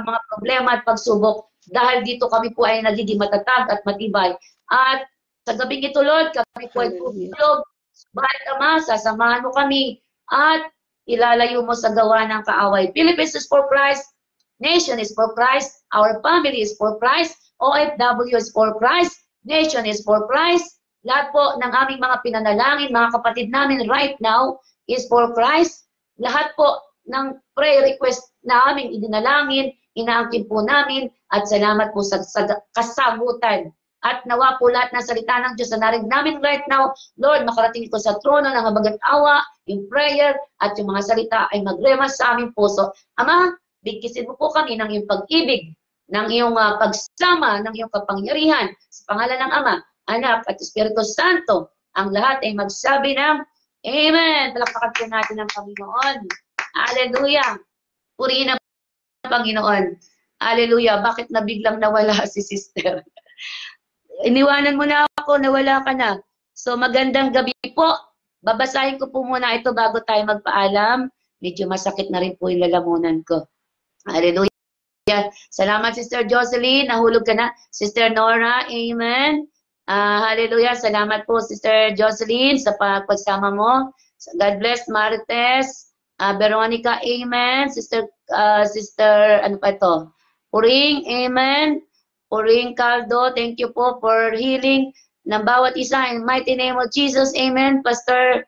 mga problema at pagsubok dahil dito kami po ay nagiging matatag at matibay. At sa gabing ito, Lord, kami po ay tutulog. Bahat, Ama, sasamahan mo kami at ilalayo mo sa gawa ng kaaway. Philippines is for Christ. Nation is for Christ. Our family is for Christ. OFW is for Christ. Nation is for Christ. Lahat po ng aming mga pinanalangin, mga kapatid namin right now is for Christ. Lahat po ng prayer request na aming idinalangin, inaangkin po namin at salamat po sa kasagutan. At nawa po lahat ng salita ng Diyos na narinig namin right now, Lord, makarating ito sa trono ng habagat awa, in prayer, at yung mga salita ay magremas sa aming puso. Ama, bigkisin mo po kami ng iyong pag-ibig, ng iyong pagsama, ng iyong kapangyarihan. Sa pangalan ng Ama, Anak, at Espiritu Santo, ang lahat ay magsabi ng Amen. Palakpakan po natin ang Panginoon. Hallelujah. Purihin ang Panginoon. Hallelujah. Bakit na biglang nawala si Sister? Iniwanan mo na ako, nawala ka na. So magandang gabi po. Babasahin ko po muna ito bago tayo magpaalam. Medyo masakit na rin po yung lalamunan ko. Hallelujah. Salamat, Sister Jocelyn. Nahulog ka na. Sister Nora, amen. Hallelujah. Salamat po, Sister Jocelyn, sa pagsama mo. God bless, Marites. Veronica, amen. Sister, ano pa ito? Puring, amen. Puring Caldo, thank you po for healing ng bawat isa. In mighty name of Jesus, amen. Pastor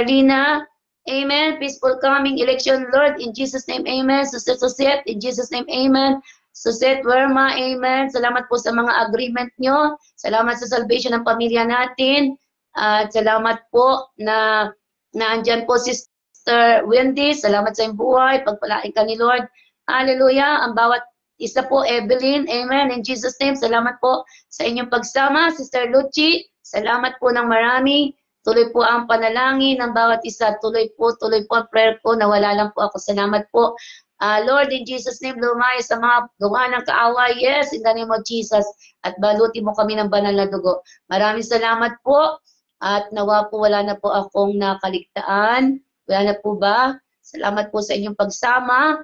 Lina, amen. Peaceful coming election, Lord, in Jesus' name, amen. Sister Susette, in Jesus' name, amen. Susette Verma, amen. Salamat po sa mga agreement nyo. Salamat sa salvation ng pamilya natin. At salamat po na andyan po Sister Wendy. Salamat sa iyong buhay. Pagpalain ka ni Lord. Hallelujah. Ang bawat isa po, Evelyn, amen. In Jesus' name, salamat po sa inyong pagsama. Sister Luchi, salamat po ng marami. Tuloy po ang panalangin ng bawat isa. Tuloy po ang prayer ko. Nawala lang po ako. Salamat po. Lord, in Jesus' name, lumaya sa mga gawa ng kaaway. Yes, in the name of Jesus. At baluti mo kami ng banal na dugo. Maraming salamat po. At nawa po, wala na po akong nakaligtaan. Wala na po ba? Salamat po sa inyong pagsama.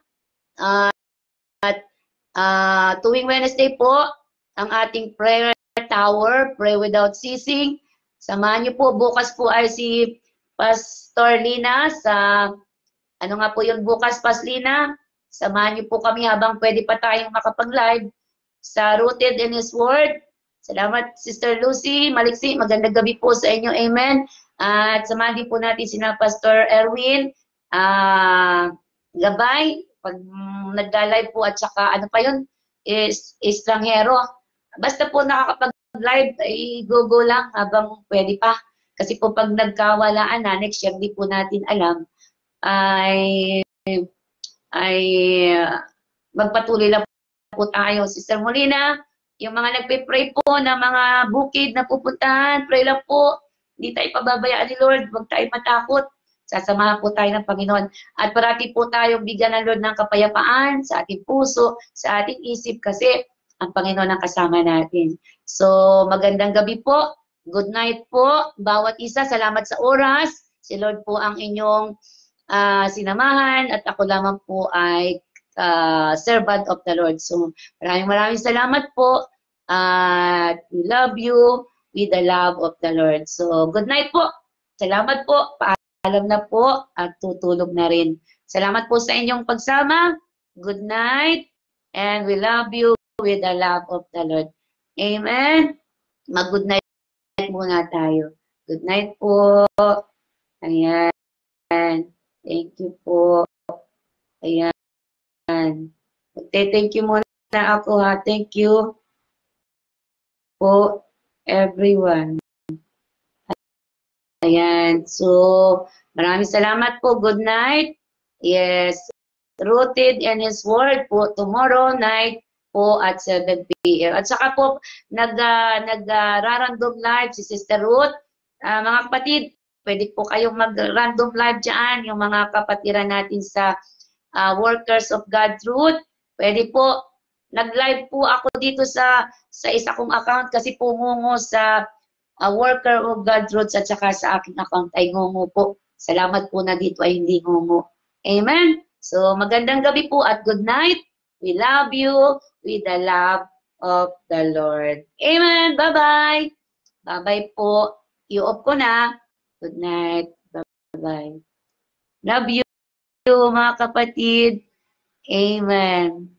At tuwing Wednesday po, ang ating prayer tower, pray without ceasing. Samahan niyo po, bukas po ay si Pastor Lina sa, ano nga po yun bukas, Paslina? Samahan niyo po kami habang pwede pa tayong makapag-live sa Rooted in His Word. Salamat, Sister Lucy, Maliksi, magandang gabi po sa inyo, amen. At samahan din po natin sina Pastor Erwin, Gabay, pag nagla-live po at saka ano pa yun, is estranghero. Basta po nakakapag-live, i-go lang habang pwede pa. Kasi po pag nagkawalaan na, next year di po natin alam, ay magpatuloy lang po tayo. Sister Molina, yung mga nagpe-pray po na mga bukid na pupuntahan, pray lang po. Hindi tayo pababayaan ni Lord, huwag tayo matakot. Sasamahan po tayo ng Panginoon. At parati po tayong bigyan ng Lord ng kapayapaan sa ating puso, sa ating isip. Kasi ang Panginoon ang kasama natin. So, magandang gabi po. Good night po. Bawat isa, salamat sa oras. Si Lord po ang inyong sinamahan at ako lamang po ay servant of the Lord. So, maraming salamat po. We love you with the love of the Lord. So, good night po. Salamat po. Paalam na po at tutulog na rin. Salamat po sa inyong pagsama. Good night. And we love you with the love of the Lord. Amen. Mag-good night muna tayo. Good night po. Ayan. Thank you po. Ayan. Thank you muna ako ha. Thank you po everyone. Ayan. So, maraming salamat po. Good night. Yes. Rooted in His Word po tomorrow night po at 7 p.m. At saka po, nag-random live si Sister Ruth. Mga kapatid, pwede po kayong mag-random live dyan, yung mga kapatiran natin sa Workers of God Truth. Pwede po, nag-live po ako dito sa isa kong account kasi pumungo sa Worker of God Truth at saka sa aking account ay ngungo po. Salamat po na dito ay hindi ngungo. Amen? So, magandang gabi po at good night. We love you with the love of the Lord. Amen. Bye-bye. Bye-bye po. I-off ko na. Good night. Bye-bye. Love you, mga kapatid. Amen.